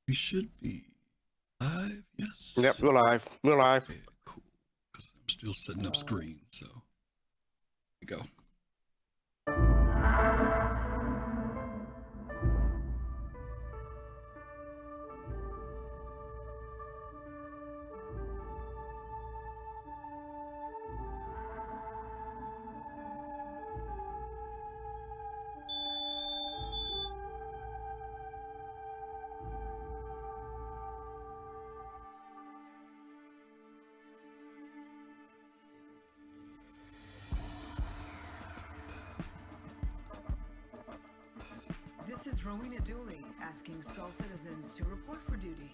We should be live, yes? Yep, we're live. We're live. Okay, cool. 'Cause I'm still setting up screen, so here we go. This is Rowena Dooley asking Sol citizens to report for duty.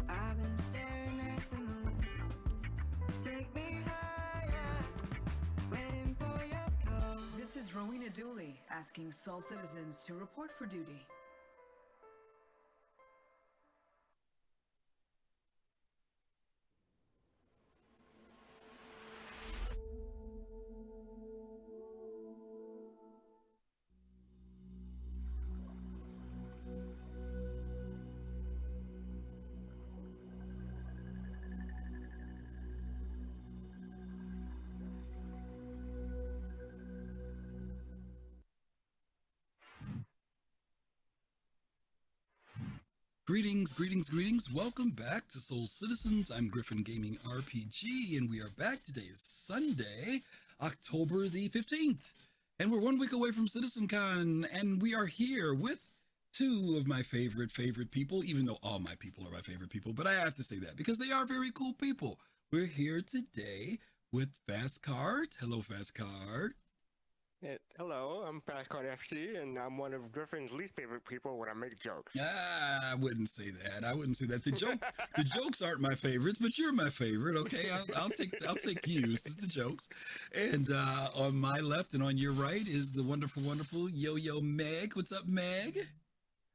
I've been staring at the moon. Take me higher, waiting for your call. This is Rowena Dooley asking Sol citizens to report for duty. Greetings, greetings, greetings. Welcome back to Soul Citizens. I'm GriffinGamingRPG, and we are back. Today is Sunday, October the 15th, and we're 1 week away from CitizenCon, and we are here with two of my favorite people, even though all my people are my favorite people, but I have to say that because they are very cool people. We're here today with fastcart. Hello, fastcart. Hello, I'm fastcart FG, and I'm one of Griffin's least favorite people when I make jokes. I wouldn't say that. I wouldn't say that. The jokes aren't my favorites, but you're my favorite. Okay, I'll take you as the jokes. And on my left and on your right is the wonderful yoyoMeg. What's up, Meg?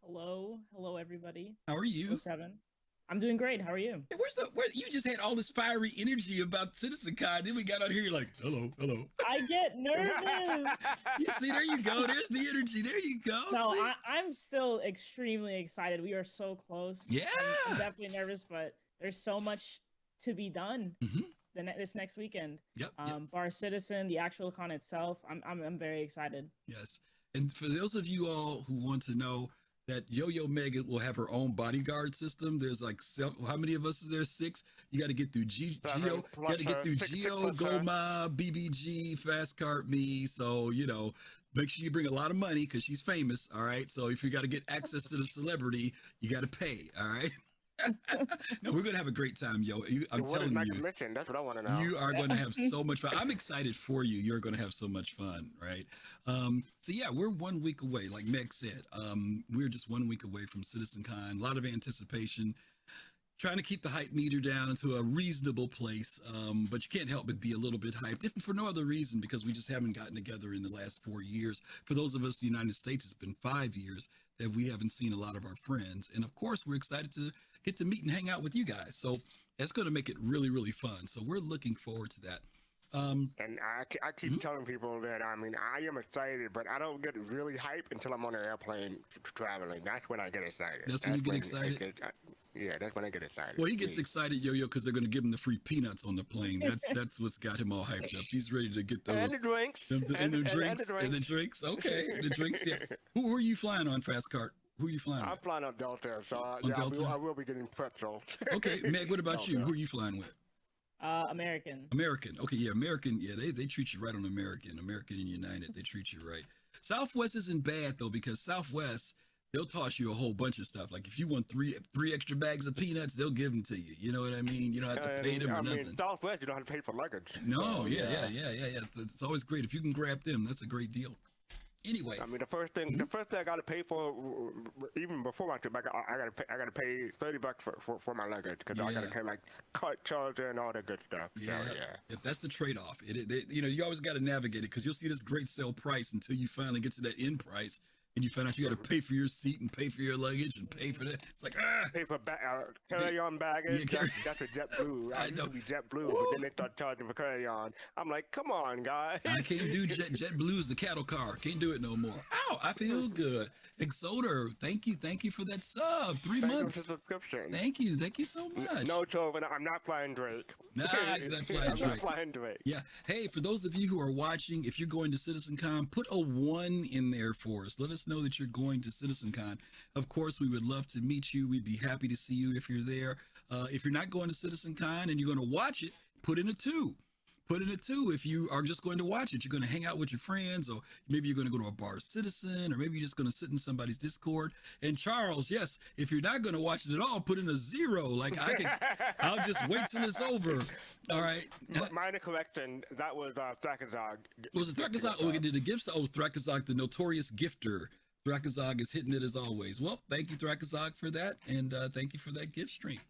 Hello everybody. How are you? 07. I'm doing great. How are you? Hey, where you just had all this fiery energy about CitizenCon, then we got out here, you're like, hello. I get nervous. You see, there you go. There's the energy. There you go. No, See? I'm still extremely excited. We are so close. Yeah. I'm definitely nervous, but there's so much to be done this next weekend. Yep. Bar Citizen, the actual con itself. I'm very excited. Yes. And for those of you all who want to know, that yoyoMeg will have her own bodyguard system. There's like how many of us is there? 6. You got to get through Geo. You got to get through Geo, Goma, BBG, fastcart, me. So make sure you bring a lot of money because she's famous. All right. So if you got to get access to the celebrity, you got to pay. All right. No, we're gonna have a great time, yo. I'm telling you. Commission? That's what I want to know. You are going to have so much fun. I'm excited for you. You're going to have so much fun, right? So yeah, we're 1 week away, like Meg said. We're just 1 week away from CitizenCon. A lot of anticipation. Trying to keep the hype meter down to a reasonable place, but you can't help but be a little bit hyped, if for no other reason, because we just haven't gotten together in the last 4 years. For those of us in the United States, it's been 5 years that we haven't seen a lot of our friends. And of course, we're excited to get to meet and hang out with you guys. So that's going to make it really, really fun. So we're looking forward to that. And I keep telling people that, I mean, I am excited, but I don't get really hyped until I'm on an airplane traveling. That's when I get excited. That's when you get excited? Yeah, that's when I get excited. Well, he gets excited, Yo-Yo, because they're going to give him the free peanuts on the plane. That's what's got him all hyped up. He's ready to get those. And the drinks. And the drinks. Okay, the drinks, yeah. Who are you flying on, fastcart? Who are you flying I'm with? flying on Delta, so Delta? I will be getting pretzels. Okay, Meg, what about you? Who are you flying with? American. American. Okay, yeah, American. Yeah, they treat you right on American. American and United, they treat you right. Southwest isn't bad though, because Southwest, they'll toss you a whole bunch of stuff. Like if you want three extra bags of peanuts, they'll give them to you. You know what I mean? You don't have to pay them or nothing. Southwest, you don't have to pay for luggage. No, yeah. It's always great if you can grab them. That's a great deal. Anyway, I mean, the first thing I got to pay for, even before my trip, I got to pay $30 for my luggage because I got to pay like cart charger and all that good stuff. Yeah, so, if that's the trade-off. You always got to navigate it because you'll see this great sale price until you finally get to that end price. And you find out you got to pay for your seat and pay for your luggage and pay for that. It's like, pay for carry-on baggage. Yeah, that's a JetBlue. I used to be JetBlue, but then they start charging for carry-on. I'm like, come on, guys. I can't do JetBlue is the cattle car. Can't do it no more. Ow, I feel good. Exoder, thank you for that sub. 3 months. Subscription. Thank you so much. No, Chauvin, I'm not flying Drake. Nah, he's not flying I'm Drake. not flying Drake. Yeah. Hey, for those of you who are watching, if you're going to CitizenCon, put a 1 in there for us. Let us know that you're going to CitizenCon. Of course, we would love to meet you. We'd be happy to see you if you're there. If you're not going to CitizenCon and you're going to watch it, put in a 2. Put in a 2 if you are just going to watch it. You're going to hang out with your friends, or maybe you're going to go to a bar citizen, or maybe you're just going to sit in somebody's Discord. And Charles, yes, if you're not going to watch it at all, put in a 0. Like I'll just wait till it's over. All right. Minor correction. That was Thrakazog. Was it Thrakazog? Oh, we did a gift. Oh, Thrakazog, the notorious gifter. Thrakazog is hitting it as always. Well, thank you, Thrakazog, for that, and thank you for that gift stream.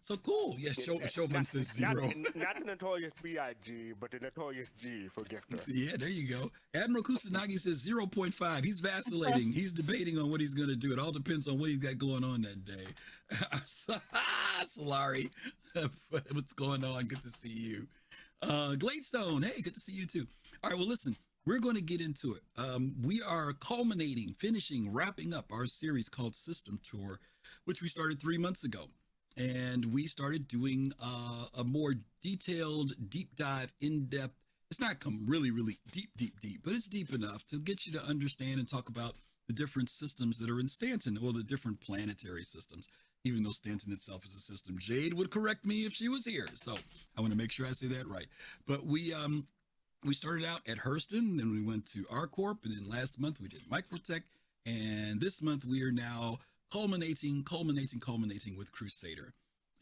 So cool. Yes, Chauvin says 0. Not the notorious B.I.G., but the notorious G for gifter. Yeah, there you go. Admiral Kusanagi says 0.5. He's vacillating. He's debating on what he's going to do. It all depends on what he's got going on that day. Solari, what's going on? Good to see you. Gladestone, hey, good to see you too. All right, well, listen, we're going to get into it. We are finishing, wrapping up our series called System Tour, which we started 3 months ago. And we started doing a more detailed, deep dive, in-depth. It's not come really, really deep, but it's deep enough to get you to understand and talk about the different systems that are in Stanton, or the different planetary systems, even though Stanton itself is a system. Jade would correct me if she was here, so I want to make sure I say that right. But we started out at Hurston, then we went to R-Corp, and then last month we did Microtech, and this month we are now culminating with Crusader.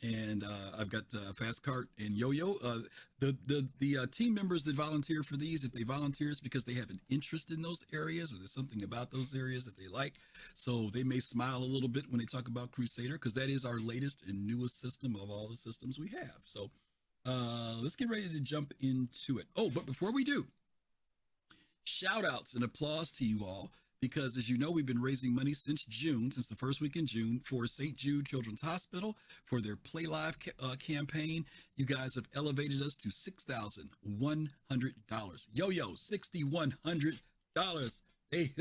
And I've got fastcart and Yo-Yo. The team members that volunteer for these, if they volunteer, it's because they have an interest in those areas, or there's something about those areas that they like. So they may smile a little bit when they talk about Crusader, because that is our latest and newest system of all the systems we have. So let's get ready to jump into it. Oh, but before we do, shout outs and applause to you all. Because, as you know, we've been raising money since the first week in June, for St. Jude Children's Hospital for their Play Live campaign. You guys have elevated us to $6,100. Yo-Yo, $6,100. They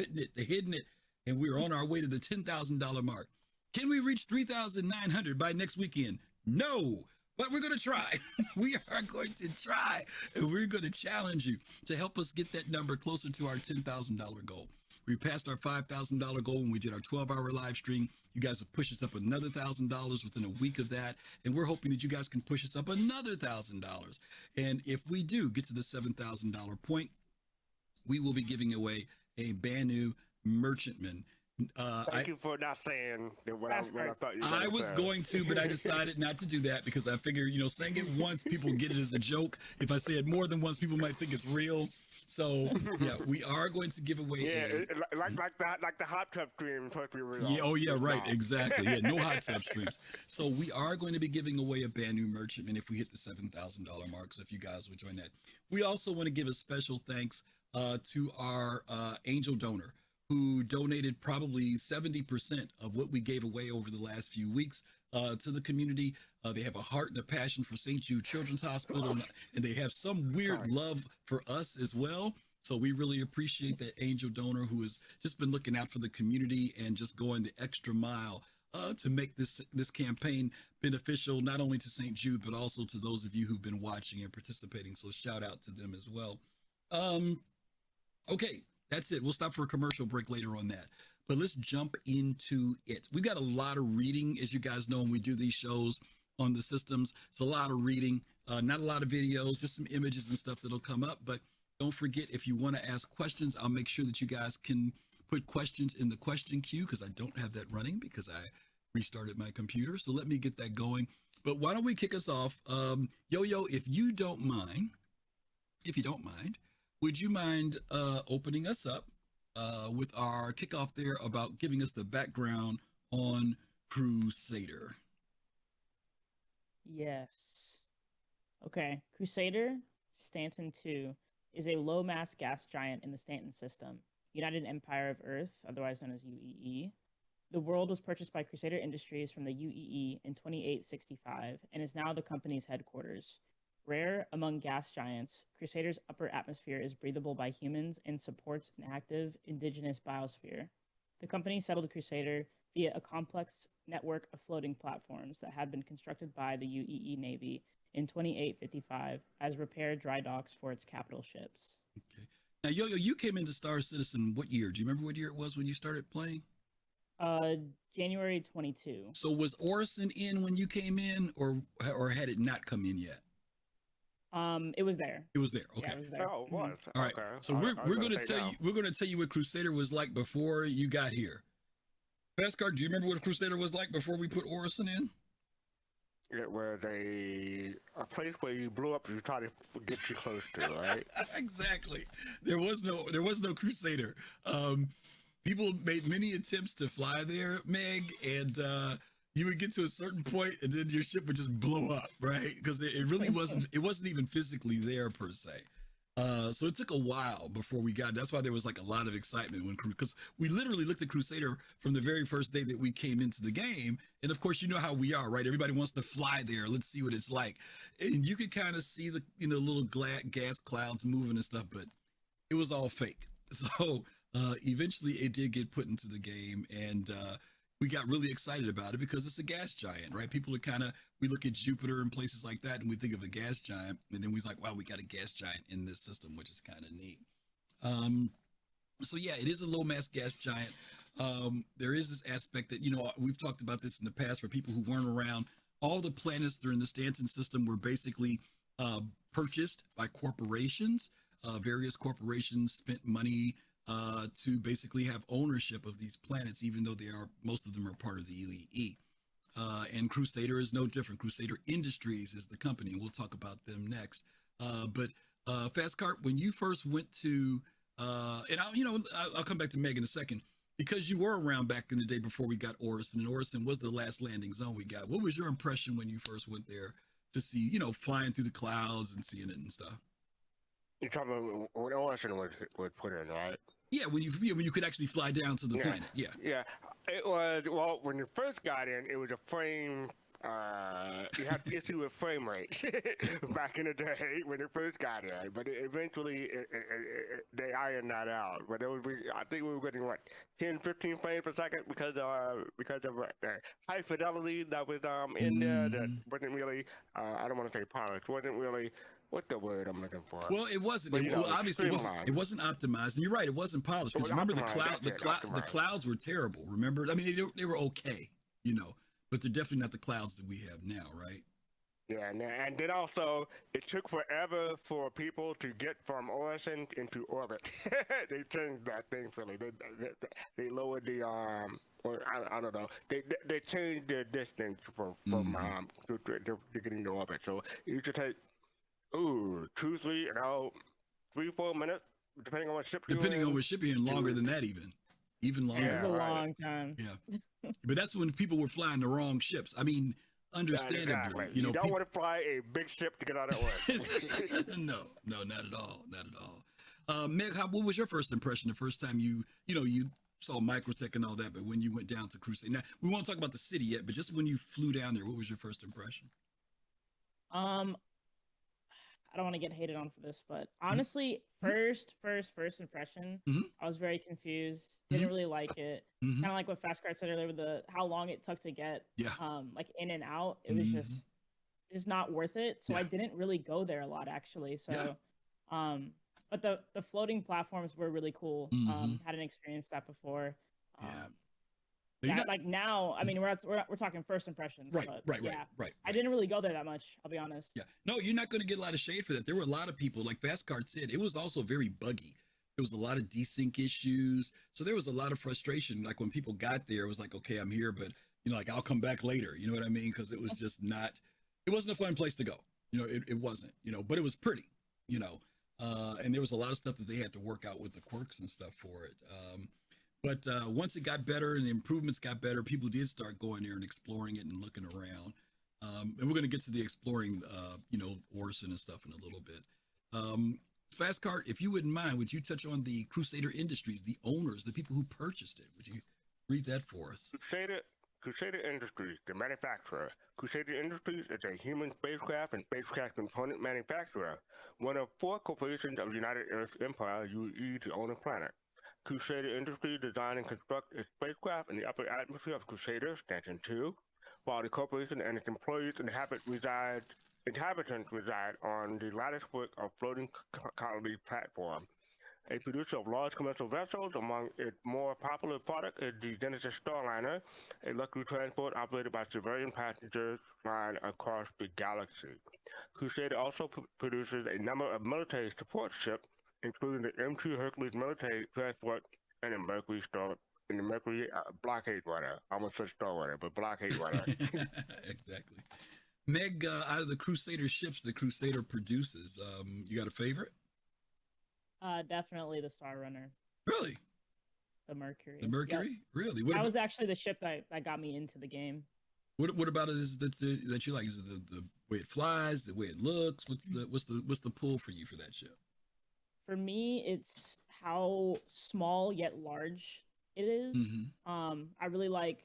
hitting it. And we're on our way to the $10,000 mark. Can we reach $3,900 by next weekend? No. But we're going to try. We are going to try. And we're going to challenge you to help us get that number closer to our $10,000 goal. We passed our $5,000 goal when we did our 12-hour live stream. You guys have pushed us up another $1,000 within a week of that. And we're hoping that you guys can push us up another $1,000. And if we do get to the $7,000 point, we will be giving away a brand new merchantman. Thank you for not saying what I thought you were I was going to, but I decided not to do that because I figure, saying it once, people get it as a joke. If I say it more than once, people might think it's real. So yeah, we are going to give away. Like the hot tub stream supposed to be real. Yeah, oh yeah, right, exactly. Yeah, no hot tub streams. So we are going to be giving away a brand new merchantman if we hit the $7,000 mark. So if you guys would join that, we also want to give a special thanks to our angel donor. who donated probably 70% of what we gave away over the last few weeks to the community. They have a heart and a passion for St. Jude Children's Hospital, and they have some weird love for us as well. So we really appreciate that angel donor who has just been looking out for the community and just going the extra mile to make this campaign beneficial, not only to St. Jude, but also to those of you who've been watching and participating. So shout out to them as well. Okay, that's it. We'll stop for a commercial break later on that. But let's jump into it. We've got a lot of reading, as you guys know, when we do these shows on the systems. It's a lot of reading, not a lot of videos, just some images and stuff that'll come up. But don't forget, if you want to ask questions, I'll make sure that you guys can put questions in the question queue, because I don't have that running because I restarted my computer. So let me get that going. But why don't we kick us off? Yo-Yo, if you don't mind, would you mind opening us up with our kickoff there about giving us the background on Crusader? Yes. Okay. Crusader, Stanton 2, is a low-mass gas giant in the Stanton System, United Empire of Earth, otherwise known as UEE. The world was purchased by Crusader Industries from the UEE in 2865 and is now the company's headquarters. Rare among gas giants, Crusader's upper atmosphere is breathable by humans and supports an active indigenous biosphere. The company settled Crusader via a complex network of floating platforms that had been constructed by the UEE Navy in 2855 as repair dry docks for its capital ships. Okay. Now, Yo-Yo, you came into Star Citizen what year? Do you remember what year it was when you started playing? January 22. So was Orison in when you came in, or had it not come in yet? It was there. It was there. Okay. Yeah, it was there. Oh, it was. All right. Okay. So we're going to tell you what Crusader was like before you got here. Fastcart, do you remember what Crusader was like before we put Orison in? It was a place where you blew up and you try to get you close to, right? Exactly. There was no Crusader. People made many attempts to fly there, Meg, and you would get to a certain point and then your ship would just blow up, right? Because it really wasn't even physically there per se. So it took a while before we got. That's why there was like a lot of excitement because we literally looked at Crusader from the very first day that we came into the game, and of course you know how we are, right? Everybody wants to fly there. Let's see what it's like, and you could kind of see the little gas clouds moving and stuff, but it was all fake. So eventually it did get put into the game, and we got really excited about it because it's a gas giant, right? People are we look at Jupiter and places like that and we think of a gas giant, and then we're like, wow, we got a gas giant in this system, which is kind of neat. So yeah, it is a low mass gas giant. There is this aspect that, we've talked about this in the past for people who weren't around. All the planets during the Stanton system were basically purchased by corporations. Various corporations spent money to basically have ownership of these planets, even though most of them are part of the UEE. And Crusader is no different. Crusader Industries is the company, and we'll talk about them next. But Fastcart, when you first went to, and I'll come back to Meg in a second, because you were around back in the day before we got Orison, and Orison was the last landing zone we got. What was your impression when you first went there to see, flying through the clouds and seeing it and stuff? You're talking about when Orison was put in, right? Yeah, when you could actually fly down to the planet. Yeah. Yeah. It was, well, when you first got in, it was a frame. You had to issue with frame rate back in the day when it first got in, but eventually they ironed that out. But I think we were getting 10, 15 frames per second because of high fidelity that was in there that wasn't really. I don't want to say polished. Wasn't really. What's the word I'm looking for? Well, it wasn't. Obviously, it wasn't optimized. And you're right, it wasn't polished. Because remember, the clouds were terrible. Remember, I mean, they were okay, but they're definitely not the clouds that we have now, right? Yeah, and then also it took forever for people to get from Orison into orbit. They changed that thing really. They lowered the or I don't know. They changed the distance from to getting to orbit. So it used to take. Ooh, 2, 3, 3, 4 minutes, depending on what ship you're in. Depending on what ship you're in, longer than that even longer. Yeah, it's a long time. Yeah, but that's when people were flying the wrong ships. I mean, understandably, exactly. You don't want to fly a big ship to get out of Orison. No, not at all, not at all. Meg, what was your first impression the first time you saw Microtech and all that, but when you went down to Crusade? Now, we won't talk about the city yet, but just when you flew down there, what was your first impression? I don't want to get hated on for this, but honestly, first impression, I was very confused. Didn't really like it. Kind of like what Fastcart said earlier with how long it took to get like in and out. It was just not worth it. So I didn't really go there a lot actually. So but the floating platforms were really cool. Hadn't experienced that before. Like now, I mean, we're talking first impressions. Right. I didn't really go there that much, I'll be honest. Yeah. No, you're not going to get a lot of shade for that. There were a lot of people, like Fastcart said, it was also very buggy. There was a lot of desync issues. So there was a lot of frustration. Like when people got there, it was like, okay, I'm here, but like I'll come back later. You know what I mean? Because it was just it wasn't a fun place to go. It wasn't, but it was pretty, and there was a lot of stuff that they had to work out with the quirks and stuff for it. But once it got better and the improvements got better, people did start going there and exploring it and looking around. And we're going to get to the exploring, Orison and stuff in a little bit. Fastcart, if you wouldn't mind, would you touch on the Crusader Industries, the owners, the people who purchased it? Would you read that for us? Crusader Industries, the manufacturer. Crusader Industries is a human spacecraft and spacecraft component manufacturer, one of 4 corporations of United Earth Empire, UE, to own a planet. Crusader Industries design and construct its spacecraft in the upper atmosphere of Crusader, Stanton 2, while the corporation and its employees inhabitants reside on the lattice work of floating colony platform. A producer of large commercial vessels, among its more popular product is the Genesis Starliner, a luxury transport operated by civilian passengers flying across the galaxy. Crusader also produces a number of military support ships, including the M2 Hercules military transport and the Mercury blockade runner. I almost said Star Runner, but blockade runner. Exactly. Meg, out of the Crusader ships the Crusader produces, you got a favorite? Definitely the Star Runner. Really? The Mercury. The Mercury? Yep. Really? That was actually the ship that got me into the game. What about it is that you like? Is it the way it flies, the way it looks? What's the pull for you for that ship? For me, it's how small yet large it is. I really like.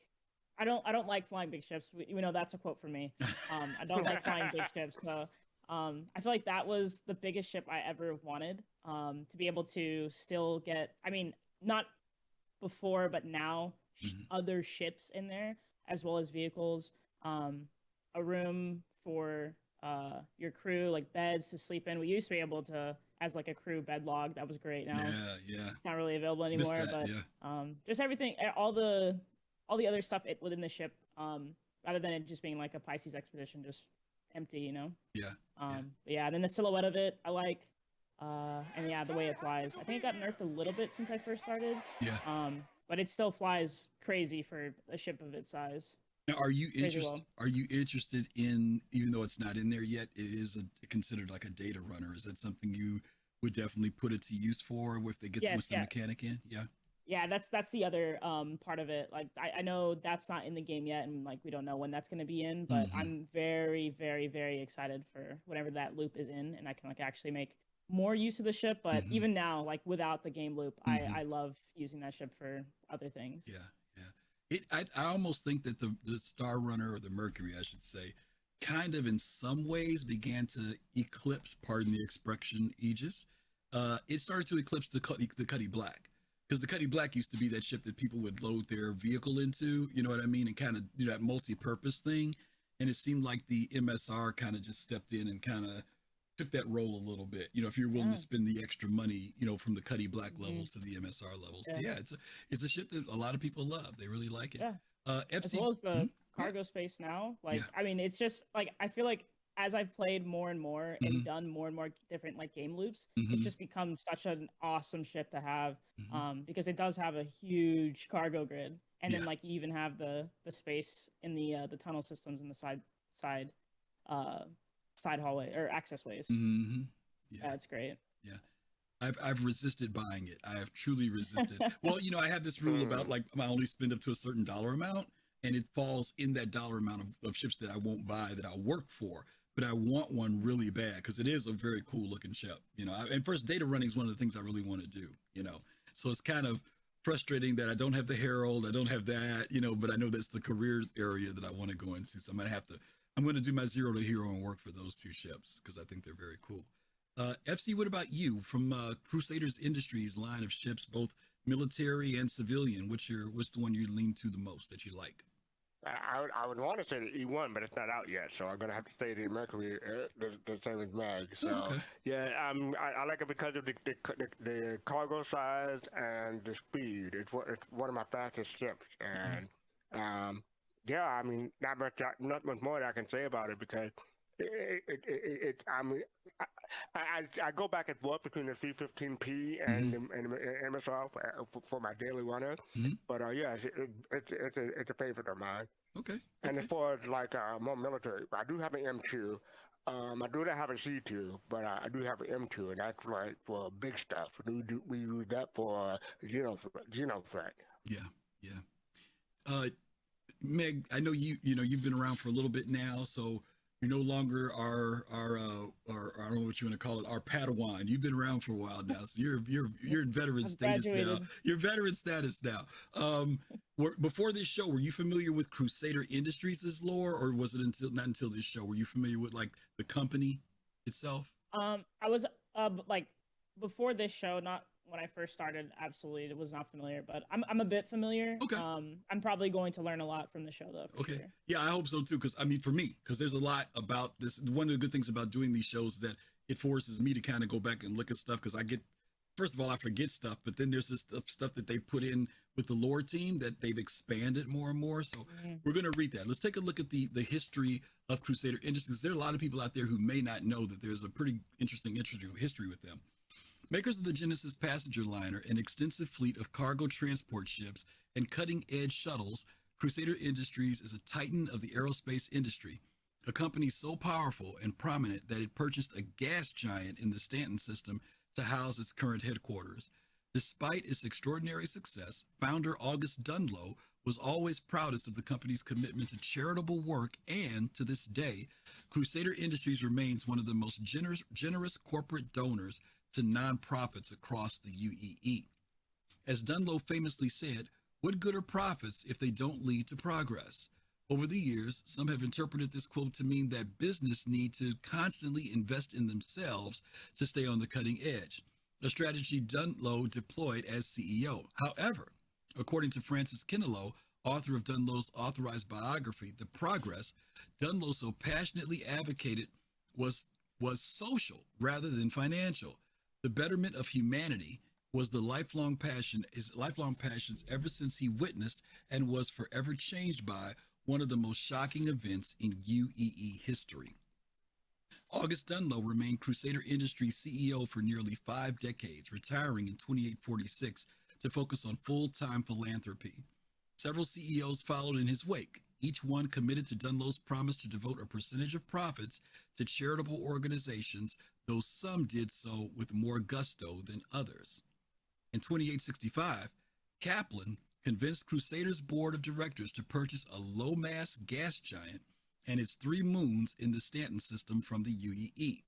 I don't like flying big ships. We know that's a quote from me. I don't like flying big ships. So I feel like that was the biggest ship I ever wanted. To be able to still get. I mean, not before, but now other ships in there as well as vehicles. A room for your crew, like beds to sleep in. We used to be able to. As like a crew bed log, that was great. Now it's not really available anymore. Just everything, all the other stuff within the ship, rather than it just being like a Pisces expedition, just empty, But then the silhouette of it, I like, and the way it flies. I think it got nerfed a little bit since I first started. But it still flies crazy for a ship of its size. Now, are you interested? Are you interested in, even though it's not in there yet, it is considered like a data runner? Is that something you would definitely put it to use for if they get the mechanic in? Yeah, that's the other part of it. Like I know that's not in the game yet, and like we don't know when that's going to be in. But I'm very, very, very excited for whenever that loop is in, and I can like actually make more use of the ship. But even now, like without the game loop, I love using that ship for other things. I almost think that the Star Runner, or the Mercury, I should say, kind of in some ways began to eclipse, pardon the expression, Aegis. It started to eclipse the Cuddy Black, because the Cuddy Black used to be that ship that people would load their vehicle into, you know what I mean, and kind of do that multi-purpose thing. And it seemed like the MSR kind of just stepped in and kind of took that role a little bit, if you're willing to spend the extra money, from the Cuddy Black level to the MSR level. So it's a ship that a lot of people love. They really like it. As well as the cargo space now. I mean, it's just like, I feel like as I've played more and more and done more and more different like game loops, it's just become such an awesome ship to have, because it does have a huge cargo grid. And then like you even have the space in the tunnel systems in the side hallway or access ways. It's great. I've resisted buying it. I have truly resisted. Well, I have this rule about like I only spend up to a certain dollar amount, and it falls in that dollar amount of ships that I won't buy, that I'll work for. but I want one really bad because it is a very cool looking ship. And first data running is one of the things I really want to do. So it's kind of frustrating that I don't have the Herald, I don't have that, but I know that's the career area that I want to go into. So I'm going to do my zero to hero and work for those two ships because I think they're very cool. FC, what about you from Crusader Industries line of ships, both military and civilian? What's the one you lean to the most that you like? I would want to say the E1, but it's not out yet, so I'm gonna have to say the Mercury, the same as Meg. So Okay. yeah, I like it because of the cargo size and the speed. It's one of my fastest ships, and yeah, I mean not much more that I can say about it because I mean, I go back and forth between the C15P and the MSR for my daily runner, but yeah, it's a favorite of mine. Okay. And as far as like more military, I do have an M2. I do not have a C2, but I do have an M2, and that's like for big stuff. We use that for Geno threat. Yeah. Meg, I know you've been around for a little bit now, so you're no longer our I don't know what you want to call it, our Padawan. You've been around for a while now, so you're in veteran status now. You're veteran status now. Before this show, were you familiar with Crusader Industries' lore, or was it not until this show? Were you familiar with like the company itself? I was like before this show, not when I first started. Absolutely, it was not familiar, but I'm a bit familiar. Okay. I'm probably going to learn a lot from the show though. Okay. Sure. Yeah, I hope so too. Because for me, there's a lot about this. One of the good things about doing these shows is that it forces me to kind of go back and look at stuff because first of all, I forget stuff, but then there's this stuff that they put in with the lore team that they've expanded more and more. So we're going to read that. Let's take a look at the history of Crusader Industries. There are a lot of people out there who may not know that there's a pretty interesting history with them. Makers of the Genesis passenger liner, an extensive fleet of cargo transport ships, and cutting-edge shuttles, Crusader Industries is a titan of the aerospace industry, a company so powerful and prominent that it purchased a gas giant in the Stanton System to house its current headquarters. Despite its extraordinary success, founder August Dunlow was always proudest of the company's commitment to charitable work, and to this day, Crusader Industries remains one of the most generous corporate donors to nonprofits across the UEE. As Dunlow famously said, "What good are profits if they don't lead to progress?" Over the years, some have interpreted this quote to mean that business need to constantly invest in themselves to stay on the cutting edge, a strategy Dunlow deployed as CEO. However, according to Francis Kinnelow, author of Dunlow's authorized biography, The Progress, Dunlow so passionately advocated was social rather than financial. The betterment of humanity was his lifelong passions ever since he witnessed and was forever changed by one of the most shocking events in UEE history. August Dunlow remained Crusader Industries CEO for nearly 5 decades, retiring in 2846 to focus on full-time philanthropy. Several CEOs followed in his wake, each one committed to Dunlow's promise to devote a percentage of profits to charitable organizations, though some did so with more gusto than others. In 2865, Kaplan convinced Crusader's board of directors to purchase a low-mass gas giant and its 3 moons in the Stanton System from the UEE.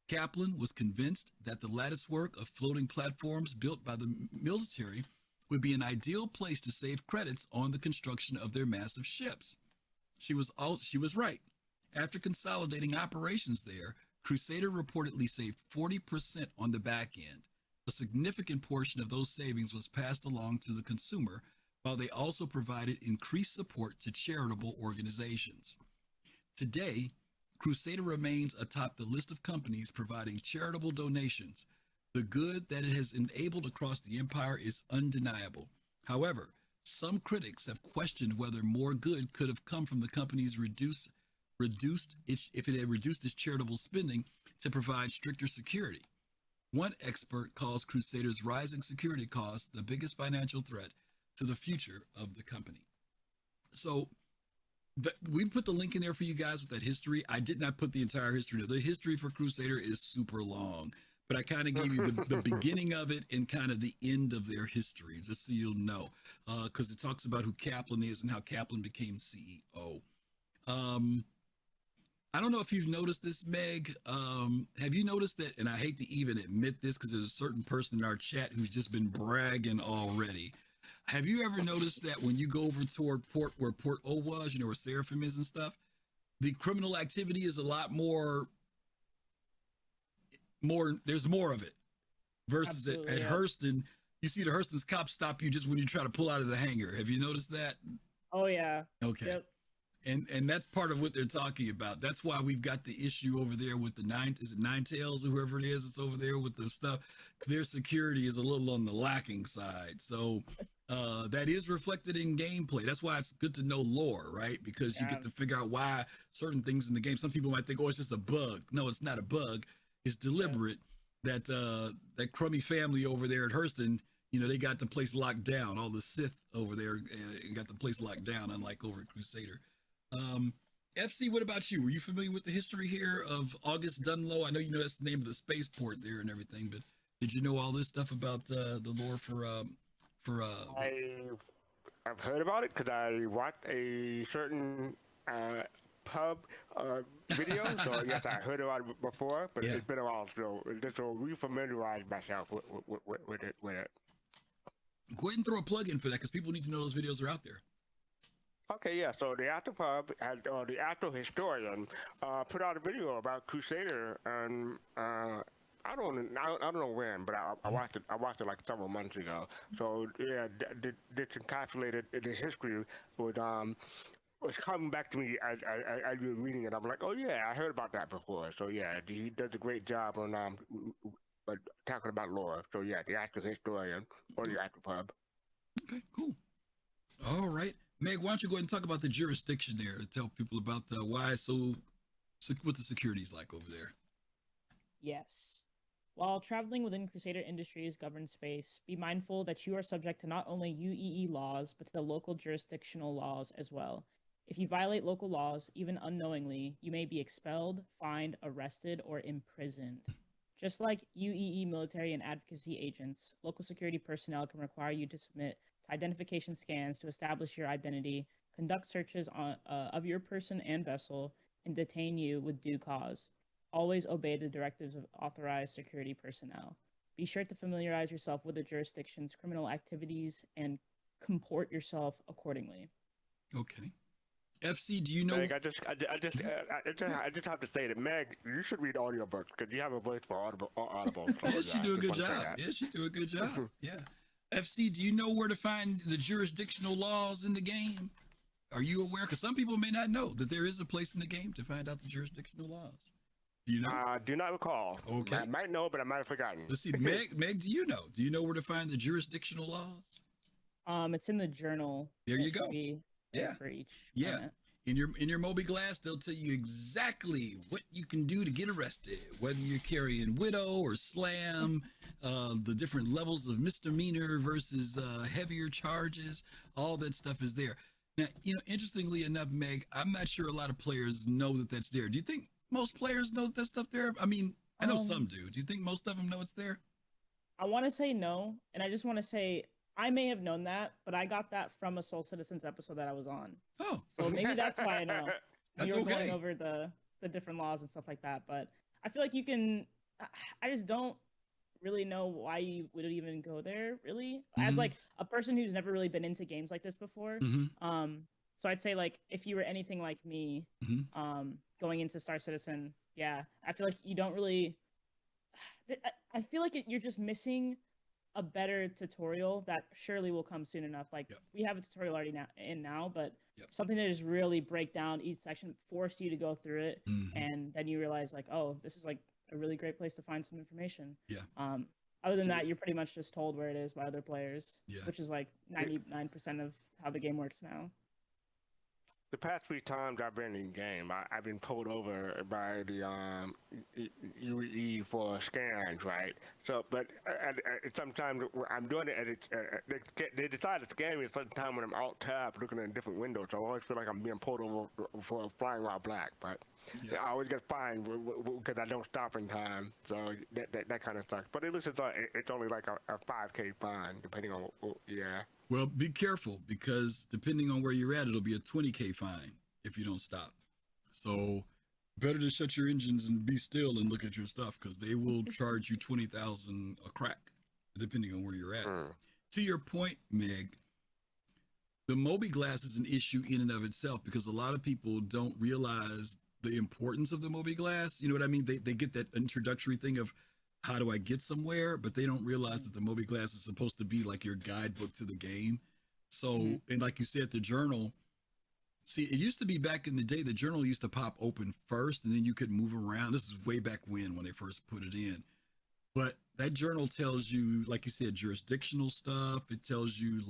Kaplan was convinced that the latticework of floating platforms built by the military would be an ideal place to save credits on the construction of their massive ships. She was right. After consolidating operations there, Crusader reportedly saved 40% on the back end. A significant portion of those savings was passed along to the consumer, while they also provided increased support to charitable organizations. Today, Crusader remains atop the list of companies providing charitable donations. The good that it has enabled across the empire is undeniable. However, some critics have questioned whether more good could have come from the company's if it had reduced its charitable spending to provide stricter security. One expert calls Crusader's rising security costs the biggest financial threat to the future of the company. So we put the link in there for you guys with that history. I did not put the entire history. The history for Crusader is super long, but I kind of gave you the beginning of it and kind of the end of their history, just so you'll know, because it talks about who Kaplan is and how Kaplan became CEO. I don't know if you've noticed this, Meg. Have you noticed that? And I hate to even admit this because there's a certain person in our chat who's just been bragging already. Have you ever noticed that when you go over toward Port, where Port O was, where Seraphim is and stuff, the criminal activity is a lot more. There's more of it versus at Hurston. You see the Hurston's cops stop you just when you try to pull out of the hangar. Have you noticed that? Oh yeah. Okay. Yep. And that's part of what they're talking about. That's why we've got the issue over there with the Nine Tails or whoever it is that's over there with the stuff. Their security is a little on the lacking side. So that is reflected in gameplay. That's why it's good to know lore, right? Because you get to figure out why certain things in the game. Some people might think, oh, it's just a bug. No, it's not a bug. It's deliberate. That that crummy family over there at Hurston, they got the place locked down. All the Sith over there got the place locked down, unlike over at Crusader. FC, what about you? Were you familiar with the history here of August Dunlow? I know you know that's the name of the spaceport there and everything, but did you know all this stuff about the lore for I've heard about it because I watched a certain pub video. So yes, I heard about it before, but it's been a while, so just to refamiliarize myself with it. Go ahead and throw a plug in for that because people need to know those videos are out there. Okay, yeah. So the After Pub had the After Historian put out a video about Crusader, and I don't know when, but I watched it. I watched it like several months ago. So yeah, this encapsulated the history was coming back to me as you were reading it. I'm like, oh yeah, I heard about that before. So yeah, he does a great job on talking about lore. So yeah, the After Historian or the After Pub. Okay, cool. All right. Meg, why don't you go ahead and talk about the jurisdiction there to tell people about why what the security's like over there. Yes. While traveling within Crusader Industries governed space, be mindful that you are subject to not only UEE laws, but to the local jurisdictional laws as well. If you violate local laws, even unknowingly, you may be expelled, fined, arrested, or imprisoned. Just like UEE military and advocacy agents, local security personnel can require you to submit identification scans to establish your identity, conduct searches of your person and vessel, and detain you with due cause. Always obey the directives of authorized security personnel. Be sure to familiarize yourself with the jurisdiction's criminal activities and comport yourself accordingly. Okay. FC, do you know? Meg, I just have to say that Meg, you should read audiobooks because you have a voice for Audible. Yeah, she do a good job. Yeah, she do a good job. Yeah. FC, do you know where to find the jurisdictional laws in the game? Are you aware? Because some people may not know that there is a place in the game to find out the jurisdictional laws. Do you know? Do not recall. Okay. I might know, but I might have forgotten. Let's see. Meg, do you know? Do you know where to find the jurisdictional laws? It's in the journal. There you go. Yeah. For each. Yeah. Planet. In your Moby Glass, they'll tell you exactly what you can do to get arrested, whether you're carrying Widow or Slam, the different levels of misdemeanor versus heavier charges. All that stuff is there. Now, interestingly enough, Meg, I'm not sure a lot of players know that that's there. Do you think most players know that stuff there? I mean, I know some do. Do you think most of them know it's there? I want to say no, and I just want to say I may have known that, but I got that from a Soul Citizens episode that I was on. Oh. So maybe that's why I know. That's you were okay. going over the different laws and stuff like that, but I feel like you can, I just don't really know why you would even go there, really. As like a person who's never really been into games like this before. So I'd say like if you were anything like me, going into Star Citizen, yeah, I feel like you don't really, I feel like you're just missing a better tutorial that surely will come soon enough. Like we have a tutorial already now, but something that just really break down each section, force you to go through it, and then you realize like, oh, this is like a really great place to find some information. Other than that, you're pretty much just told where it is by other players, which is like 99% of how the game works now. The past 3 times I've been in game, I've been pulled over by the UEE for scans, right? So, but sometimes I'm doing it, and they decide to scan me at a certain time when I'm alt tab looking at a different window. So I always feel like I'm being pulled over for flying while black, but I always get fined because I don't stop in time. So that kind of sucks. But at least it's only like a 5K fine, depending on Well, be careful because depending on where you're at, it'll be a 20K fine if you don't stop. So better to shut your engines and be still and look at your stuff, because they will charge you 20,000 a crack, depending on where you're at. To your point, Meg, the Moby Glass is an issue in and of itself, because a lot of people don't realize the importance of the Moby Glass. You know what I mean? They get that introductory thing of how do I get somewhere, but they don't realize that the Moby Glass is supposed to be like your guidebook to the game. So, and like you said, the journal, see, it used to be back in the day, the journal used to pop open first and then you could move around. This is way back when they first put it in. But that journal tells you, like you said, jurisdictional stuff. It tells you,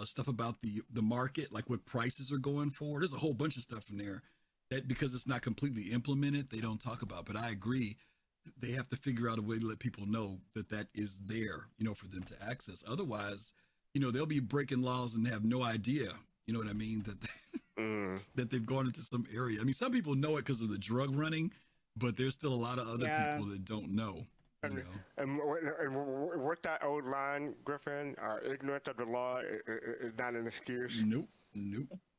stuff about the market, like what prices are going for. There's a whole bunch of stuff in there that, because it's not completely implemented, they don't talk about. But I agree, they have to figure out a way to let people know that that is there, for them to access. Otherwise, they'll be breaking laws and have no idea, you know what I mean, that they've gone into some area. I mean, some people know it because of the drug running, but there's still a lot of other people that don't know. And what's that old line, Griffin? Ignorance of the law is not an excuse. Nope.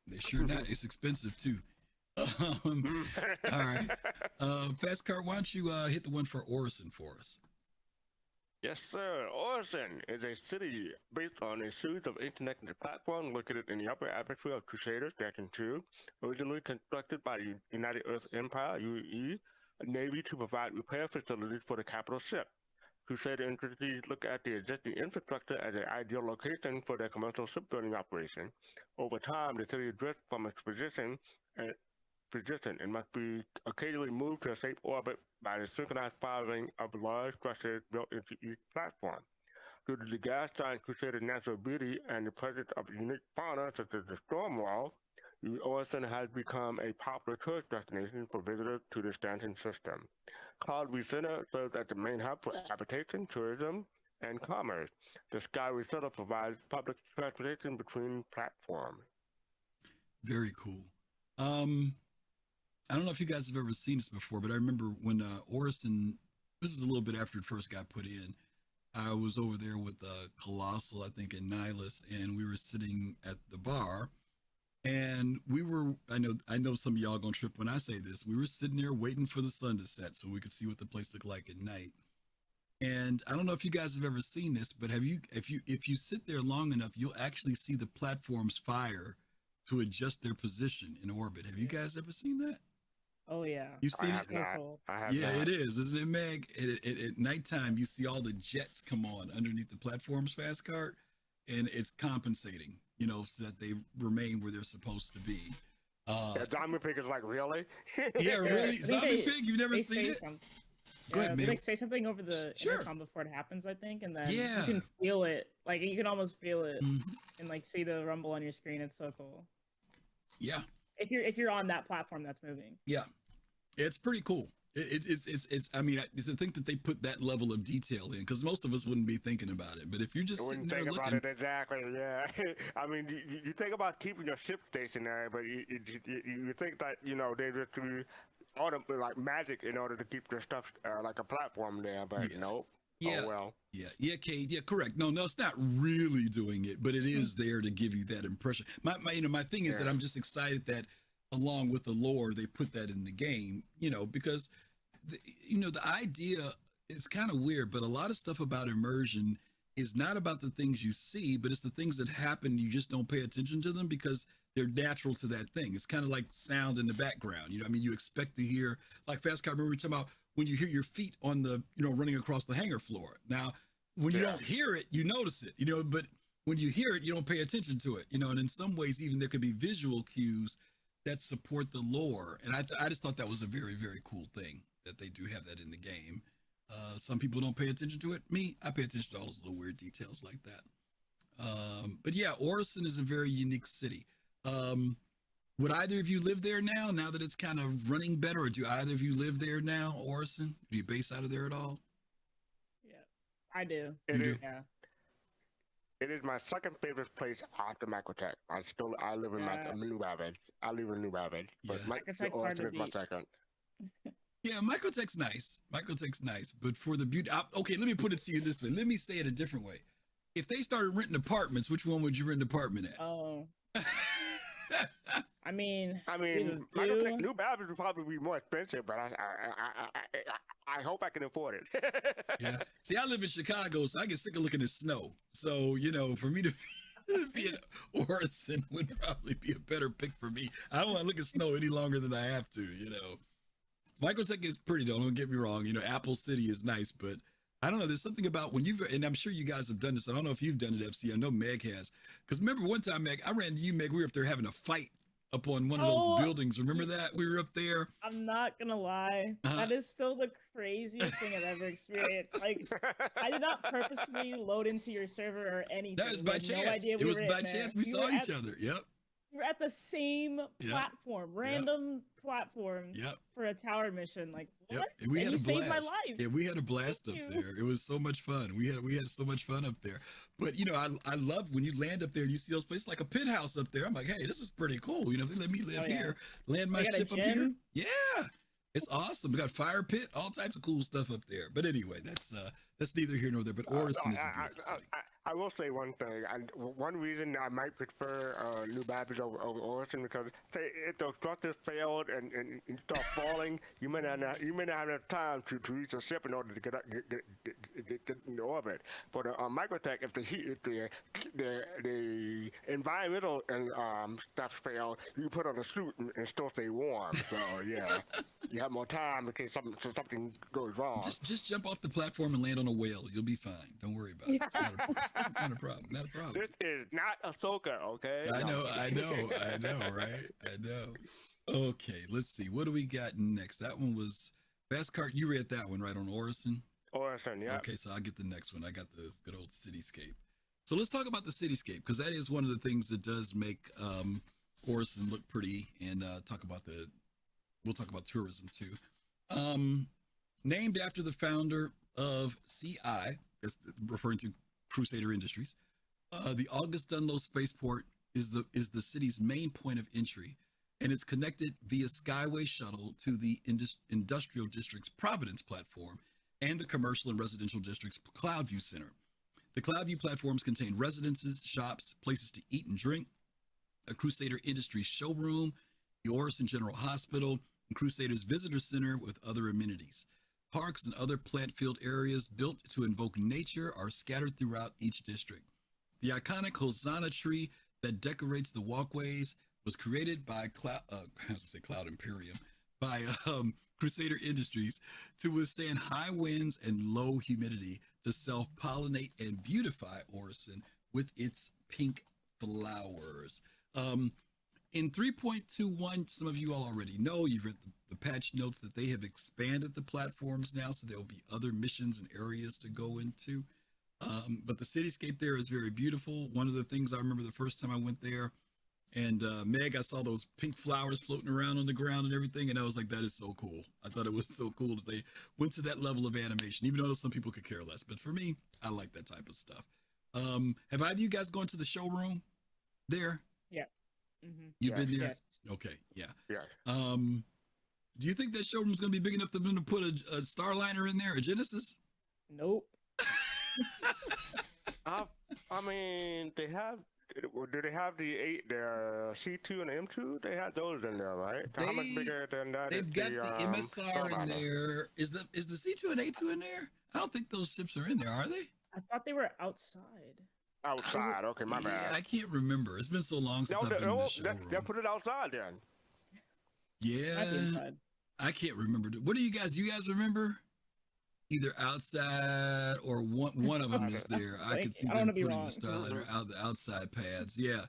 They sure not. It's expensive too. All right. Fastcart, why don't you hit the one for Orison for us? Yes, sir. Orison is a city based on a series of interconnected platforms located in the upper atmosphere of Crusader, Stanton 2, originally constructed by the United Earth Empire, UEE, Navy, to provide repair facilities for the capital ship. Crusader Industries look at the existing infrastructure as an ideal location for their commercial shipbuilding operation. Over time, the city drifts from its position and must be occasionally moved to a safe orbit by the synchronized firing of large structures built into each platform. Due to the gas giant Crusader's natural beauty and the presence of unique fauna such as the storm wall, Orison has become a popular tourist destination for visitors to the Stanton System. Cloud Center serves as the main hub for habitation, tourism, and commerce. The Skyway Center provides public transportation between platforms. Very cool. I don't know if you guys have ever seen this before, but I remember when Orison, this is a little bit after it first got put in, I was over there with Colossal, I think, and Nihilus, and we were sitting at the bar, and we were, I know some of y'all gonna trip when I say this, we were sitting there waiting for the sun to set so we could see what the place looked like at night. And I don't know if you guys have ever seen this, but if you sit there long enough, you'll actually see the platforms fire to adjust their position in orbit. Have you guys ever seen that? Oh yeah. You've seen it? I have Yeah, not. it is, isn't it, Meg? At nighttime, you see all the jets come on underneath the platforms, Fastcart, and it's compensating, so that they remain where they're supposed to be. Diamond Pig is like, really? Yeah, really? Zombie Pig? You've never seen it? Go ahead, they man. say something over the intercom before it happens, I think, and then you Yeah. can feel it. Like you can almost feel it and see the rumble on your screen. It's so cool. Yeah. If you're on that platform that's moving. Yeah. It's pretty cool. It's I mean, to think that they put that level of detail in, because most of us wouldn't be thinking about it. But if you're just I sitting wouldn't there think looking, about it exactly. Yeah, I mean, you think about keeping your ship stationary, but you think that they just do like magic in order to keep their stuff like a platform there, but nope. Yeah. Oh well. Yeah, Kate. Yeah, correct. No, it's not really doing it, but it is there to give you that impression. My thing is that I'm just excited that along with the lore, they put that in the game, because the idea is kind of weird, but a lot of stuff about immersion is not about the things you see, but it's the things that happen. You just don't pay attention to them because they're natural to that thing. It's kind of like sound in the background. You expect to hear, like Fastcart, remember we were talking about when you hear your feet on the, running across the hangar floor. Now, when you don't hear it, you notice it, but when you hear it, you don't pay attention to it, and in some ways, even there could be visual cues that support the lore. And I just thought that was a very, very cool thing that they do have that in the game. Some people don't pay attention to it. Me, I pay attention to all those little weird details like that. But yeah, Orison is a very unique city. Would either of you live there now that it's kind of running better, or do either of you live there now, Orison? Do you base out of there at all? Yeah, I do. You do? Yeah. It is my second favorite place after Microtech. I live in New Ravage. I live in New Ravage, but Microtech's hard to Orison is my beat. second. Yeah, Microtech's nice. But for the beauty, okay, let me put it to you this way. Let me say it a different way. If they started renting apartments, which one would you rent an apartment at? Oh. I mean, I we mean, have Microtech you. New Balance would probably be more expensive, but I hope I can afford it. Yeah. See, I live in Chicago, so I get sick of looking at snow. So, for me to be an Orison would probably be a better pick for me. I don't want to look at snow any longer than I have to. Microtech is pretty, though. Don't get me wrong. Apple City is nice, but I don't know. There's something about when and I'm sure you guys have done this. I don't know if you've done it, FC. I know Meg has. Because remember one time, Meg, I ran into you, Meg. We were up there having a fight up on one of those buildings. Remember that? We were up there. I'm not gonna lie. That is still the craziest thing I've ever experienced. Like, I did not purposefully load into your server or anything. That was by chance. No idea It was by chance we saw each other. Yep. We were at the same platform, random platform for a tower mission. Like, what? Yep. And we had you a blast. saved my life. Yeah, we had a blast up there. It was so much fun. We had so much fun up there. But I love when you land up there and you see those places like a pit house up there. I'm like, hey, this is pretty cool. If they let me live here, land my ship up here. Yeah. It's awesome. We got fire pit, all types of cool stuff up there. But anyway, that's neither here nor there. But Orison is a beautiful city. I will say one thing. One reason I might prefer New Babylon over Orison because if those structures failed and start falling, you may not have enough time to reach the ship in order to get in orbit. But Microtech, if the environmental and stuff fail, you put on a suit and still stay warm. So yeah, you have more time in case something goes wrong. Just jump off the platform and land on a whale. You'll be fine. Don't worry about it. It's not a problem. Not a problem. This is not Ahsoka, okay? I know, right? I know. Okay, let's see. What do we got next? That one was fastcart. You read that one, right, on Orison? Orison, yeah. Okay, so I'll get the next one. I got the good old cityscape. So let's talk about the cityscape, because that is one of the things that does make Orison look pretty, and we'll talk about tourism too. Named after the founder of CI, that's referring to Crusader Industries, the August Dunlow spaceport is the city's main point of entry, and it's connected via Skyway shuttle to the Industrial District's Providence platform and the Commercial and Residential District's Cloudview Center. The Cloudview platforms contain residences, shops, places to eat and drink, a Crusader Industries showroom, the Orison General Hospital, and Crusader's Visitor Center with other amenities. Parks and other plant-filled areas built to invoke nature are scattered throughout each district. The iconic Hosanna tree that decorates the walkways was created by Cloud Imperium by Crusader Industries to withstand high winds and low humidity, to self-pollinate and beautify Orison with its pink flowers. In 3.21, some of you all already know, you've read the patch notes that they have expanded the platforms now, so there'll be other missions and areas to go into. But the cityscape there is very beautiful. One of the things I remember the first time I went there, and Meg, I saw those pink flowers floating around on the ground and everything, and I was like, that is so cool. I thought it was so cool that they went to that level of animation, even though some people could care less. But for me, I like that type of stuff. Have either of you guys gone to the showroom there? Yeah. Mm-hmm. You've been there? Yes. Okay, yeah. Yeah. Do you think that showroom's going to be big enough for them to put a Starliner in there, a Genesis? Nope. I mean, do they have the C2 and the M2? They have those in there, right? How much bigger than that? They've got the MSR in there. Is the C2 and A2 in there? I don't think those ships are in there, are they? I thought they were outside. Outside, okay, my bad. Yeah, I can't remember. It's been so long since I've been in the showroom. They put it outside then. Yeah, I can't remember. What do you guys remember? Either outside or one of them is there. I could see them putting the Starliner out the outside pads. Yeah,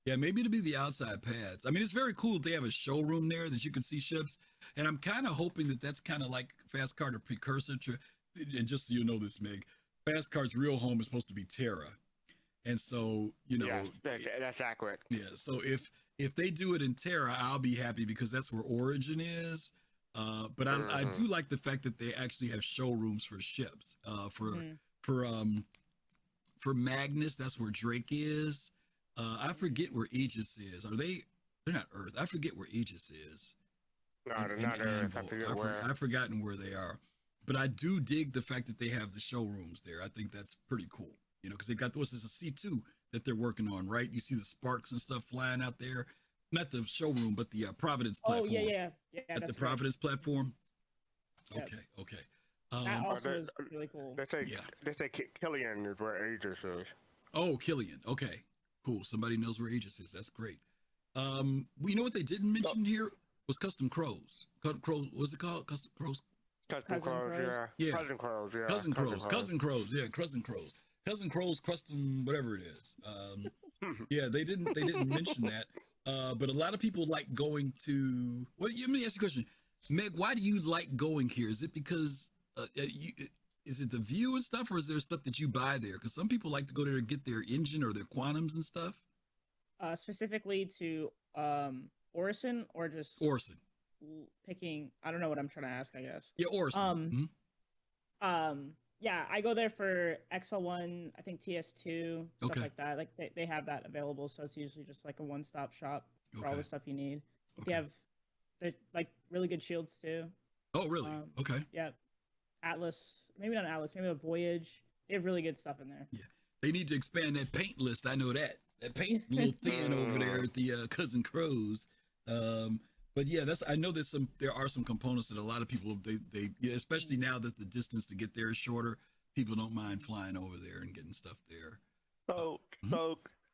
maybe it'll be the outside pads. I mean, it's very cool that they have a showroom there that you can see ships, and I'm kind of hoping that that's kind of like fastcart, a precursor to. And just so you know this, Meg, fastcart's real home is supposed to be Terra. And so, that's accurate. Yeah. So if they do it in Terra, I'll be happy because that's where Origin is. But I do like the fact that they actually have showrooms for ships. For Magnus, that's where Drake is. I forget where Aegis is. They're not Earth. I forget where Aegis is. No, they're not Earth. I've forgotten where they are. But I do dig the fact that they have the showrooms there. I think that's pretty cool. Because they got this is a C2 that they're working on, right? You see the sparks and stuff flying out there. not the showroom, but the Providence Oh platform. yeah. At That's the right. Providence platform. Yep. Okay. That also they- is really cool. They say Killian is where Aegis is. Oh, Killian. Okay, cool. Somebody knows where Aegis is. That's great. You know what they didn't mention here was Custom Crows. What's it called? Custom Crows. Cousin Cousin Crows, Crows? yeah. Yeah. Cousin Crows, yeah. Cousin Crows. Cousin Crows. Yeah, Cousin Crows. Cousin Crows custom whatever it is. Yeah, they didn't mention that. But a lot of people like going to. Well, let me ask you a question, Meg. Why do you like going here? Is it because is it the view and stuff, or is there stuff that you buy there? Because some people like to go there to get their engine or their quantums and stuff. Specifically to Orison or just Orison. picking. I don't know what I'm trying to ask. I guess. Yeah, Orison. Yeah, I go there for XL1, I think TS2, stuff Okay. like that. Like they have that available, so it's usually just like a one-stop shop for all Okay. the stuff you need. Okay. They have they're like really good shields too. Oh, really? Okay. Yeah, Atlas, maybe not Atlas, maybe a Voyage. They have really good stuff in there. Yeah, they need to expand that paint list. I know that paint a little thin over there at the Cousin Crows. But yeah, I know there are some components that a lot of people especially now that the distance to get there is shorter, people don't mind flying over there and getting stuff there. So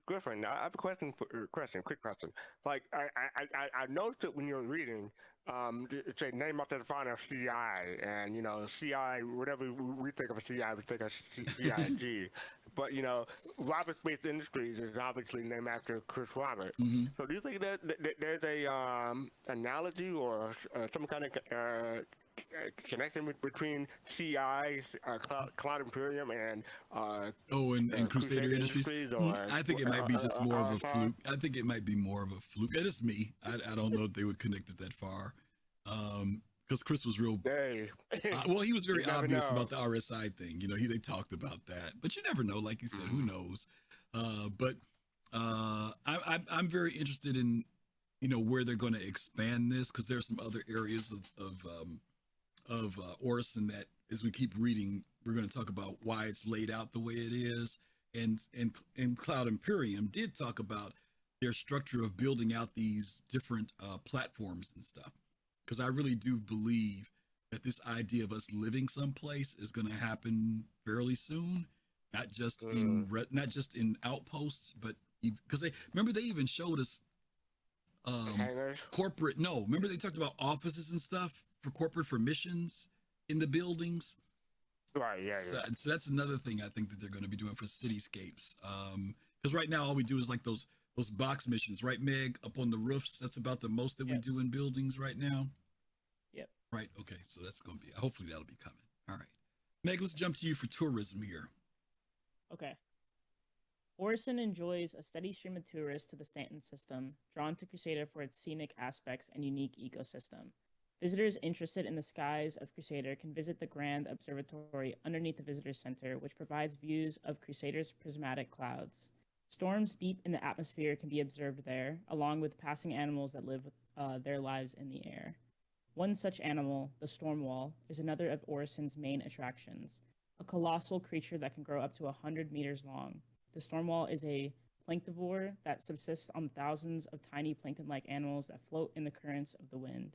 Griffin, I have a quick question. Like I noticed that when you're reading, it say name after the founder of CI, and CI, whatever we think of a CI, we think of CIG. But Robert Space Industries is obviously named after Chris Robert. Mm-hmm. So do you think that there's a analogy or some kind of connection between CI, Cloud Imperium, and and Crusader Industries? or, I think it might be just more of a fluke. I think it might be more of a fluke. It is me. I don't know if they would connect it that far. Because Chris was real. Hey. Well, he was very You never obvious know. about the RSI thing. They talked about that, but you never know. Like you said, who knows? But I'm very interested in where they're going to expand this, because there's some other areas of Orison that, as we keep reading, we're going to talk about why it's laid out the way it is. And Cloud Imperium did talk about their structure of building out these different platforms and stuff. Because I really do believe that this idea of us living someplace is going to happen fairly soon, not just in outposts, but because they even showed us Hangars? corporate. No, remember they talked about offices and stuff for missions in the buildings. Right, yeah. So that's another thing I think that they're going to be doing for cityscapes. Because right now all we do is like those box missions, right, Meg? Up on the roofs. That's about the most that we do in buildings right now. Yep. Right. Okay. So that's going to be. Hopefully that'll be coming. All right, Meg. Let's jump to you for tourism here. Okay. Orison enjoys a steady stream of tourists to the Stanton System, drawn to Crusader for its scenic aspects and unique ecosystem. Visitors interested in the skies of Crusader can visit the Grand Observatory underneath the Visitor Center, which provides views of Crusader's prismatic clouds. Storms deep in the atmosphere can be observed there, along with passing animals that live their lives in the air. One such animal, the storm wall, is another of Orison's main attractions, a colossal creature that can grow up to 100 meters long. The storm wall is a planktivore that subsists on thousands of tiny plankton-like animals that float in the currents of the wind.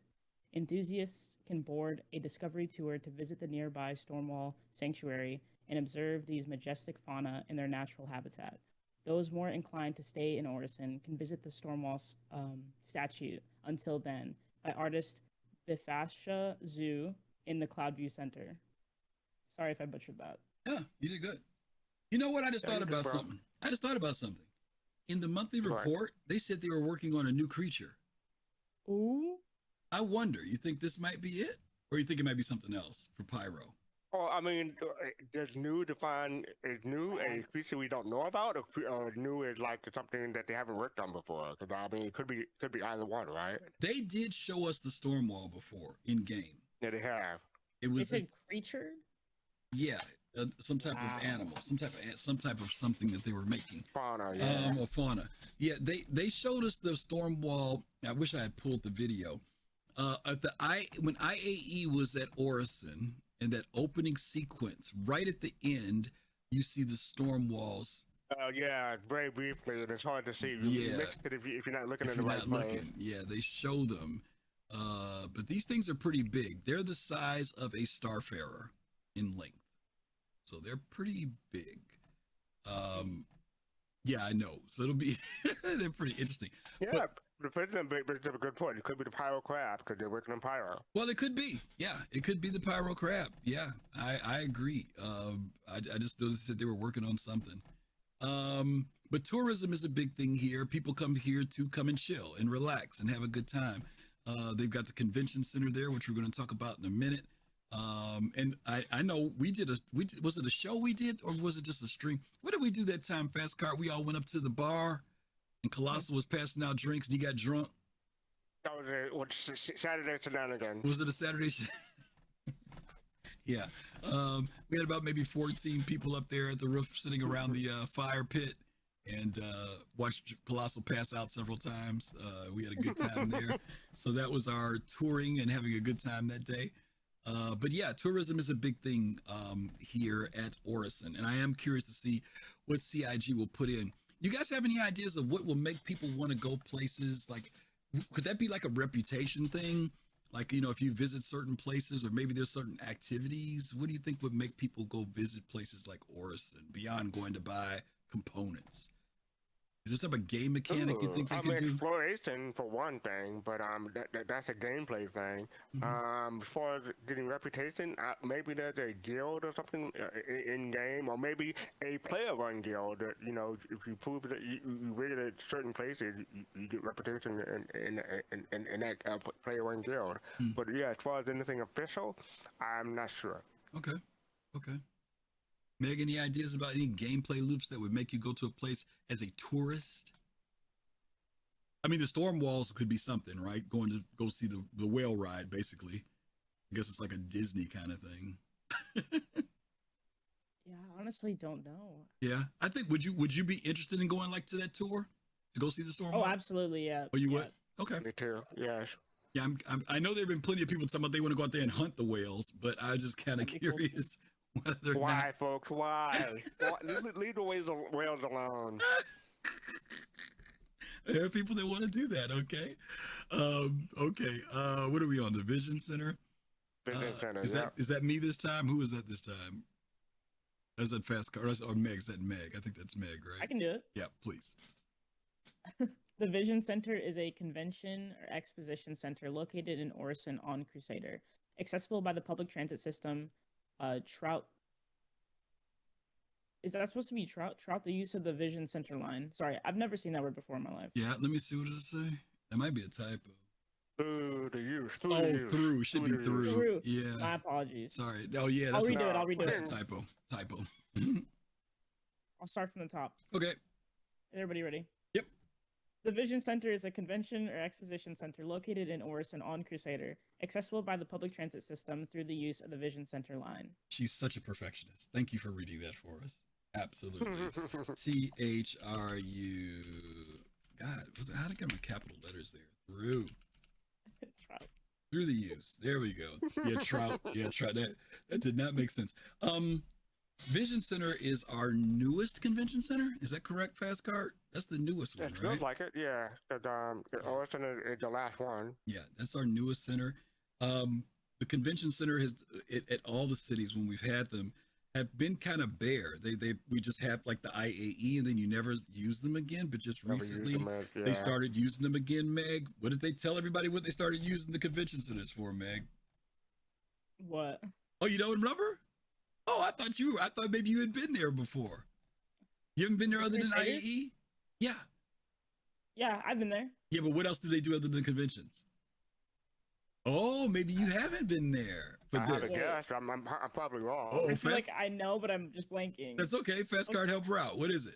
Enthusiasts can board a discovery tour to visit the nearby Stormwall Sanctuary and observe these majestic fauna in their natural habitat. Those more inclined to stay in Orison can visit the Stormwall statue Until Then by artist Bifasha Zoo in the Cloudview Center. Sorry if I butchered that. Yeah, you did good. You know what? I just thought about something. In the monthly report, they said they were working on a new creature. Ooh. I wonder, you think this might be it? Or you think it might be something else for Pyro? Oh, I mean, does new define is new a creature we don't know about, or new is like something that they haven't worked on before? Because I mean, it could be either one, right? They did show us the storm wall before in game. Yeah, they have. It was It's a creature? yeah, some type of animal, some type of something that they were making. Fauna, yeah. Or fauna. Yeah, they showed us the storm wall. I wish I had pulled the video. When IAE was at Orison, in that opening sequence, right at the end, you see the storm walls Yeah, very briefly, and it's hard to see. You Yeah. missed it if you're not looking If in the you're right not place. looking, yeah, they show them. But these things are pretty big. They're the size of a starfarer in length, so they're pretty big. Yeah, I know. So it'll be they're pretty interesting. Yeah, But, the president brings up a good point. It could be the pyro crab because they're working on pyro. well, it could be. Yeah, it could be the pyro crab. Yeah, I agree. I just noticed that they were working on something. But tourism is a big thing here. People come here to come and chill and relax and have a good time. They've got the convention center there, which we're going to talk about in a minute. And I know was it a show we did, or was it just a stream? What did we do that time, Fastcart? We all went up to the bar and Colossal was passing out drinks and he got drunk. That was a Saturday shenanigan. Was it a Saturday? Yeah. We had about maybe 14 people up there at the roof sitting around the fire pit and watched Colossal pass out several times. We had a good time there. So that was our touring and having a good time that day. But yeah, tourism is a big thing here at Orison. And I am curious to see what CIG will put in. You guys have any ideas of what will make people want to go places? Like, could that be like a reputation thing? Like, you know, if you visit certain places or maybe there's certain activities, what do you think would make people go visit places like Orison beyond going to buy components? Is there some type of game mechanic you think they could do? Exploration for one thing, but that's a gameplay thing. Mm-hmm. As far as getting reputation, maybe there's a guild or something in game, or maybe a player-run guild. That, you know, if you prove that you rated at certain places, you get reputation in that player-run guild. Mm. But yeah, as far as anything official, I'm not sure. Okay. Okay. Meg, any ideas about any gameplay loops that would make you go to a place as a tourist? I mean, the storm walls could be something, right? Going to go see the whale ride, basically. I guess it's like a Disney kind of thing. Yeah, I honestly don't know. Yeah, I think would you be interested in going like to that tour to go see the storm Oh, wall? absolutely, yeah. Oh, you yeah. would? Okay. Me too. Yes. Yeah, I know there have been plenty of people talking about they want to go out there and hunt the whales, but I just kind of That'd be cool. curious whether or Why, not. folks? Why? Leave the whales alone. There are people that want to do that. Okay. Okay. What are we on? The Vision Center. Vision Center, Is that me this time? Who is that this time? Is that Fastcart or Meg? Is that Meg? I think that's Meg, right? I can do it. Yeah, please. The Vision Center is a convention or exposition center located in Orison on Crusader, accessible by the public transit system. Trout. Is that supposed to be trout? Trout the use of the Vision Center line. Sorry, I've never seen that word before in my life. Yeah, let me see. What does it say? That might be a typo. Through the use. Through. Should be through. Through. Yeah. My apologies. Sorry. Oh, yeah. I'll That's redo it. I'll redo that's it. a typo. Typo. I'll start from the top. Okay. Is everybody ready? Yep. The Vision Center is a convention or exposition center located in Orison on Crusader, accessible by the public transit system through the use of the Vision Center line. She's such a perfectionist. Thank you for reading that for us. Absolutely. THRU. God, how did I get my capital letters there? Through. Trout. Through the use. There we go. Yeah, trout. Yeah, trout. That did not make sense. Vision Center is our newest convention center. Is that correct, Fastcart? That's the newest one, It right? feels like it, yeah. Orison is the last one. Yeah, that's our newest center. The convention center has at all the cities when we've had them have been kind of bare. We just have like the IAE and then you never use them again. But just Never used recently them as- they yeah. started using them again. Meg, what did they tell everybody? What they started using the convention centers for, Meg? What? Oh, you don't remember? Oh, I thought maybe you had been there before. You haven't been there other than Crusaders? IAE? Yeah. Yeah, I've been there. Yeah, but what else did they do other than conventions? Oh, maybe you haven't been there. I But have a this. guess. I'm probably wrong. Oh, I feel Fast, like I know, but I'm just blanking. that's okay. Fastcard, help her out. What is it?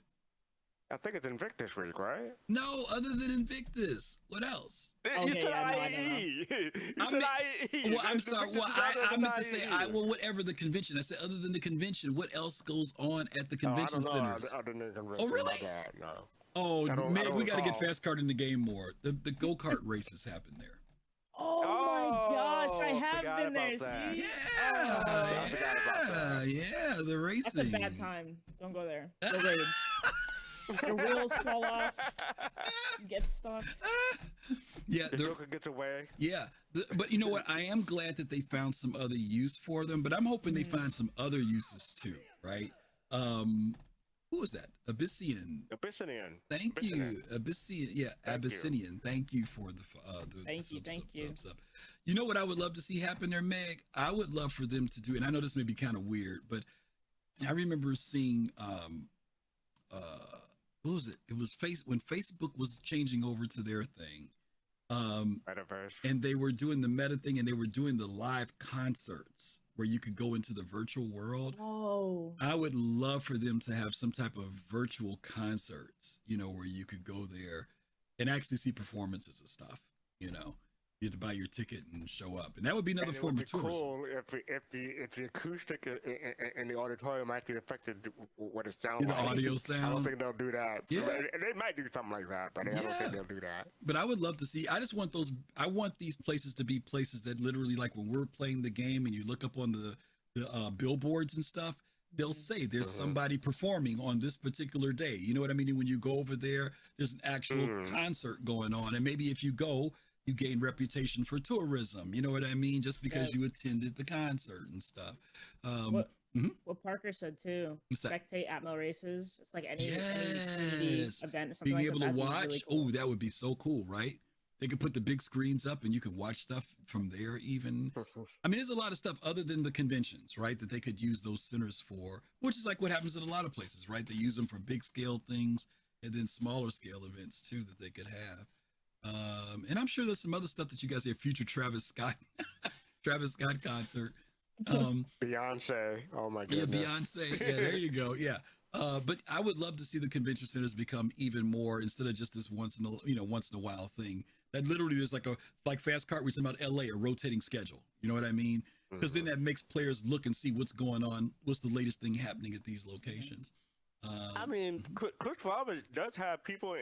I think it's Invictus Week, right? No, other than Invictus. What else? Okay, You said yeah, no, I don't IE. You I said mean- IE. Well, I'm sorry. Well, Invictus is I other meant to than say, IE. whatever the convention. I said, other than the convention, what else goes on at the convention Oh, I don't know. centers? Other than convention. Oh, really? My bad, no. Oh, I don't Meg, we got to get recall. Fastcard in the game more. The go-kart races happen there. Oh my gosh, I have forgot been there. about that. See? Yeah, I forgot about that. yeah, the That's a racing. bad time. Don't go there. Go raid. Your wheels fall off. You get stuck. Yeah, The Joker gets away. yeah. But you know what? I am glad that they found some other use for them, but I'm hoping they find some other uses too, right? Who was that? Abyssinian. Abyssinian. Thank you, Abyssinian. Yeah, Thank you. Abyssinian. Thank you for the Thank you. sub. You know what I would love to see happen there, Meg? I would love for them to do, and I know this may be kind of weird, but I remember seeing what was it? It was when Facebook was changing over to their thing. Metaverse. And they were doing the meta thing, and they were doing the live concerts where you could go into the virtual world. Oh. I would love for them to have some type of virtual concerts, where you could go there and actually see performances and stuff. You have to buy your ticket and show up, and that would be another form of tourism. Cool if the acoustic in the auditorium actually affected what it sounds The like. audio I don't sound. think they'll do that. Yeah. They might do something like that, but I don't think they'll do that. But I would love to see. I just want those. I want these places to be places that literally, like when we're playing the game and you look up on the billboards and stuff, they'll say there's somebody performing on this particular day. You know what I mean? When you go over there, there's an actual concert going on, and maybe if you go, you gain reputation for tourism. You know what I mean? Just because you attended the concert and stuff. What Parker said too. What's that? Spectate Atmo races, just like any Yes. event or something Being like able that. to That'd be watch. really cool. Oh, that would be so cool, right? They could put the big screens up and you could watch stuff from there even. I mean, there's a lot of stuff other than the conventions, right? That they could use those centers for, which is like what happens in a lot of places, right? They use them for big scale things and then smaller scale events too that they could have. And I'm sure there's some other stuff that you guys have, future Travis Scott concert. Beyonce. Oh my Yeah, goodness. Beyonce. Yeah, there you go. Yeah. But I would love to see the convention centers become even more, instead of just this once in a while thing. That literally there's like fastcart, we're talking about LA, a rotating schedule. You know what I mean? Because then that makes players look and see what's going on, what's the latest thing happening at these locations. I mean, Chris Roberts does have people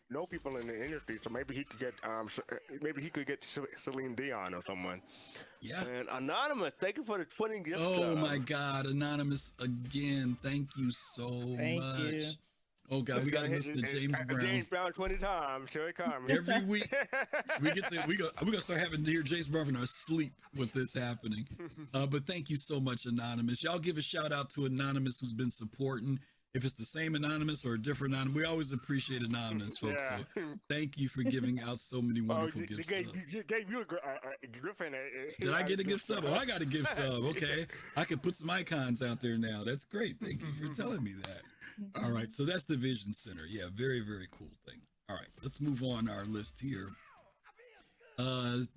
know people in the industry, so maybe he could get Celine Dion or someone. Yeah. And Anonymous, thank you for the 20 gifts. Oh my God, Anonymous again. Thank you so Thank much. you. Oh God, we gotta listen to James Brown. James Brown 20 times. Here it comes. Every week we're gonna start having to hear James Brown in our sleep with this happening. But thank you so much, Anonymous. Y'all give a shout out to Anonymous who's been supporting. If it's the same Anonymous or a different Anonymous, we always appreciate Anonymous, folks. Yeah. So thank you for giving out so many wonderful gift subs. Gave you a Griffin. Did I get a gift sub? Oh, I got a gift sub. Okay, I can put some icons out there now. That's great. Thank you for telling me that. All right, so that's the Vision Center. Yeah, very, very cool thing. All right, let's move on our list here.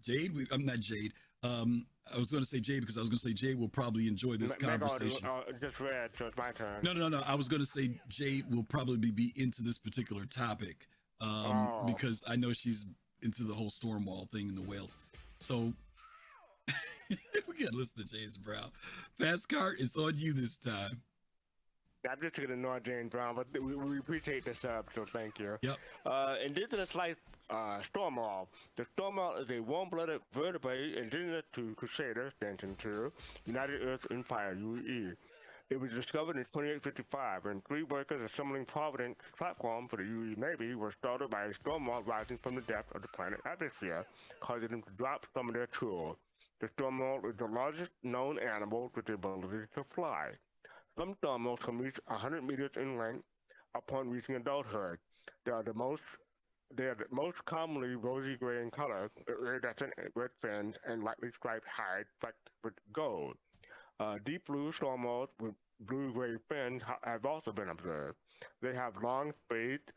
Jade, I'm not Jade. I was going to say Jade because I was going to say Jade will probably enjoy this conversation. Just read, so it's my turn. No. I was going to say Jade will probably be into this particular topic because I know she's into the whole Stormwall thing in the Whales. So we got to listen to James Brown. Fastcart, it's on you this time. I'm just going to ignore James Brown, but we appreciate the sub, so thank you. Yep. Indigenous life, Stormwall. The Stormwall is a warm-blooded vertebrate indigenous to Crusader, Stanton 2, United Earth Empire, UE. It was discovered in 2855, and 3 workers assembling Providence platform for the UE Navy were startled by a stormwall rising from the depth of the planet's atmosphere, causing them to drop some of their tools. The stormwall is the largest known animal with the ability to fly. Some stormwalls can reach 100 meters in length upon reaching adulthood. They are the most commonly rosy gray in color, iridescent red fins, and lightly striped hide flecked with gold. Deep blue stormwalls with blue-gray fins have also been observed. They have long They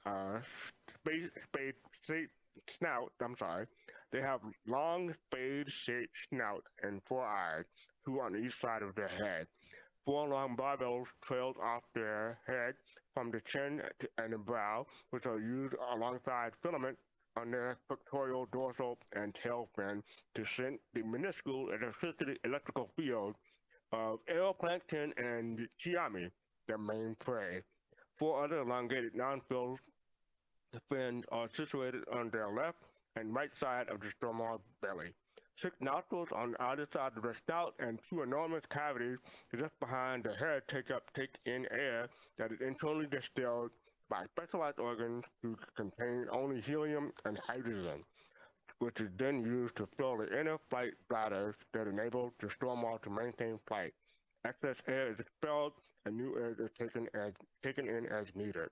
have long spade-shaped snout and 4 eyes, 2 on each side of their head. 4 long barbels trailed off their head from the chin and the brow, which are used alongside filaments on their pectoral, dorsal, and tail fin to send the minuscule electrical field of aeroplankton and chiami, their main prey. 4 other elongated non-filled fins are situated on their left and right side of the stormwall belly. 6 nostrils on either side of the snout and 2 enormous cavities just behind the head take in air that is internally distilled by specialized organs to contain only helium and hydrogen, which is then used to fill the inner flight bladders that enable the storm wall to maintain flight. Excess air is expelled and new air is taken in as needed.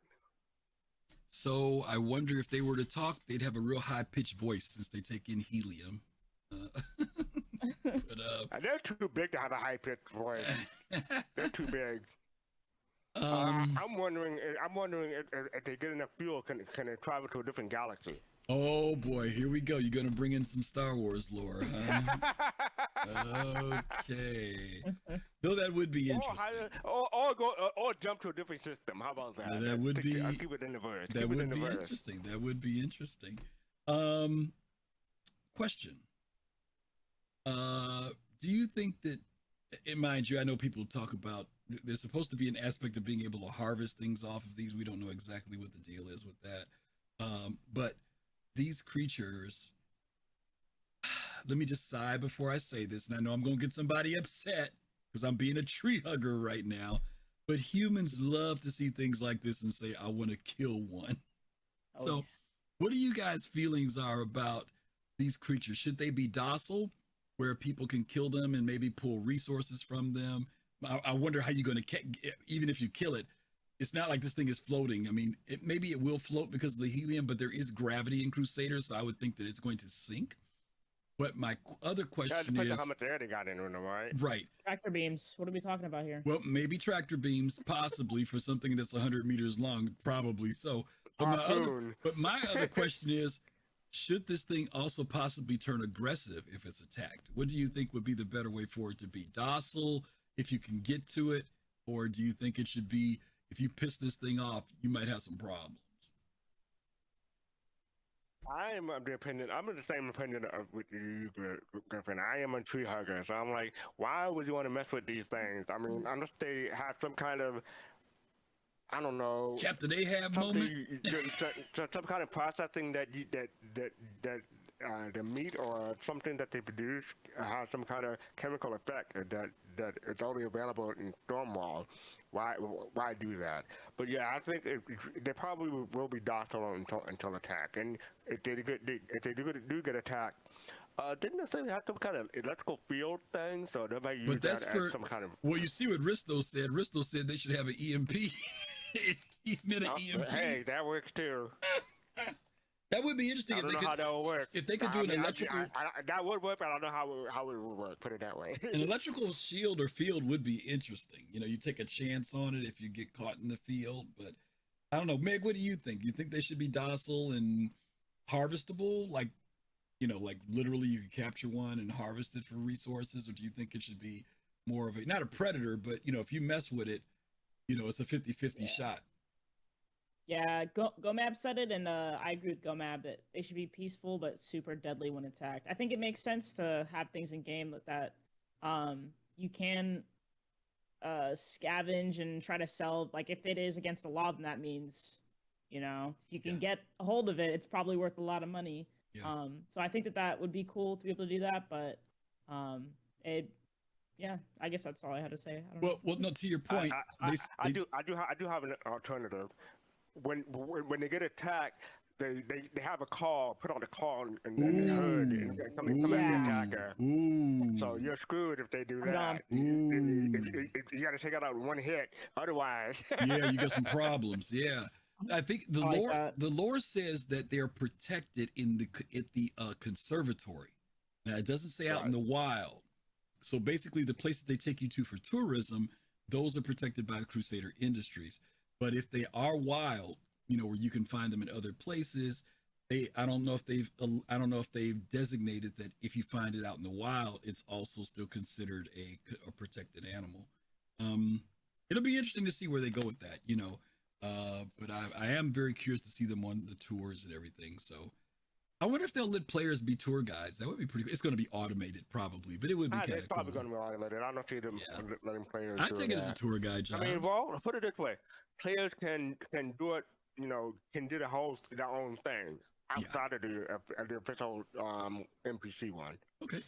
So I wonder if they were to talk, they'd have a real high pitched voice since they take in helium. And they're too big to have a high pitched voice. They're too big. Um, I'm wondering if they get enough fuel, can they travel to a different galaxy? oh boy, here we go. You're gonna bring in some Star Wars lore, huh? Okay. Though that would be interesting. Or jump to a different system. How about that? Yeah, that would be. I'll keep it in the verse. That would be interesting. That would be interesting. Question. Do you think that, and mind you, I know people talk about there's supposed to be an aspect of being able to harvest things off of these. We don't know exactly what the deal is with that. But these creatures, let me just sigh before I say this, and I know I'm going to get somebody upset because I'm being a tree hugger right now, but humans love to see things like this and say, I want to kill one. Oh, So yeah. what do you guys' feelings are about these creatures? Should they be docile where people can kill them and maybe pull resources from them? I wonder how you're going to, even if you kill it, it's not like this thing is floating. I mean, maybe it will float because of the helium, but there is gravity in Crusader, so I would think that it's going to sink. But my other Yeah, it question depends is, on how much air they got in them, right? right, Tractor beams. What are we talking about here? well, maybe tractor beams, possibly for something that's 100 meters long, probably so. Harpoon. But my other question is, should this thing also possibly turn aggressive if it's attacked? What do you think would be the better way for it to be? Docile, if you can get to it, or do you think it should be, if you piss this thing off, you might have some problems? I am of the opinion. I'm of the same opinion with you, Griffin. I am a tree hugger, so I'm like, why would you want to mess with these things? I mean, unless they have some kind of, I don't know, Captain Ahab something, moment? some kind of processing that the meat or something that they produce has some kind of chemical effect that is only available in Stormwall. Why do that? But yeah, I think they probably will be docile until attack. And if they do get attacked, didn't they say they have some kind of electrical field thing? So they might use But that's that for, as some kind of. well, you see what Risto said. Risto said they should have an EMP. He meant an EMP. Hey, that works too. That would be interesting I if don't they know could. how that would work. If they could do I an mean, electrical, that would work, but I don't know how it would work. Put it that way. an electrical shield or field would be interesting. You know, you take a chance on it if you get caught in the field. But I don't know, Meg. What do you think? You think they should be docile and harvestable? Like, you know, like literally you could capture one and harvest it for resources, or do you think it should be more of a, not a predator, but you know, if you mess with it, you know, it's a 50-50 shot. Yeah, Gomab said it, and I agree with Gomab that they should be peaceful but super deadly when attacked. I think it makes sense to have things in game that you can scavenge and try to sell. Like if it is against the law, then that means, you know, if you can get a hold of it, it's probably worth a lot of money. Yeah. So I think that would be cool to be able to do that, but yeah, I guess that's all I had to say. I don't know. Well, no. To your point, I do have an alternative. When they get attacked, they have a call, put on the call, and then they heard and come at the attacker. Ooh. So you're screwed if they do I'm that. You got to take it out in one hit, otherwise. Yeah, you got some problems. Yeah, I think the I like lore that. the lore says that they're protected at the conservatory. Now it doesn't say out in the wild. So basically, the places they take you to for tourism, those are protected by Crusader Industries. But if they are wild, you know, where you can find them in other places, I don't know if they've designated that if you find it out in the wild, it's also still considered a protected animal. It'll be interesting to see where they go with that, you know. But I am very curious to see them on the tours and everything. So I wonder if they'll let players be tour guides. That would be pretty cool. It's going to be automated probably, but it would be kind of cool. It's probably going to be automated. I don't see them letting players. I take it as a tour guide job. I mean, well, put it this way: players can do it. You know, can do their own things outside of the official NPC one. Okay,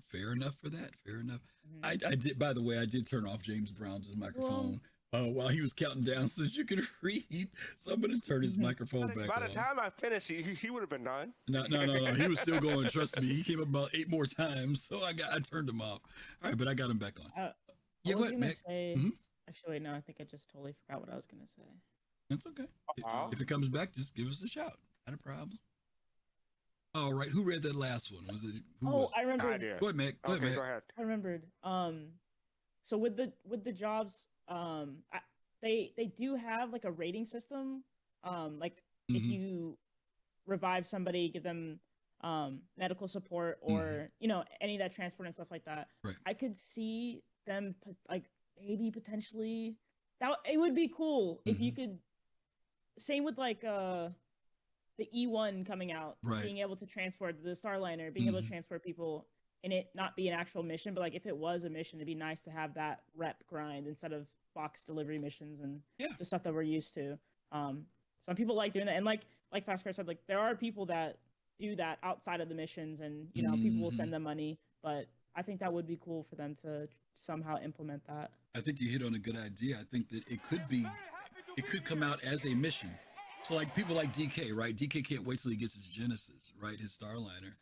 fair enough for that. Fair enough. I did. By the way, I did turn off James Brown's microphone while he was counting down so that you could read. So I'm going to turn his microphone back By on. the time I finished, he would have been done. No. He was still going. Trust me. He came up about 8 more times, so I turned him off. All right, but I got him back on. Yeah, go was ahead, gonna Meg. say. Mhm. Actually, wait, no. I think I just totally forgot what I was gonna say. That's okay. Uh-huh. If it comes back, just give us a shout. Not a problem. All right. Who read that last one? Was it? Who was I remembered. I did. Go ahead, Meg. Go Okay, ahead, go Meg. ahead. I remembered. So with the jobs, they do have like a rating system. Like if Mhm. you revive somebody, give them medical support, or any of that transport and stuff like that. Right. I could see them like maybe potentially that it would be cool if you could. Same with like the E1 coming out, Right. being able to transport the Starliner, being able to transport people, and it not be an actual mission, but like if it was a mission, it'd be nice to have that rep grind instead of box delivery missions and the stuff that we're used to. Some people like doing that, and like fastcart said, like there are people that do that outside of the missions, and people will send them money, but I think that would be cool for them to somehow implement that. I think you hit on a good idea. I think that it could come out as a mission. So like people like DK, right? DK can't wait till he gets his Genesis, right? His Starliner.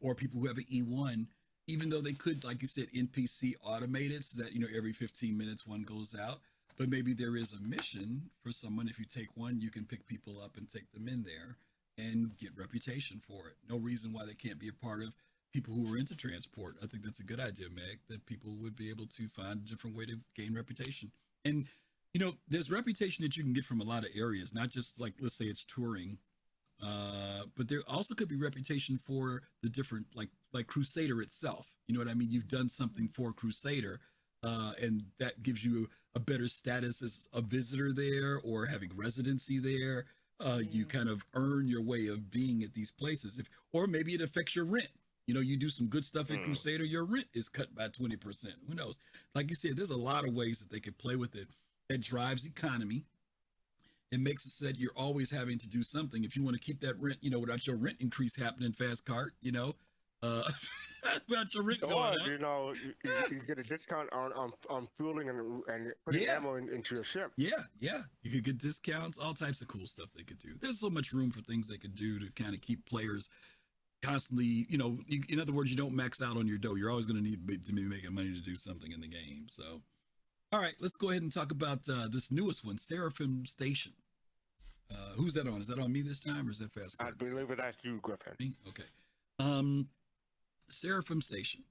Or people who have an E1, even though they could, like you said, NPC automate it so that, every 15 minutes one goes out. But maybe there is a mission for someone. If you take one, you can pick people up and take them in there and get reputation for it. No reason why they can't be a part of people who are into transport. I think that's a good idea, Meg, that people would be able to find a different way to gain reputation. And, there's reputation that you can get from a lot of areas, not just like, let's say it's touring. But there also could be reputation for the different, like Crusader itself. You know what I mean? You've done something for Crusader, and that gives you a better status as a visitor there or having residency there. You kind of earn your way of being at these places. Or maybe it affects your rent. You do some good stuff in Crusader, your rent is cut by 20%. Who knows? Like you said, there's a lot of ways that they could play with it. That drives economy. It makes it so that you're always having to do something. If you want to keep that rent, without your rent increase happening, fastcart, without your rent going up. You get a discount on fueling and putting ammo into your ship. Yeah. You could get discounts, all types of cool stuff they could do. There's so much room for things they could do to kind of keep players constantly, in other words, you don't max out on your dough. You're always going to need to be making money to do something in the game. So, all right, let's go ahead and talk about this newest one, Seraphim Station. Who's that on? Is that on me this time, or is that fastcart? I believe that's you, Griffin. Me? Okay. Seraphim Station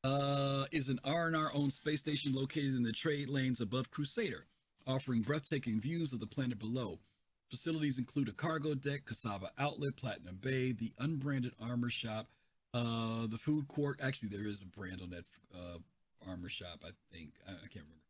is an R&R-owned space station located in the trade lanes above Crusader, offering breathtaking views of the planet below. Facilities include a cargo deck, cassava outlet, Platinum Bay, the unbranded armor shop, the food court. Actually, there is a brand on that armor shop, I think. I can't remember.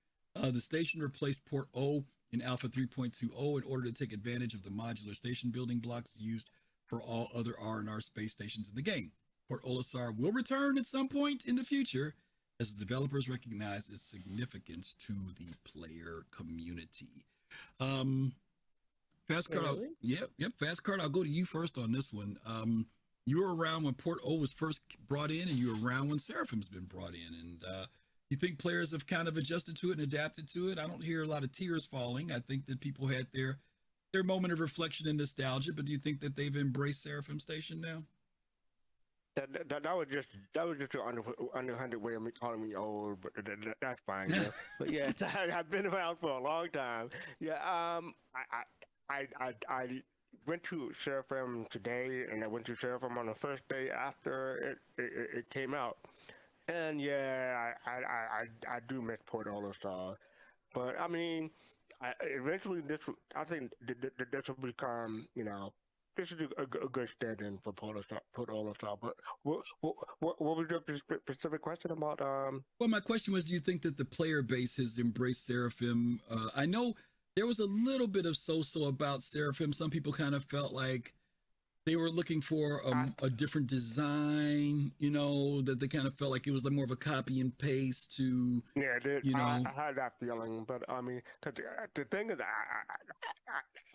The station replaced Port O in Alpha 3.20 in order to take advantage of the modular station building blocks used for all other R&R space stations in the game. Port Olisar will return at some point in the future as the developers recognize its significance to the player community. Fastcart, Really? Yep, Fastcart, I'll go to you first on this one. You were around when Port O was first brought in, and you were around when Seraphim's been brought in, and you think players have kind of adjusted to it and adapted to it? I don't hear a lot of tears falling. I think that people had their moment of reflection and nostalgia, but do you think that they've embraced Seraphim Station now? That was just an underhanded way of me calling me old, but that's fine. But yeah, I've been around for a long time. Yeah, I went to Seraphim today, and I went to Seraphim on the first day after it came out. And yeah, I do miss Port Olisar, but I mean, eventually I think this will become, this is a good stand-in for Port Olisar. But what was your specific question about? Well, my question was, do you think that the player base has embraced Seraphim? I know there was a little bit of so-so about Seraphim. Some people kind of felt like they were looking for a different design. you know, that they kind of felt like it was like more of a copy and paste to, Yeah, you know. I had that feeling, but I mean, because the thing is,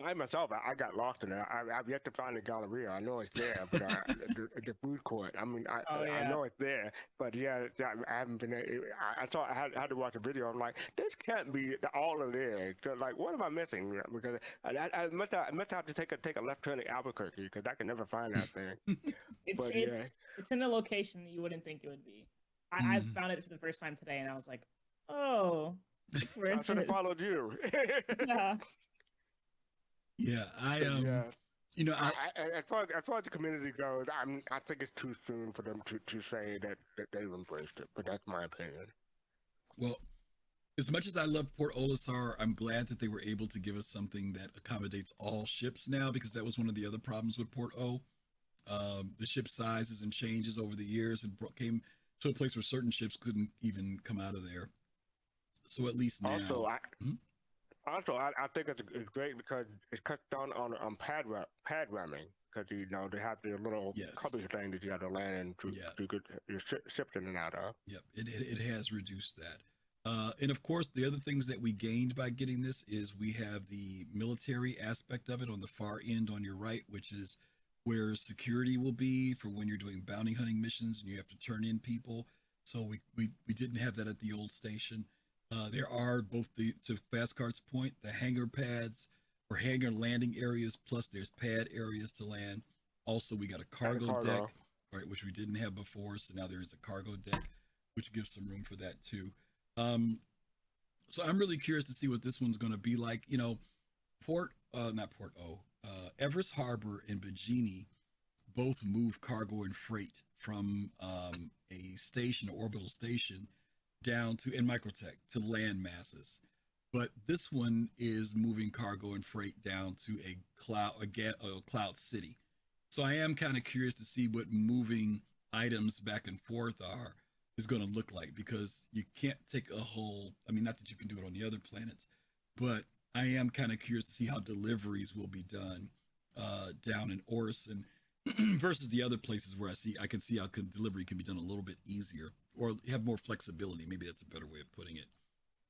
I myself, I got lost in it. I've yet to find the Galleria. I know it's there, but the food court. I mean, Oh I yeah. know it's there, but yeah, I haven't been. I thought I had to watch a video. I'm like, this can't be all it is. So, like, what am I missing? Because I must have to take a left turn at Albuquerque because I can never find that thing. It's But yeah. it's in a location that you wouldn't think it would be. I Mhm. found it for the first time today, and I was like, oh, that's where I it should have is. followed you. Yeah. Yeah, Yeah. you know, As far as the community goes, I think it's too soon for them to say that they've embraced it. But that's my opinion. well, as much as I love Port Olisar, I'm glad that they were able to give us something that accommodates all ships now, because that was one of the other problems with Port O. The ship sizes and changes over the years and came to a place where certain ships couldn't even come out of there. So at least now. Also, I think it's great because it cuts down on pad ramming, because you know they have the little Yes. cubby thing that you have to land in to get your ships in and out of. Yep, it has reduced that. And of course, the other things that we gained by getting this is we have the military aspect of it on the far end on your right, which is where security will be for when you're doing bounty hunting missions and you have to turn in people. So we didn't have that at the old station. There are both to fastcart's point, the hangar pads or hangar landing areas, plus there's pad areas to land. Also, we got a cargo deck, right, which we didn't have before. So now there is a cargo deck, which gives some room for that too. So I'm really curious to see what this one's going to be like. You know, Everest Harbor and Bajini both move cargo and freight from a station, or orbital station, down to, in Microtech, to land masses. But this one is moving cargo and freight down to a cloud city. So I am kind of curious to see what moving items back and forth is going to look like, because you can't take a whole, I mean, not that you can do it on the other planets, but I am kind of curious to see how deliveries will be done down in Orison versus the other places where I can see how delivery can be done a little bit easier, or have more flexibility. Maybe that's a better way of putting it.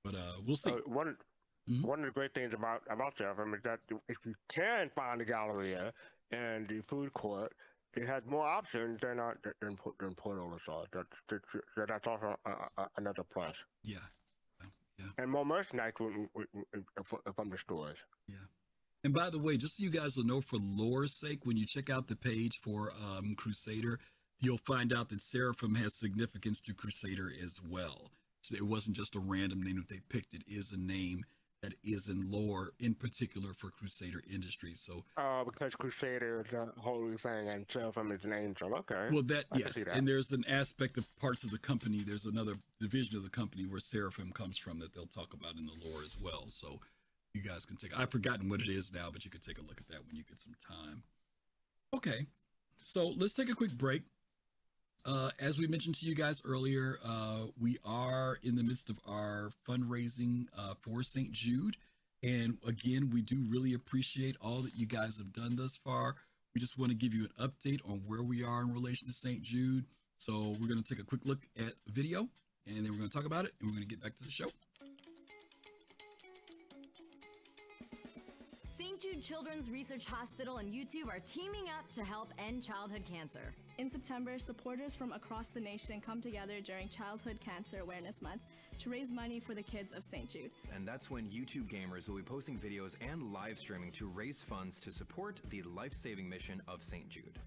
But we'll see. One of the great things about Seraphim is that if you can find the Galleria and the food court, it has more options than Port Olisar. That's also another plus. Yeah. Yeah. And more merchandise from the stores. Yeah. And by the way, just so you guys will know, for lore's sake, when you check out the page for Crusader, you'll find out that Seraphim has significance to Crusader as well. So it wasn't just a random name that they picked. It is a name that is in lore, in particular for Crusader Industries. So because Crusader is a holy thing and Seraphim is an angel. Okay. Well, that, I can yes, see that. and there's an aspect of parts of the company. There's another division of the company where Seraphim comes from that they'll talk about in the lore as well. So you guys can I've forgotten what it is now, but you can take a look at that when you get some time. Okay, so let's take a quick break. As we mentioned to you guys earlier, we are in the midst of our fundraising for St. Jude. And again, we do really appreciate all that you guys have done thus far. We just want to give you an update on where we are in relation to St. Jude. So we're going to take a quick look at a video, and then we're going to talk about it, and we're going to get back to the show. St. Jude Children's Research Hospital and YouTube are teaming up to help end childhood cancer. In September, supporters from across the nation come together during Childhood Cancer Awareness Month to raise money for the kids of St. Jude. And that's when YouTube gamers will be posting videos and live streaming to raise funds to support the life-saving mission of St. Jude.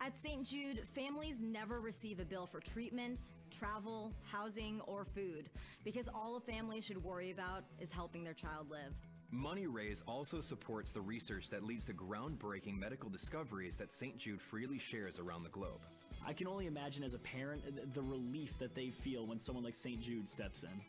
At St. Jude, families never receive a bill for treatment, travel, housing, or food, because all a family should worry about is helping their child live. Money raised also supports the research that leads to groundbreaking medical discoveries that St. Jude freely shares around the globe. I can only imagine as a parent the relief that they feel when someone like St. Jude steps in.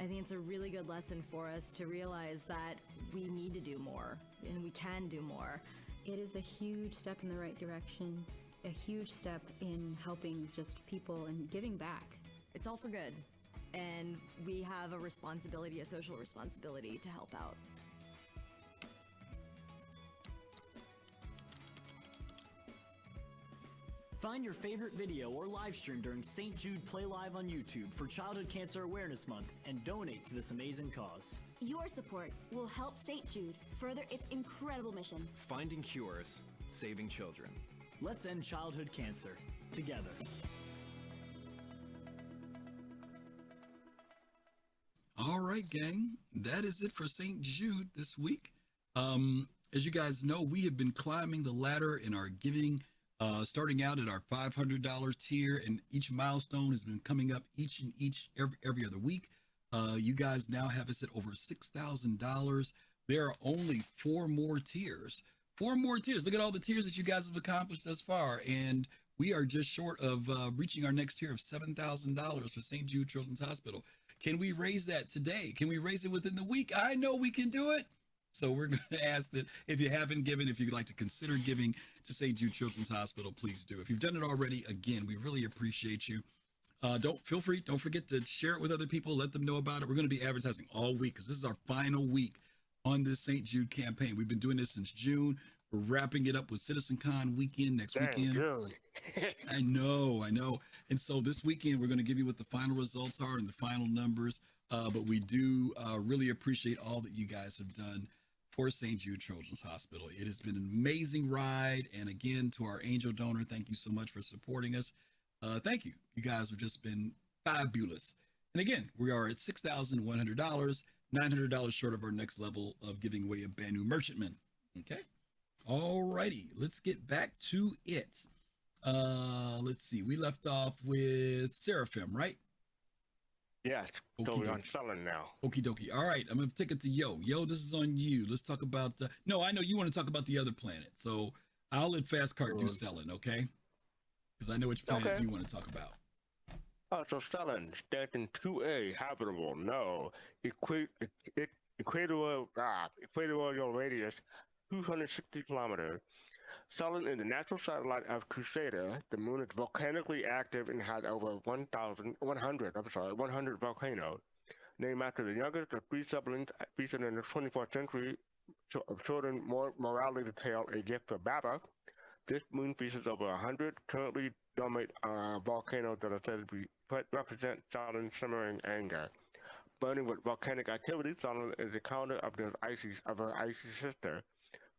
I think it's a really good lesson for us to realize that we need to do more, and we can do more. It is a huge step in the right direction, a huge step in helping just people and giving back. It's all for good, and we have a responsibility, a social responsibility to help out. Find your favorite video or live stream during St. Jude Play Live on YouTube for Childhood Cancer Awareness Month and donate to this amazing cause. Your support will help St. Jude further its incredible mission. Finding cures, saving children. Let's end childhood cancer together. All right, gang, that is it for St. Jude this week. As you guys know, we have been climbing the ladder in our giving, starting out at our $500 tier, and each milestone has been coming up every other week. You guys now have us at over $6,000. There are only 4 more tiers. 4 more tiers. Look at all the tiers that you guys have accomplished thus far, and we are just short of reaching our next tier of $7,000 for St. Jude Children's Hospital. Can we raise that today? Can we raise it within the week? I know we can do it. So we're going to ask that if you haven't given, if you'd like to consider giving to St. Jude Children's Hospital, please do. If you've done it already, again, we really appreciate you. Don't forget to share it with other people. Let them know about it. We're going to be advertising all week because this is our final week on this St. Jude campaign. We've been doing this since June. We're wrapping it up with CitizenCon weekend next weekend. I know. And so this weekend, we're going to give you what the final results are and the final numbers. But we do really appreciate all that you guys have done for St. Jude Children's Hospital. It has been an amazing ride. And again, to our angel donor, thank you so much for supporting us. Thank you. You guys have just been fabulous. And again, we are at $6,100, $900 short of our next level of giving away a brand new merchantman. Okay. All righty. Let's get back to it. Let's see. We left off with Seraphim, right? Yes. So we're on Cellin now. Okie dokie. All right. I'm going to take it to Yo. Yo, this is on you. Let's talk about... no, I know you want to talk about the other planet. So I'll let fastcart do Cellin, okay? Because I know which planet you want to talk about. So Cellin, Stanton 2A, habitable, no. Equatorial radius, 260 kilometers. Cellin is the natural satellite of Crusader. The moon is volcanically active and has over 100 volcanoes. Named after the youngest of 3 siblings featured in the 24th century children morality tale A Gift for Baba. This moon features over 100 currently dormant volcanoes that are said to represent Cellin's simmering anger. Burning with volcanic activity, Cellin is the counter of her icy sister.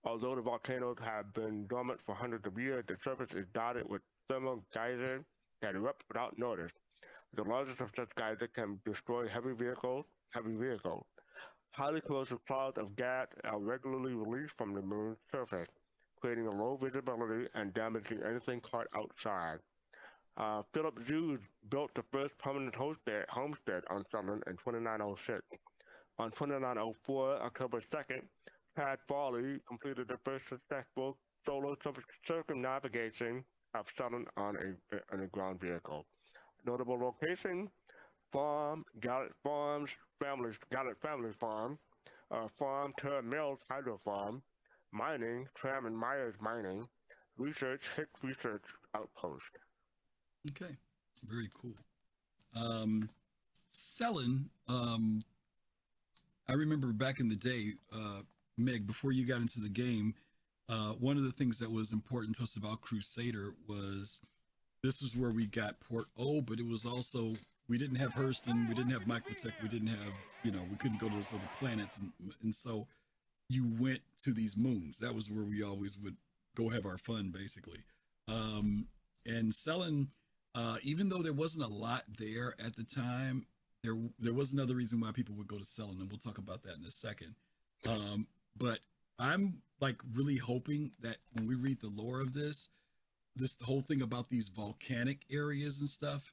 Although the volcanoes have been dormant for hundreds of years, the surface is dotted with thermal geysers that erupt without notice. The largest of such geysers can destroy heavy vehicles. Highly corrosive clouds of gas are regularly released from the moon's surface, creating a low visibility and damaging anything caught outside. Philip Jude built the first permanent homestead on Cellin in 2906. On 2904, October 2nd, Pat Farley completed the first successful solo circumnavigation of Cellin on a ground vehicle. Notable location: Farm, Gallet Farms, Gallet Family Farm, Farm Terra Mills Hydro Farm, Mining, Tram and Myers Mining, Research, Hicks Research Outpost. Okay, very cool. Cellin, I remember back in the day, Meg, before you got into the game, one of the things that was important to us about Crusader was this was where we got Port O, but it was also, we didn't have Hurston, we didn't have Microtech, we didn't have, we couldn't go to those other planets. And so you went to these moons. That was where we always would go have our fun, basically. And Cellin, even though there wasn't a lot there at the time, there was another reason why people would go to Cellin, and we'll talk about that in a second. But I'm like really hoping that when we read the lore of this whole thing about these volcanic areas and stuff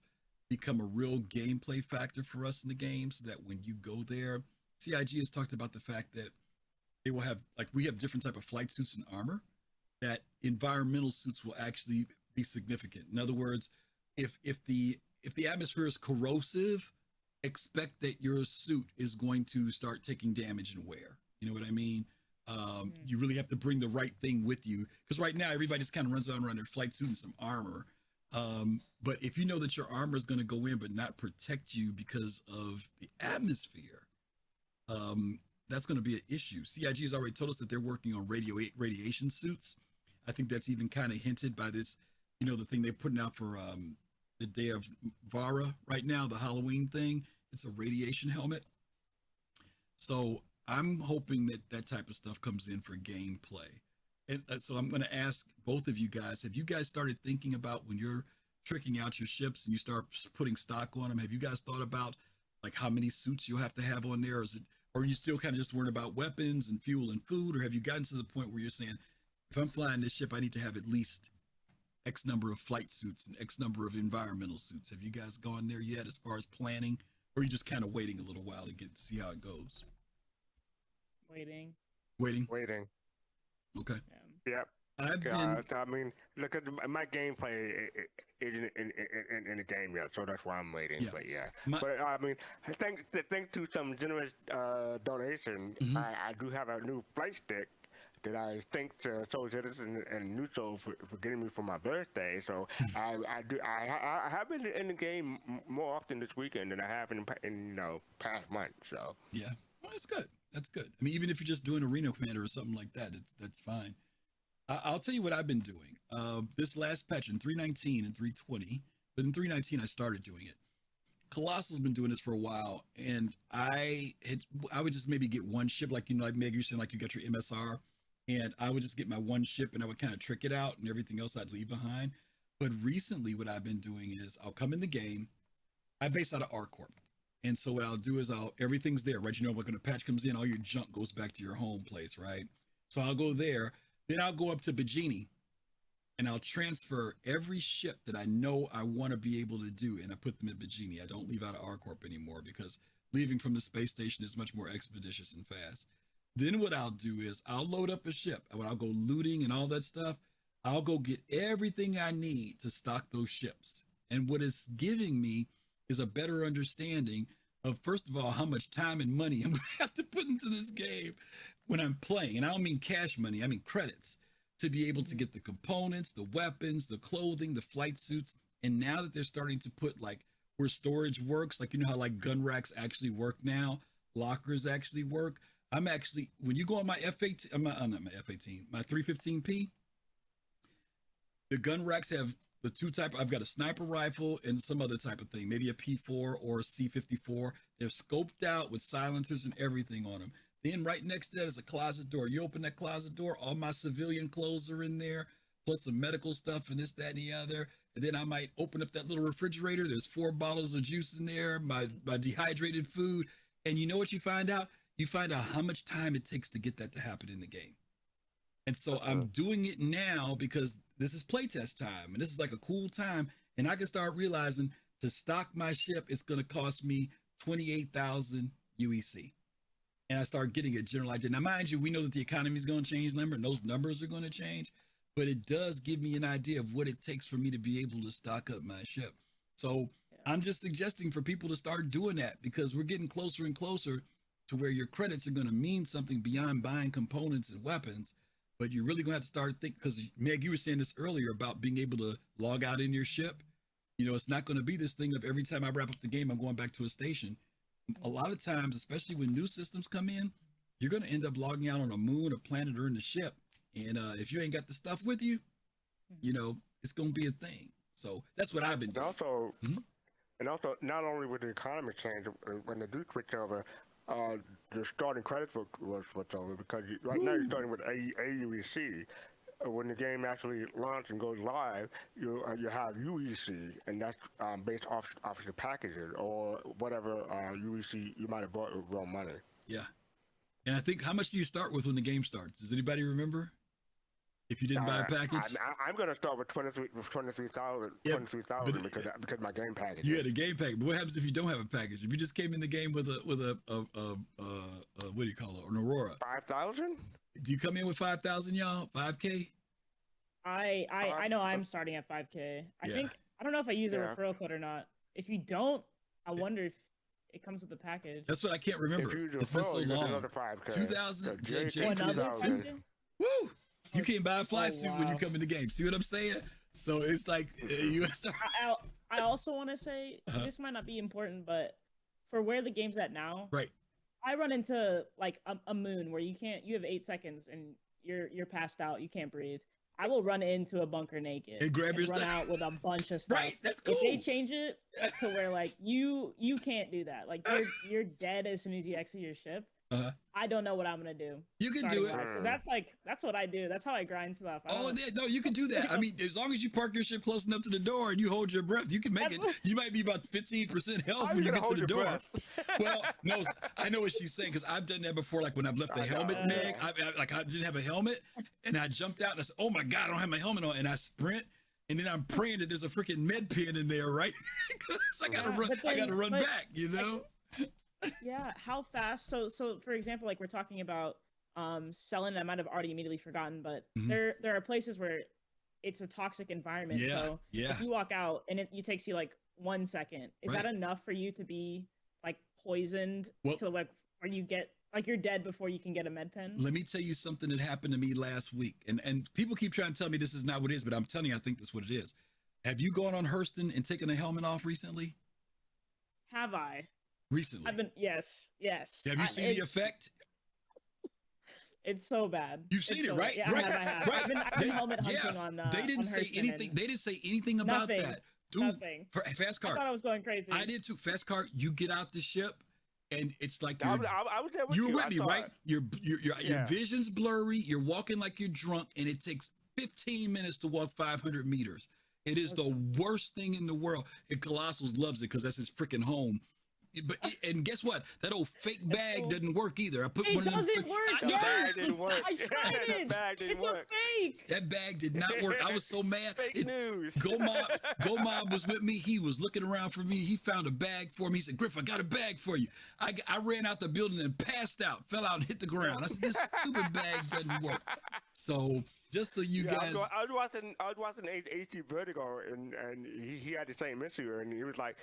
become a real gameplay factor for us in the game, so that when you go there, CIG has talked about the fact that they will have, like, we have different type of flight suits and armor, that environmental suits will actually be significant. In other words, if the atmosphere is corrosive, expect that your suit is going to start taking damage and wear. You know what I mean? You really have to bring the right thing with you, because right now everybody just kind of runs around their flight suit and some armor. But if you know that your armor is going to go in but not protect you because of the atmosphere, that's going to be an issue. CIG has already told us that they're working on radiation suits. I think that's even kind of hinted by this, you know, the thing they're putting out for the day of Vara right now, the Halloween thing. It's a radiation helmet. So I'm hoping that that type of stuff comes in for gameplay. And so I'm going to ask both of you guys, have you guys started thinking about when you're tricking out your ships and you start putting stock on them, have you guys thought about like how many suits you'll have to have on there? Or are you still kind of just worried about weapons and fuel and food? Or have you gotten to the point where you're saying, if I'm flying this ship, I need to have at least X number of flight suits and X number of environmental suits? Have you guys gone there yet as far as planning? Or are you just kind of waiting a little while to see how it goes? Waiting. Okay. Yep. I mean, look at my gameplay isn't in the game yet, so that's why I'm waiting. Yeah. But but I mean, thanks to some generous donation, I do have a new flight stick that I thank to Soul Citizen and New Soul for getting me for my birthday. So I have been in the game more often this weekend than I have in past months. So yeah, well, that's good. That's good. I mean, even if you're just doing Arena Commander or something like that, that's fine. I'll tell you what I've been doing. This last patch in 3.19 and 3.20, but in 3.19 I started doing it. Colossal's been doing this for a while, and I would just maybe get one ship, like like Meg, you're saying, like you got your MSR, and I would just get my one ship and I would kind of trick it out, and everything else I'd leave behind. But recently, what I've been doing is I'll come in the game. I base out of ArcCorp. And so what I'll do is everything's there, right? You know, like when a patch comes in, all your junk goes back to your home place, right? So I'll go there, then I'll go up to Bajini and I'll transfer every ship that I know I want to be able to do. And I put them in Bajini. I don't leave out of ArcCorp anymore because leaving from the space station is much more expeditious and fast. Then what I'll do is I'll load up a ship. When I'll go looting and all that stuff, I'll go get everything I need to stock those ships. And what it's giving me is a better understanding of, first of all, how much time and money I'm going to have to put into this game when I'm playing. And I don't mean cash money, I mean credits, to be able to get the components, the weapons, the clothing, the flight suits. And now that they're starting to put like where storage works, like, you know how like gun racks actually work now, lockers actually work. I'm actually, when you go on my F-18, not my F-18, my 315P, the gun racks have the two type. I've got a sniper rifle and some other type of thing, maybe a P4 or a C54. They're scoped out with silencers and everything on them. Then right next to that is a closet door. You open that closet door, all my civilian clothes are in there, plus some medical stuff and this, that, and the other. And then I might open up that little refrigerator. There's 4 bottles of juice in there, my dehydrated food. And you know what you find out? You find out how much time it takes to get that to happen in the game. And so I'm doing it now because this is playtest time and this is like a cool time. And I can start realizing to stock my ship, it's going to cost me 28,000 UEC. And I start getting a general idea. Now, mind you, we know that the economy is going to change, and those numbers are going to change, but it does give me an idea of what it takes for me to be able to stock up my ship. So I'm just suggesting for people to start doing that because we're getting closer and closer to where your credits are going to mean something beyond buying components and weapons. But you're really going to have to start thinking, because Meg, you were saying this earlier about being able to log out in your ship. You know, it's not going to be this thing of every time I wrap up the game, I'm going back to a station. A lot of times, especially when new systems come in, you're going to end up logging out on a moon, a planet, or in the ship. And if you ain't got the stuff with you, you know, it's going to be a thing. So that's what I've been doing. And also, not only with the economy change, when they do switch over, the starting credits was switched over because right now you're starting with AUEC. When the game actually launches and goes live, you have UEC, and that's based off your packages or whatever UEC you might have bought with real money. Yeah, and I think, how much do you start with when the game starts? Does anybody remember? If you didn't buy a package, I'm going to start with 23,000 because my game package. You had a game package, but what happens if you don't have a package? If you just came in the game with a what do you call it, an Aurora? 5,000? Do you come in with 5,000, y'all? 5K? I know I'm starting at 5K. I don't know if I use a referral code or not. If you don't, I wonder if it comes with the package. That's what I can't remember. It's been so long. 2,000. Woo! You can't buy a fly suit when you come in the game. See what I'm saying? So it's like you start. I also want to say this might not be important, but for where the game's at now, right? I run into like a moon where you have 8 seconds and you're passed out. You can't breathe. I will run into a bunker naked and grab your run stuff out with a bunch of stuff. Right, that's cool. If they change it to where like you can't do that, like you're dead as soon as you exit your ship. I don't know what I'm gonna do. You can do it because that's what I do. That's how I grind stuff. No, you can do that. I mean, as long as you park your ship close enough to the door and you hold your breath, you can make it. You might be about 15% health when you get to the door. Well, no, I know what she's saying because I've done that before. Like when I've left the helmet, Meg, I didn't have a helmet, and I jumped out and I said, "Oh my God, I don't have my helmet on," and I sprint. And then I'm praying that there's a freaking med pen in there, right? Because I gotta run back, you know. Yeah, how fast? So for example, like we're talking about Cellin, I might have already immediately forgotten, but there are places where it's a toxic environment. So if you walk out and it takes you like 1 second, is that enough for you to be like poisoned to like where you get like you're dead before you can get a med pen? Let me tell you something that happened to me last week. And people keep trying to tell me this is not what it is, but I'm telling you, I think that's what it is. Have you gone on Hurston and taken a helmet off recently? Have I? Recently? I've been, yes. Have you seen the effect? It's so bad. You've seen it, right? Yeah, right. I have. Right. I've been helmet hunting on. They didn't say anything. They didn't say anything about that. Dude, nothing. Fastcart. I thought I was going crazy. I did too. Fastcart. You get out the ship, and it's like I was there with you were with I me, right? Your vision's blurry. You're walking like you're drunk, and it takes 15 minutes to walk 500 meters. It is the worst thing in the world. And Colossals loves it because that's his freaking home. But and guess what? That old fake bag doesn't work either. I put one of them. It doesn't work. The bag didn't work. I tried it. The bag didn't work. A fake. That bag did not work. I was so mad. Fake news. Go Mob was with me. He was looking around for me. He found a bag for me. He said, "Griff, I got a bag for you." I ran out the building and passed out, fell out and hit the ground. I said, "This stupid bag doesn't work." So just so you guys, I was watching AC Vertigo, and he had the same issue, and he was like,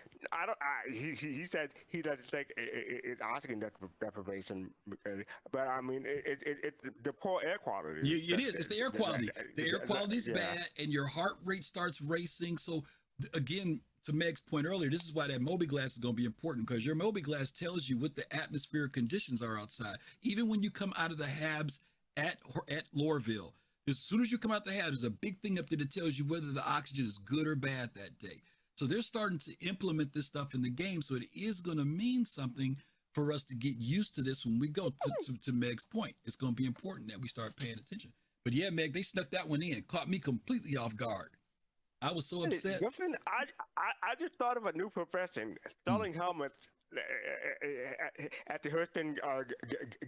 he said he doesn't think it's oxygen deprivation, but I mean it's the poor air quality. It is. It's the air quality. The air quality is bad, and your heart rate starts racing. So again, to Meg's point earlier, this is why that Moby glass is going to be important, because your Moby glass tells you what the atmospheric conditions are outside. Even when you come out of the Habs at Lorville, as soon as you come out the Habs, there's a big thing up there that tells you whether the oxygen is good or bad that day. So they're starting to implement this stuff in the game. So it is going to mean something for us to get used to this when we go to Meg's point. It's going to be important that we start paying attention. But yeah, Meg, they snuck that one in, caught me completely off guard. I was so upset. Griffin, I just thought of a new profession, selling helmets at the Hurston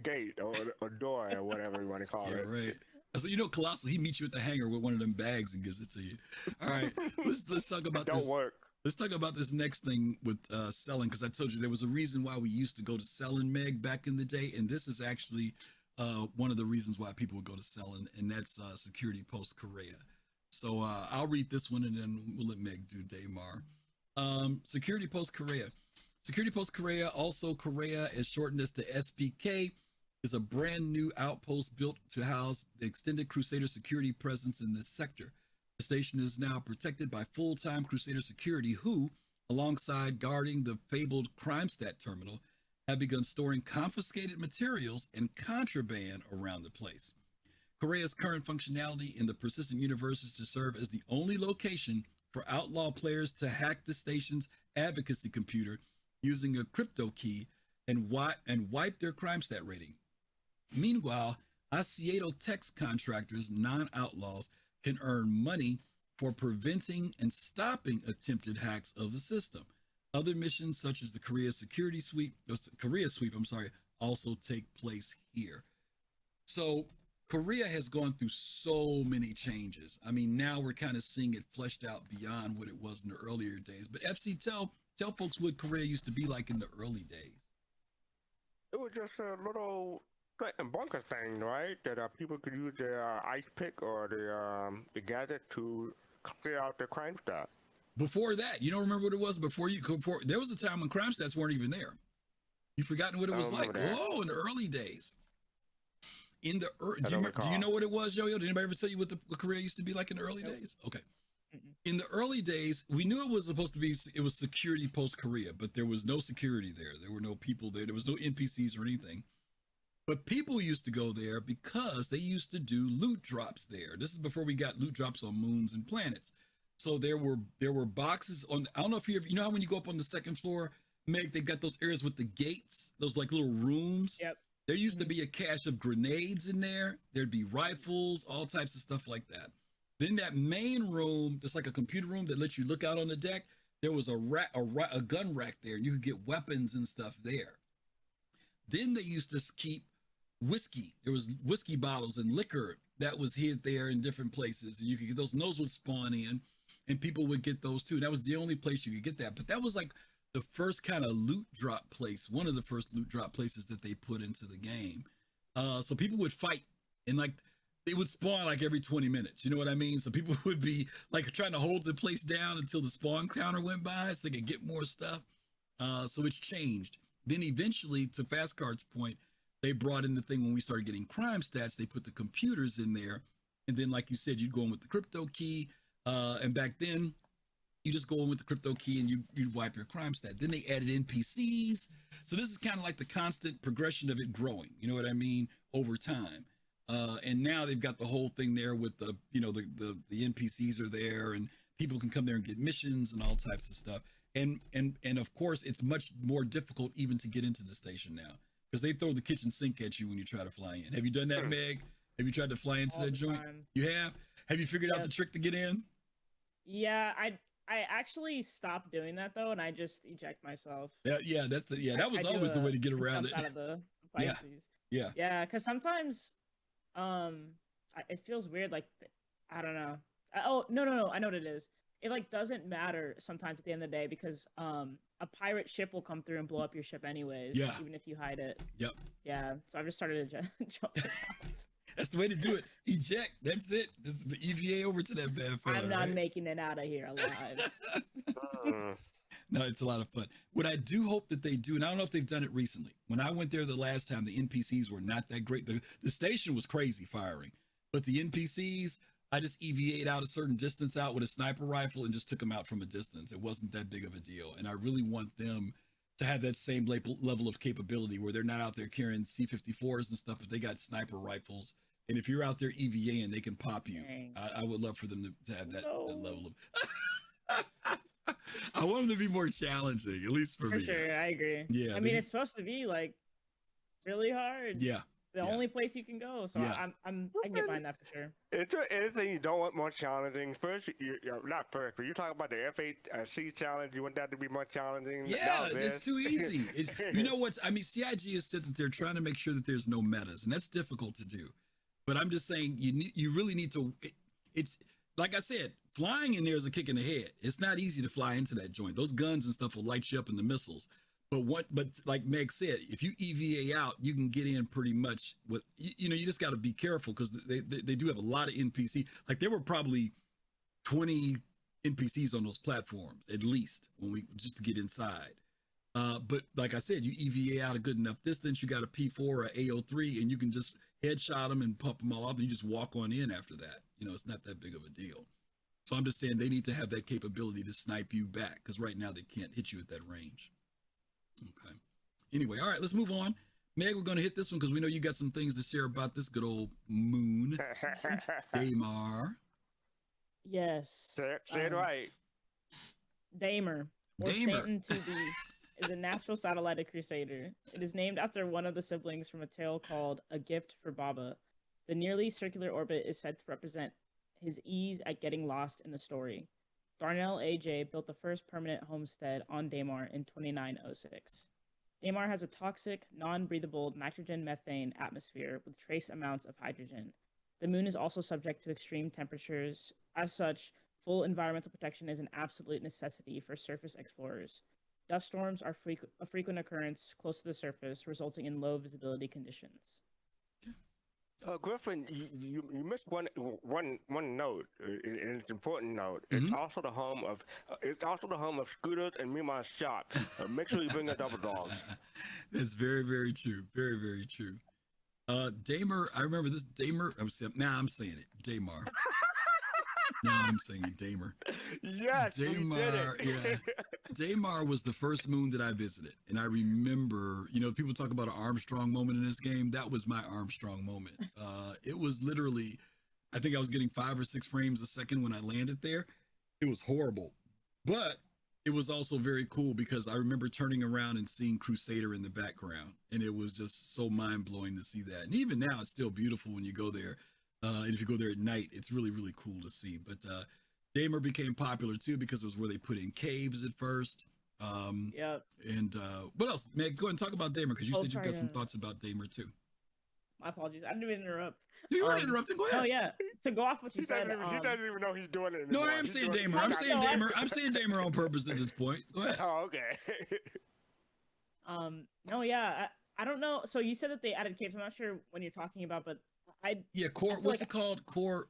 gate or door or whatever you want to call it. Right. So Colossal, he meets you at the hangar with one of them bags and gives it to you. All right, let's talk about this. Don't work. Let's talk about this next thing with Cellin, because I told you there was a reason why we used to go to Cellin, Meg, back in the day, and this is actually one of the reasons why people would go to Cellin, and that's Security Post Korea. So I'll read this one, and then we'll let Meg do Daymar. Security Post Korea. Security Post Korea, also Korea is shortened as the SPK, is a brand new outpost built to house the extended Crusader security presence in this sector. The station is now protected by full-time Crusader security who, alongside guarding the fabled CrimeStat terminal, have begun storing confiscated materials and contraband around the place. Korea's current functionality in the persistent universe is to serve as the only location for outlaw players to hack the station's advocacy computer using a crypto key and wipe their CrimeStat rating. Meanwhile, Asiato text contractors, non-outlaws, can earn money for preventing and stopping attempted hacks of the system. Other missions, such as the Korea Sweep, also take place here. So Korea has gone through so many changes. I mean, now we're kind of seeing it fleshed out beyond what it was in the earlier days. But FC, tell folks what Korea used to be like in the early days. It was just a little bunker thing, right? That people could use their ice pick or the gadget to clear out their crime stats. Before that, you don't remember what it was before there was a time when crime stats weren't even there. You've forgotten what it was like. Oh, in the early days. Do you know what it was, Yo-Yo? Did anybody ever tell you what Korea used to be like in the early days? Okay. In the early days, we knew it was supposed to be, it was Security Post Korea, but there was no security there. There were no people there. There was no NPCs or anything. But people used to go there because they used to do loot drops there. This is before we got loot drops on moons and planets. So there were boxes on. I don't know if you know how when you go up on the second floor, Meg, they've got those areas with the gates, those like little rooms. Yep. There used to be a cache of grenades in there. There'd be rifles, all types of stuff like that. Then that main room, that's like a computer room that lets you look out on the deck. There was a gun rack there, and you could get weapons and stuff there. Then they used to keep whiskey. There was whiskey bottles and liquor that was hid there in different places, and you could get those. And those would spawn in, and people would get those too. That was the only place you could get that. But that was like the first kind of loot drop place, one of the first loot drop places that they put into the game. So people would fight, and like they would spawn like every 20 minutes. You know what I mean? So people would be like trying to hold the place down until the spawn counter went by so they could get more stuff. So it's changed. Then eventually, to fastcart's point, they brought in the thing when we started getting crime stats. They put the computers in there, and then like you said, you'd go in with the crypto key, and back then you just go in with the crypto key and you'd wipe your crime stat. Then they added NPCs. So this is kind of like the constant progression of it growing, you know what I mean, over time. And now they've got the whole thing there with the, you know, the NPCs are there, and people can come there and get missions and all types of stuff. And of course, it's much more difficult even to get into the station now, because they throw the kitchen sink at you when you try to fly in. Have you done that, Meg? Have you tried to fly into that joint? You have? Have you figured out the trick to get in? Yeah, I actually stopped doing that though, and I just eject myself. Yeah, that's that was always the way to get around it. Out of the yeah, because sometimes, it feels weird. Like, I don't know. Oh no, I know what it is. It like doesn't matter sometimes at the end of the day, because a pirate ship will come through and blow up your ship anyways. Yeah. Even if you hide it. Yep. Yeah. So I've just started to jump out. That's the way to do it. Eject. That's it. This is the EVA over to that bad fella. I'm not making it out of here alive. No, it's a lot of fun. What I do hope that they do, and I don't know if they've done it recently. When I went there the last time, the NPCs were not that great. The station was crazy firing, but the NPCs, I just EVA'd out a certain distance out with a sniper rifle and just took them out from a distance. It wasn't that big of a deal. And I really want them to have that same level of capability where they're not out there carrying C-54s and stuff, but they got sniper rifles. And if you're out there EVAing, they can pop you. I would love for them to have that level of... I want them to be more challenging, at least for me. For sure, I agree. Yeah, I mean, it's supposed to be like really hard. Yeah. The only place you can go, so I can get behind that for sure. Is there anything you don't want more challenging? First, not first, but you talk about the F8C challenge. You want that to be more challenging? Yeah, it's too easy. You know what? I mean, CIG has said that they're trying to make sure that there's no metas, and that's difficult to do. But I'm just saying, you really need to. It's like I said, flying in there is a kick in the head. It's not easy to fly into that joint. Those guns and stuff will light you up in the missiles. But like Meg said, if you EVA out, you can get in pretty much with, you know, you just got to be careful, because they do have a lot of NPC. Like there were probably 20 NPCs on those platforms, at least, just to get inside. But like I said, you EVA out a good enough distance, you got a P4 or AO3, and you can just headshot them and pump them all up, and you just walk on in after that. You know, it's not that big of a deal. So I'm just saying they need to have that capability to snipe you back, because right now they can't hit you at that range. Okay. Anyway, all right, let's move on. Meg, we're going to hit this one because we know you got some things to share about this good old moon. Daymar. Yes. Say it right. Daymar, or Stanton is a natural satellite of Crusader. It is named after one of the siblings from a tale called A Gift for Baba. The nearly circular orbit is said to represent his ease at getting lost in the story. Darnell A.J. built the first permanent homestead on Daymar in 2906. Daymar has a toxic, non-breathable nitrogen-methane atmosphere with trace amounts of hydrogen. The moon is also subject to extreme temperatures. As such, full environmental protection is an absolute necessity for surface explorers. Dust storms are a frequent occurrence close to the surface, resulting in low visibility conditions. Griffin, you missed one note, and it's an important note. Mm-hmm. It's also the home of Scooters and Mima's shop. Make sure you bring a double dog. That's very, very true. Very, very true. Daymar, I remember this. Daymar, I'm saying it. Daymar. No, I'm saying Daymar. Yes, Daymar, yeah. Daymar was the first moon that I visited. And I remember, people talk about an Armstrong moment in this game. That was my Armstrong moment. It was literally, I think I was getting 5 or 6 frames a second when I landed there. It was horrible. But it was also very cool because I remember turning around and seeing Crusader in the background. And it was just so mind-blowing to see that. And even now, it's still beautiful when you go there. And if you go there at night, it's really, really cool to see. But Daymar became popular too because it was where they put in caves at first. Yep. And what else? Meg, go ahead and talk about Daymar because you said you've got some yeah. thoughts about Daymar too. My apologies. I didn't even interrupt. You weren't interrupting. Go ahead. Oh yeah. To go off what you said. He doesn't even know he's doing it No, anymore. I am saying Daymar. I'm saying Daymar. I'm saying Daymar on purpose at this point. Go ahead. Oh, okay. No, yeah. I don't know. So you said that they added caves. I'm not sure when you're talking about, but core. What's it called? Core.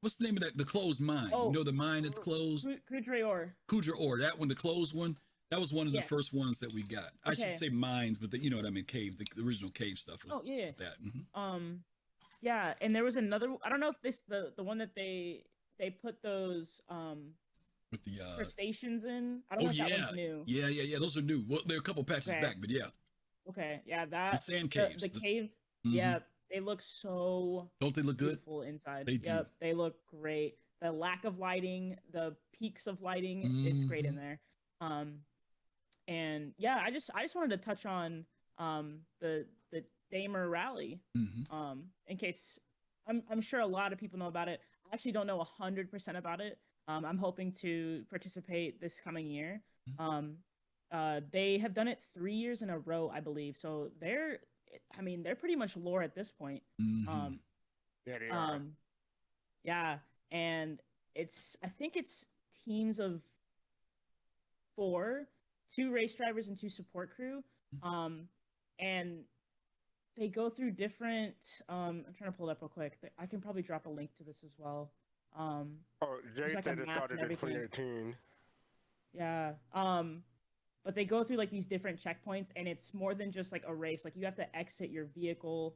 What's the name of that? The closed mine. Oh, the mine that's closed. Kudre Ore. Kudre Ore. That one, the closed one. That was one of the first ones that we got. I should say mines, but you know what I mean. Cave. The original cave stuff was that. Mm-hmm. Yeah, and there was another. I don't know if this the one that they put those with the crustaceans in. I don't know if that one's new. Yeah. Those are new. Well, they're a couple patches back, but yeah. Okay, yeah, that the sand caves. The cave. Mm-hmm. Yeah, they look so. Don't they look good? Beautiful inside. They do. Yep, they look great. The lack of lighting, the peaks of lighting, it's great in there. And yeah, I just wanted to touch on the Daymar rally. In case I'm sure a lot of people know about it. I actually don't know 100% about it. I'm hoping to participate this coming year. They have done it 3 years in a row, I believe. So they're pretty much lore at this point. Yeah, they are. Yeah, and I think it's teams of 4, 2 race drivers and 2 support crew. And they go through different. I'm trying to pull it up real quick. I can probably drop a link to this as well. Jay said it started in 2018. Yeah. But they go through like these different checkpoints, and it's more than just like a race. Like you have to exit your vehicle,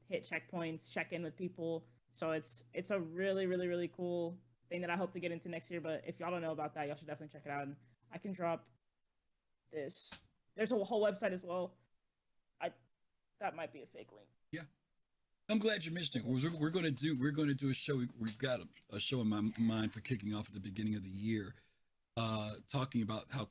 hit checkpoints, check in with people. So it's a really, really, really cool thing that I hope to get into next year. But if y'all don't know about that, y'all should definitely check it out. And I can drop this. There's a whole website as well. That might be a fake link. Yeah, I'm glad you mentioned it. We're going to do a show. We've got a show in my mind for kicking off at the beginning of the year, talking about how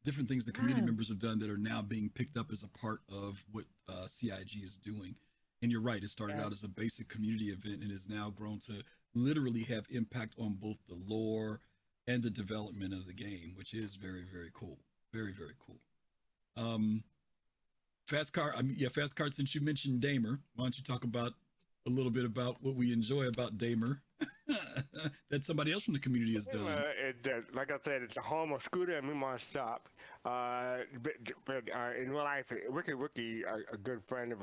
different things that community members have done that are now being picked up as a part of what CIG is doing. And you're right. It started out as a basic community event and has now grown to literally have impact on both the lore and the development of the game, which is very, very cool. Very, very cool. Fastcart, since you mentioned Daymar, why don't you talk a little bit about what we enjoy about Daymar that somebody else from the community has done? Like I said, it's a home of Scooter and Mimar Stop. But in real life, Wiki, a good friend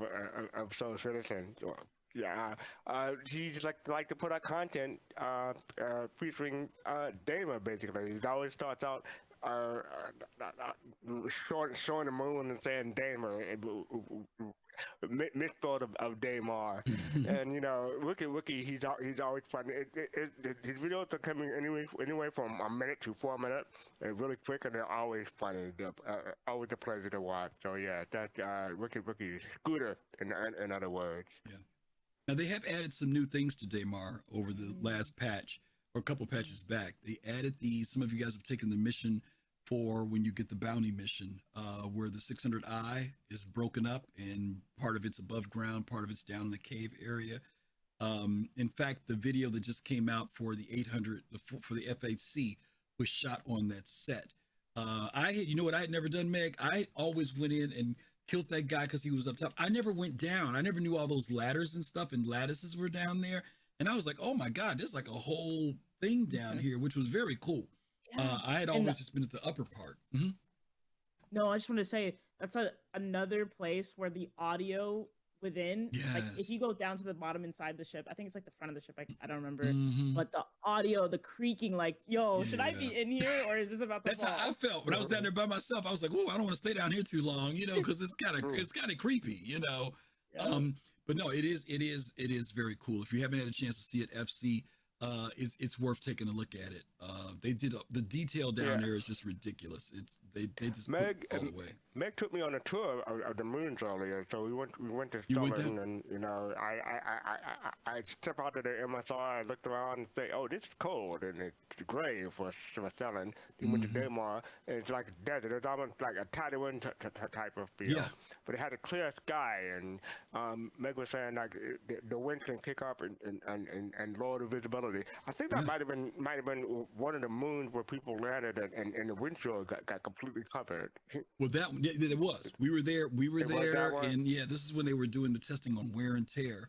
of Soul Citizen. He's like to put out content featuring Daymar, basically. He always starts out showing the moon and saying Daymar, misspelled of Daymar. And Wiki, he's always funny. His videos are coming anyway from a minute to 4 minutes, and really quick, and they're always funny. Always a pleasure to watch. So yeah, that's Wiki Scooter in other words. Yeah. Now they have added some new things to Daymar over the last patch, or a couple patches back. They added some of you guys have taken the mission for when you get the bounty mission, where the 600i is broken up and part of it's above ground, part of it's down in the cave area. In fact, the video that just came out for the 800 for the F8C was shot on that set. You know what I had never done, Meg? I always went in and killed that guy because he was up top. I never went down. I never knew all those ladders and stuff and lattices were down there. And I was like, oh my God, there's like a whole thing down here, which was very cool. Yeah. I had always just been at the upper part. Mm-hmm. No, I just want to say that's another place where the audio within, like if you go down to the bottom inside the ship, I think it's like the front of the ship, I don't remember, but the audio, the creaking, like, yo, should I be in here or is this about to That's fall? how I felt when I was down there by myself. I was like, oh, I don't want to stay down here too long, because it's kind of creepy, But no, it is very cool. If you haven't had a chance to see it, FC, it's worth taking a look at it. They did the detail down there is just ridiculous. They just Meg put it all the way. Meg took me on a tour of the moons earlier, so we went to Cellin, and I step out of the MSR, I looked around and say, oh, this is cold and it's gray for Cellin. We went to Daymar, and it's like a desert. It's almost like a Taiwan type of feel. Yeah. But it had a clear sky, and Meg was saying like the wind can kick up and lower the visibility. I think that might have been one of the moons where people landed and the windshield got completely covered. Well, it was. We were there, and this is when they were doing the testing on wear and tear.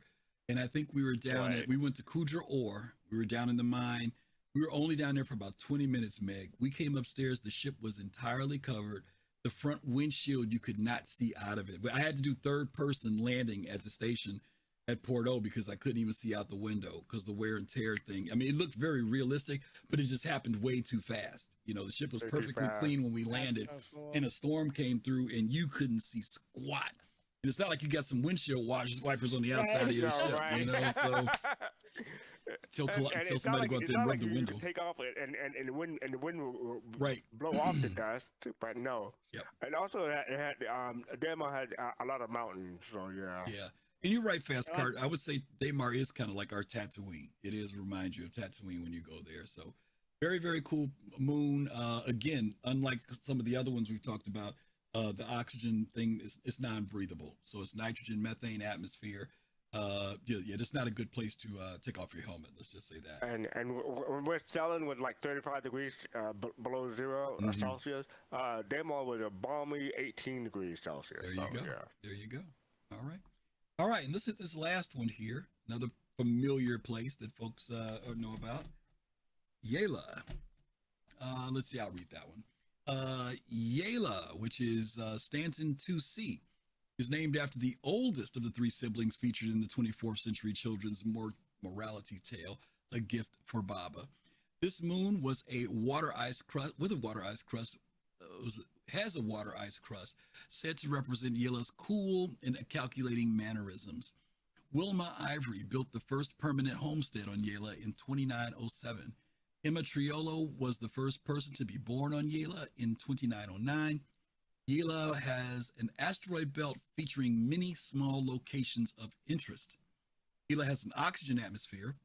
And I think we were down we went to Kudra Ore. We were down in the mine. We were only down there for about 20 minutes, Meg. We came upstairs. The ship was entirely covered. The front windshield, you could not see out of it. I had to do third person landing at the station at Porto because I couldn't even see out the window because the wear and tear thing. I mean, it looked very realistic, but it just happened way too fast. You know, the ship was perfectly clean when we landed, and a storm came through, and you couldn't see squat. And it's not like you got some windshield wipers on the outside of your ship, you know. So until somebody go out there and rub the window. You take off and the wind will blow off the dust, but no. Yep. And also it had Daymar had a lot of mountains, so yeah. Yeah. And you're right, fastcart. I would say Daymar is kind of like our Tatooine. It is remind you of Tatooine when you go there. So very, very cool moon. Again, unlike some of the other ones we've talked about, the oxygen thing is non-breathable. So it's nitrogen, methane atmosphere. It's not a good place to take off your helmet. Let's just say that. And we're Cellin was like 35 degrees below zero Celsius. Daymar was a balmy 18 degrees Celsius. There you go. Yeah. There you go. All right, and let's hit this last one here. Another familiar place that folks know about. Yela. Let's see, I'll read that one. Yela, which is Stanton 2C, is named after the oldest of the three siblings featured in the 24th century children's morality tale, A Gift for Baba. This moon was a water ice crust, has a water ice crust, said to represent Yela's cool and calculating mannerisms. Wilma Ivory built the first permanent homestead on Yela in 2907. Emma Triolo was the first person to be born on Yela in 2909. Yela has an asteroid belt featuring many small locations of interest. Yela has an oxygen atmosphere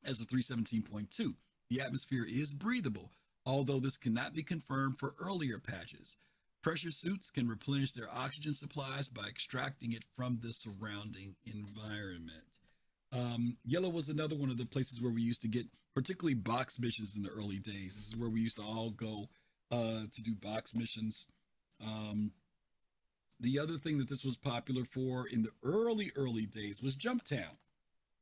as a 317.2. The atmosphere is breathable, although this cannot be confirmed for earlier patches. Pressure suits can replenish their oxygen supplies by extracting it from the surrounding environment. Yela was another one of the places where we used to get particularly box missions in the early days. This is where we used to all go to do box missions. The other thing that this was popular for in the early days was Jumptown.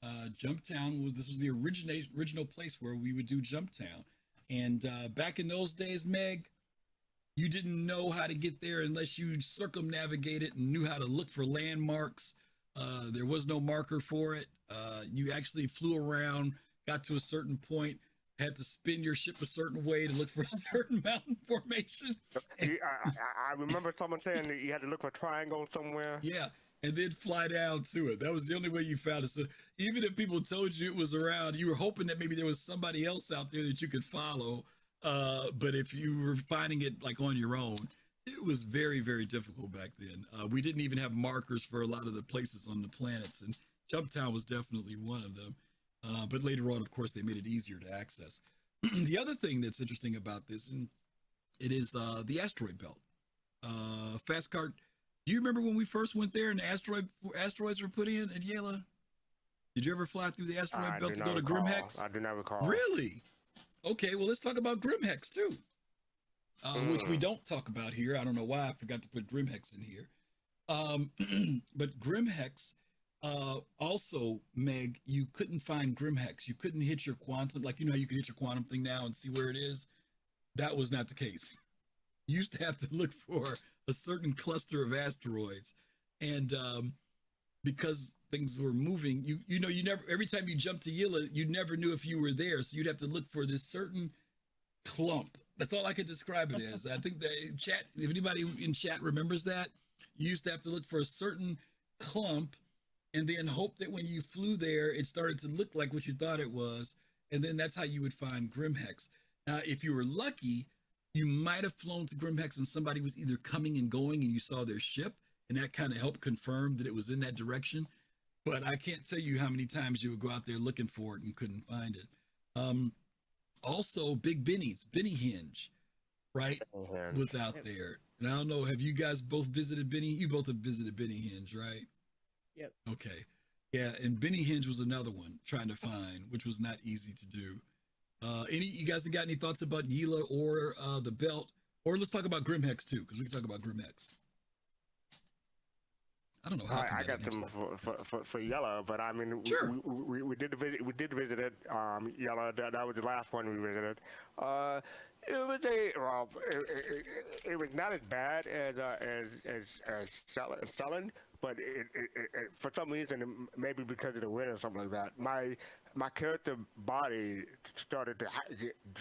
This was the original place where we would do Jumptown. And back in those days, Meg, you didn't know how to get there unless you circumnavigated and knew how to look for landmarks. There was no marker for it. You actually flew around, got to a certain point, had to spin your ship a certain way to look for a certain mountain formation. I remember someone saying that you had to look for a triangle somewhere. Yeah, and then fly down to it. That was the only way you found it. So even if people told you it was around, you were hoping that maybe there was somebody else out there that you could follow. But if you were finding it like on your own, it was very, very difficult back then. We didn't even have markers for a lot of the places on the planets, and Jumptown was definitely one of them. But later on, of course, they made it easier to access. The other thing that's interesting about this, and it is the asteroid belt. fastcart, do you remember when we first went there and the asteroids were put in at Yela? Did you ever fly through the asteroid belt to go to Grimhex? I do not recall. Really? Okay, well, let's talk about Grimhex too, which we don't talk about here. I don't know why I forgot to put Grimhex in here. But Grimhex, also, Meg, you couldn't find Grimhex. You couldn't hit your quantum, like, you know how you can hit your quantum thing now and see where it is? That was not the case. You used to have to look for a certain cluster of asteroids. And because things were moving, you never, every time you jumped to Yela, you never knew if you were there. So you'd have to look for this certain clump. That's all I could describe it as. I think that chat, if anybody in chat remembers that, you used to have to look for a certain clump and then hope that when you flew there, it started to look like what you thought it was. and then that's how you would find Grimhex. Now, if you were lucky, you might have flown to Grimhex and somebody was either coming and going and you saw their ship, and that kind of helped confirm that it was in that direction. But I can't tell you how many times you would go out there looking for it and couldn't find it. Also, Big Benny's, Benny Hinge, right, was out there. And I don't know, have you guys both visited Benny? You both have visited Benny Hinge, right? Yep. Okay. Yeah, and Benny Hinge was another one trying to find, which was not easy to do. You guys got any thoughts about Yela or the Belt? Or let's talk about Grimhex too, because we can talk about Grimhex. I don't know how I got them for Yela, but I mean, sure. we did visit it. Yela, that was the last one we visited. It was not as bad as Cellin, but it for some reason, maybe because of the wind or something like that, my character body started to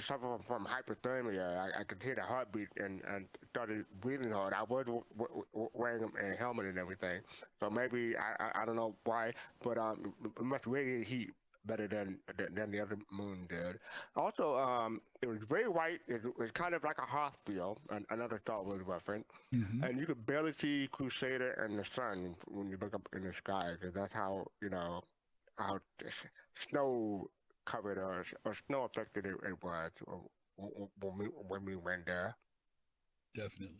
suffer from hypothermia. I could hear the heartbeat and started breathing hard. I was wearing a helmet and everything, so maybe I don't know why, but it must radiate heat better than the other moon did. Also, it was very white. It was kind of like a hospital, another Star Wars reference. And you could barely see Crusader and the sun when you look up in the sky, because that's how, how snow covered or snow affected it was when we went there. Definitely.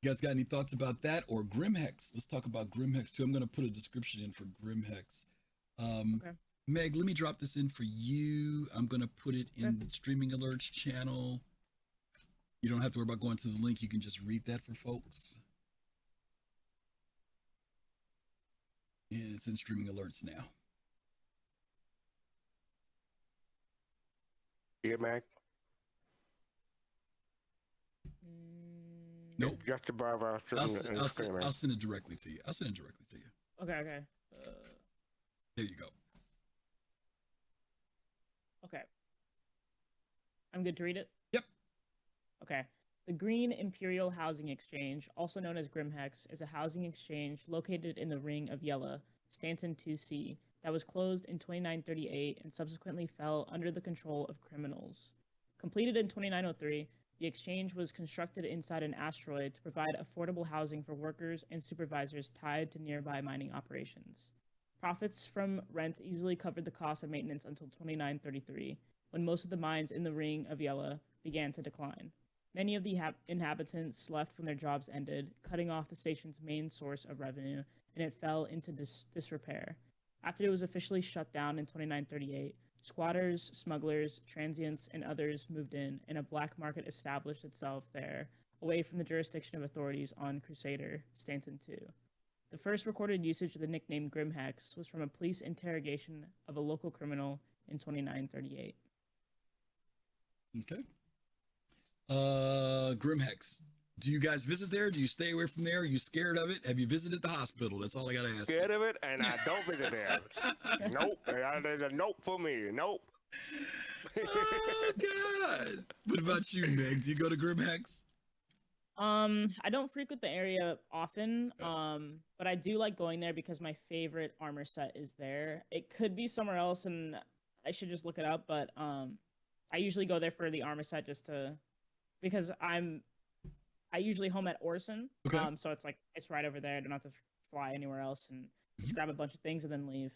You guys got any thoughts about that or Grimhex? Let's talk about Grimhex too. I'm going to put a description in for Grimhex. Okay. Meg, let me drop this in for you. I'm going to put it in the Streaming Alerts channel. You don't have to worry about going to the link. You can just read that for folks. And it's in Streaming Alerts now. Yeah, Meg? Nope. Just above us. I'll send it directly to you. Okay. There you go. Okay. I'm good to read it? Yep. Okay. The Green Imperial Housing Exchange, also known as Grimhex, is a housing exchange located in the Ring of Yela, Stanton 2C, that was closed in 2938 and subsequently fell under the control of criminals. Completed in 2903, the exchange was constructed inside an asteroid to provide affordable housing for workers and supervisors tied to nearby mining operations. Profits from rent easily covered the cost of maintenance until 2933, when most of the mines in the Ring of Yela began to decline. Many of the inhabitants left when their jobs ended, cutting off the station's main source of revenue, and it fell into disrepair. After it was officially shut down in 2938, squatters, smugglers, transients, and others moved in, and a black market established itself there, away from the jurisdiction of authorities on Crusader, Stanton 2. The first recorded usage of the nickname Grimhex was from a police interrogation of a local criminal in 2938. Okay. Grimhex. Do you guys visit there? Do you stay away from there? Are you scared of it? Have you visited the hospital? That's all I gotta ask. Scared of it, and I don't visit there. Nope. There's a nope for me. Nope. Oh God. What about you, Meg? Do you go to Grimhex? I don't frequent the area often, but I do like going there because my favorite armor set is there. It could be somewhere else, and I should just look it up, but I usually go there for the armor set because I usually home at Orison, so it's right over there. I don't have to fly anywhere else and just grab a bunch of things and then leave.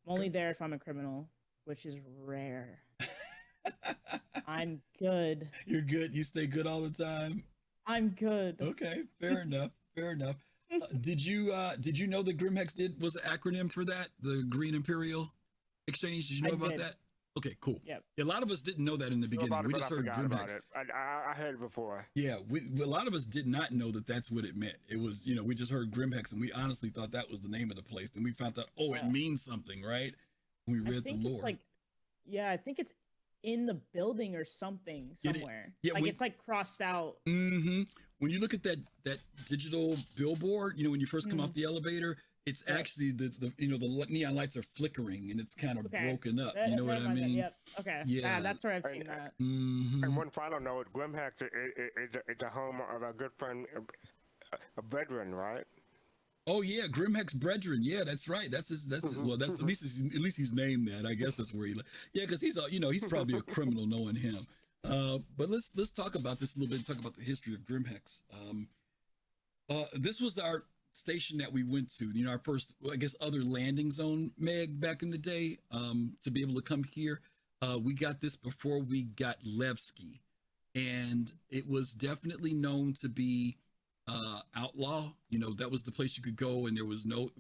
I'm only there if I'm a criminal, which is rare. I'm good. You're good? You stay good all the time? I'm good. Okay, fair enough. Did you know that Grimhex was an acronym for that? The Green Imperial Exchange? Did you know about that? Okay, cool. Yep. A lot of us didn't know that in the beginning. We just heard Grimhex. I heard it before. Yeah, a lot of us did not know that that's what it meant. It was, we just heard Grimhex and we honestly thought that was the name of the place. Then we found out, it means something, right? We read the lore. I think it's in the building or something somewhere. It's crossed out. Mm-hmm. When you look at that digital billboard, when you first come off the elevator, it's actually the neon lights are flickering and it's kind of broken up. You know what I mean? Yep. Okay. Yeah, that's where I've seen that. Mm-hmm. And one final note: Grimhex is a home of our good friend, a brethren, right? Oh yeah, Grimhex Brethren. Yeah, that's right. That's his. That's his, well. That's at least he's named that. I guess that's where he. Yeah, because he's he's probably a criminal knowing him. But let's talk about this a little bit. Talk about the history of Grimhex. This was our station that we went to. Our first, I guess, other landing zone, Meg, back in the day. To be able to come here, we got this before we got Levski, and it was definitely known to be outlaw. That was the place you could go, and there was no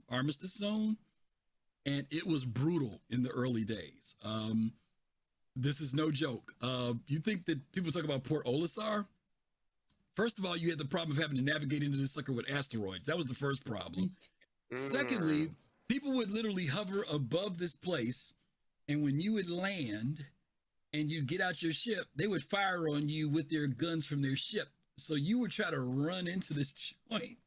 armistice zone, and it was brutal in the early days. This is no joke. You think that people talk about Port Olisar? First of all, you had the problem of having to navigate into this sucker with asteroids. That was the first problem. Secondly, people would literally hover above this place, and when you would land and you get out your ship, they would fire on you with their guns from their ship. So you would try to run into this joint,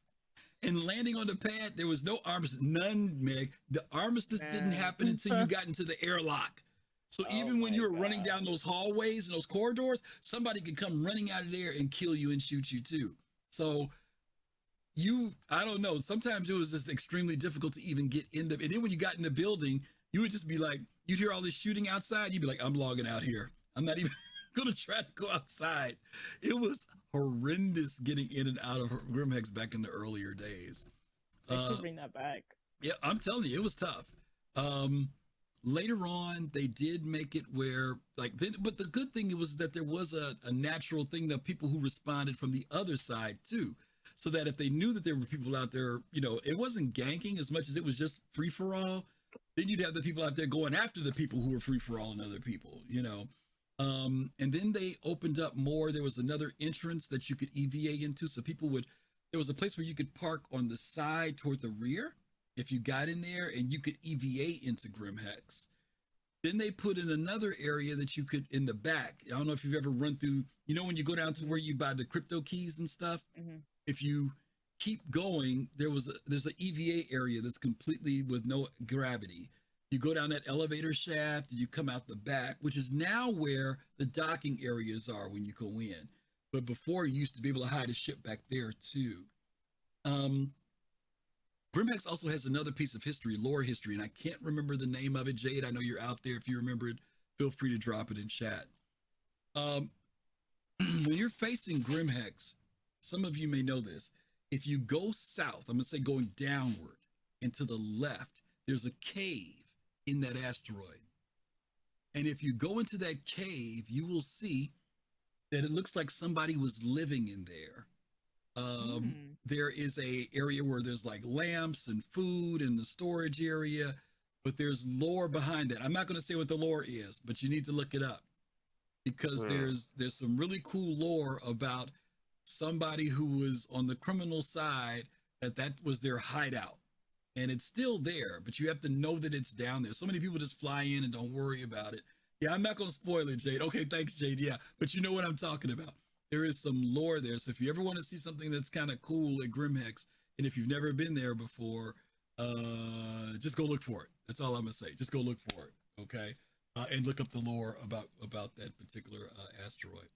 and landing on the pad, there was no armistice, none, Meg. The armistice didn't happen until you got into the airlock. So even when you were running down those hallways and those corridors, somebody could come running out of there and kill you and shoot you too. So I don't know. Sometimes it was just extremely difficult to even get in and then when you got in the building, you would just be like, you'd hear all this shooting outside. You'd be like, I'm logging out here. I'm not even going to try to go outside. It was horrendous getting in and out of Grimhex back in the earlier days. They should bring that back. Yeah, I'm telling you, it was tough. Later on, they did make it where, but the good thing was that there was a natural thing that people who responded from the other side too, so that if they knew that there were people out there, it wasn't ganking as much as it was just free for all. Then you'd have the people out there going after the people who were free for all and other people, and then they opened up more. There was another entrance that you could EVA into, so there was a place where you could park on the side toward the rear. If you got in there, and you could EVA into Grimhex. Then they put in another area that you could in the back. I don't know if you've ever run through, when you go down to where you buy the crypto keys and stuff. Mm-hmm. If you keep going, there's an EVA area that's completely with no gravity. You go down that elevator shaft and you come out the back, which is now where the docking areas are when you go in. But before, you used to be able to hide a ship back there too. Grimhex also has another piece of history, lore history, and I can't remember the name of it. Jade, I know you're out there. If you remember it, feel free to drop it in chat. When you're facing Grimhex, some of you may know this. If you go south, I'm going to say going downward and to the left, there's a cave in that asteroid. And if you go into that cave, you will see that it looks like somebody was living in there. There is a area where there's like lamps and food in the storage area, but there's lore behind that. I'm not going to say what the lore is, but you need to look it up because there's some really cool lore about somebody who was on the criminal side, that was their hideout, and it's still there, but you have to know that it's down there. So many people just fly in and don't worry about it. Yeah, I'm not going to spoil it, Jade. Okay, thanks, Jade. Yeah, but you know what I'm talking about. There is some lore there. So if you ever want to see something that's kind of cool at Grimhex, and if you've never been there before, just go look for it. That's all I'm going to say. Just go look for it, okay? And look up the lore about that particular asteroid.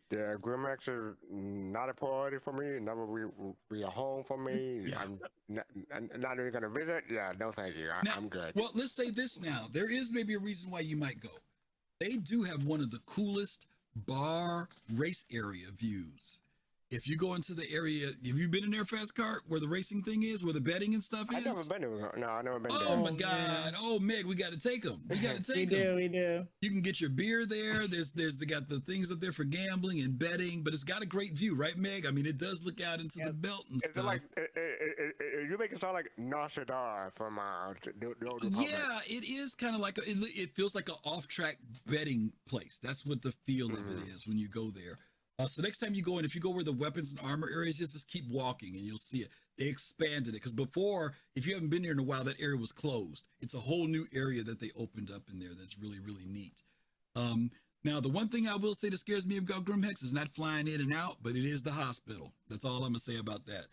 Yeah, Grimhex is not a priority for me. Never be a home for me. Yeah. I'm not even going to visit. Yeah, no thank you. I'm good. Well, let's say this now. There is maybe a reason why you might go. They do have one of the coolest bar race area views. If you go into the area, have you been in there, fastcart, where the racing thing is, where the betting and stuff is? I've never been there. No, I've never been there. Oh my God! Oh, Meg, we got to take them. We got to take them. We do. You can get your beer there. They got the things up there for gambling and betting, but it's got a great view, right, Meg? I mean, it does look out into the belt and stuff. Like you make it sound like Nostradamus from the Old Republic. Yeah, it is kind of like it feels like an off-track betting place. That's what the feel of it is when you go there. So next time you go in, if you go where the weapons and armor areas is, just keep walking and you'll see it. They expanded it because before, if you haven't been there in a while, that area was closed. It's a whole new area that they opened up in there that's really, really neat. Now, the one thing I will say that scares me about Grimhex is not flying in and out, but it is the hospital. That's all I'm going to say about that.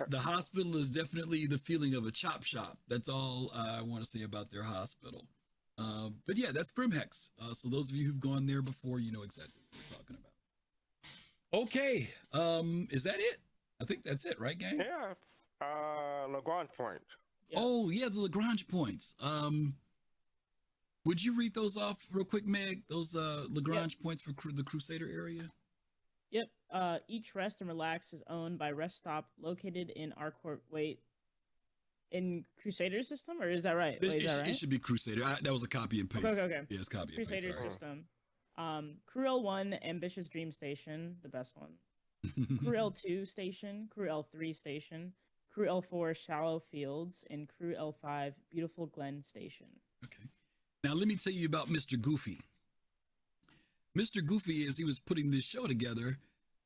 The hospital is definitely the feeling of a chop shop. That's all I want to say about their hospital. But yeah, that's Grimhex. So those of you who've gone there before, you know exactly what we're talking about. Okay. Is that it? I think that's it, right, gang? Yeah. Lagrange points. Yeah. Oh, yeah, the Lagrange points. Would you read those off real quick, Meg? Those Lagrange points for the Crusader area? Yep. Each rest and relax is owned by rest stop located in Arcourt. Wait, in Crusader System, or is that right? Wait, is that right? It should be Crusader. That was a copy and paste. Okay. Yeah, it's copy and paste. Crusader Sorry. System. Crew L1, Ambitious Dream Station, the best one. Crew L2 Station, Crew L3 Station, Crew L4 Shallow Fields, and Crew L5 Beautiful Glen Station. Okay. Now, let me tell you about Mr. Goofy. Mr. Goofy, as he was putting this show together,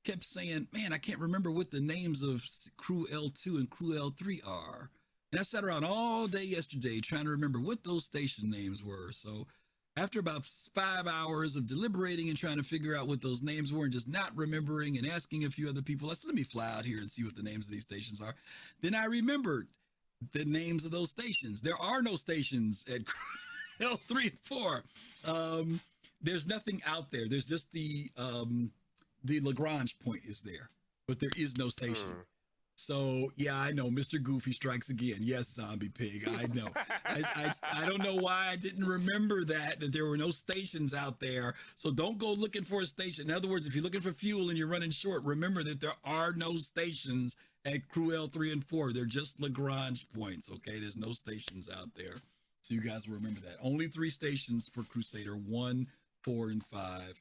kept saying, man, I can't remember what the names of Crew L2 and Crew L3 are. And I sat around all day yesterday trying to remember what those station names were. So after about 5 hours of deliberating and trying to figure out what those names were and just not remembering and asking a few other people, I said, let me fly out here and see what the names of these stations are. Then I remembered the names of those stations. There are no stations at L3 and 4. There's nothing out there. There's just the Lagrange point is there, but there is no station. So yeah, I know Mr. Goofy strikes again. Yes, Zombie Pig. I know. I don't know why I didn't remember that there were no stations out there. So don't go looking for a station. In other words, if you're looking for fuel and you're running short, remember that there are no stations at Crew L3 and 4. They're just Lagrange points. Okay, there's no stations out there. So you guys remember that. Only 3 stations for Crusader: 1, 4, and 5.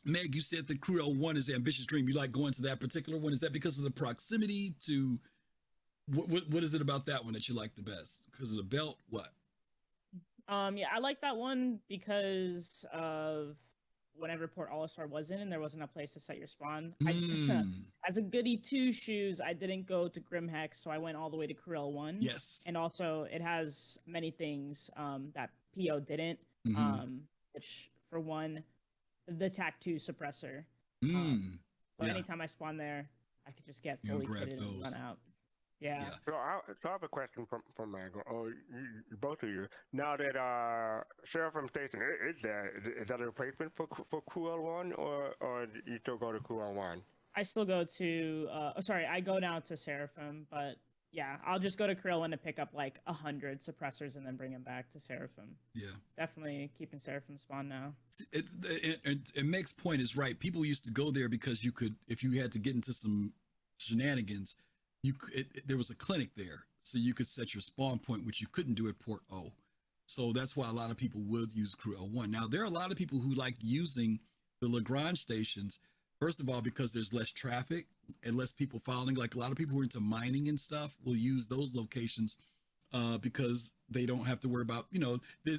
Meg, you said the Crew L1 is Ambitious Dream. You like going to that particular one. Is that because of the proximity to what is it about that one that you like the best? Because of the belt? What? Yeah, I like that one because of whenever Port All-Star was in and there wasn't a place to set your spawn. As a goody 2 shoes, I didn't go to Grimhex, so I went all the way to Crew L1. Yes. And also it has many things that PO didn't, which for one, the TAC-2 suppressor. So anytime I spawn there, I could just get fully kitted and run out. Yeah. So I have a question from Meg, or both of you. Now that Seraphim Station is there, is that a replacement for Crew L1, or you still go to Crew L1? I still go to, I go down to Seraphim, but yeah, I'll just go to Crew L1 to pick up like 100 suppressors and then bring them back to Seraphim. Yeah. Definitely keeping Seraphim spawn now. And Meg's point is right. People used to go there because you could, if you had to get into some shenanigans, there was a clinic there, so you could set your spawn point, which you couldn't do at Port O. So that's why a lot of people would use Crew L1. Now, there are a lot of people who like using the Lagrange stations, first of all, because there's less traffic and less people following. Like a lot of people who are into mining and stuff will use those locations because they don't have to worry about,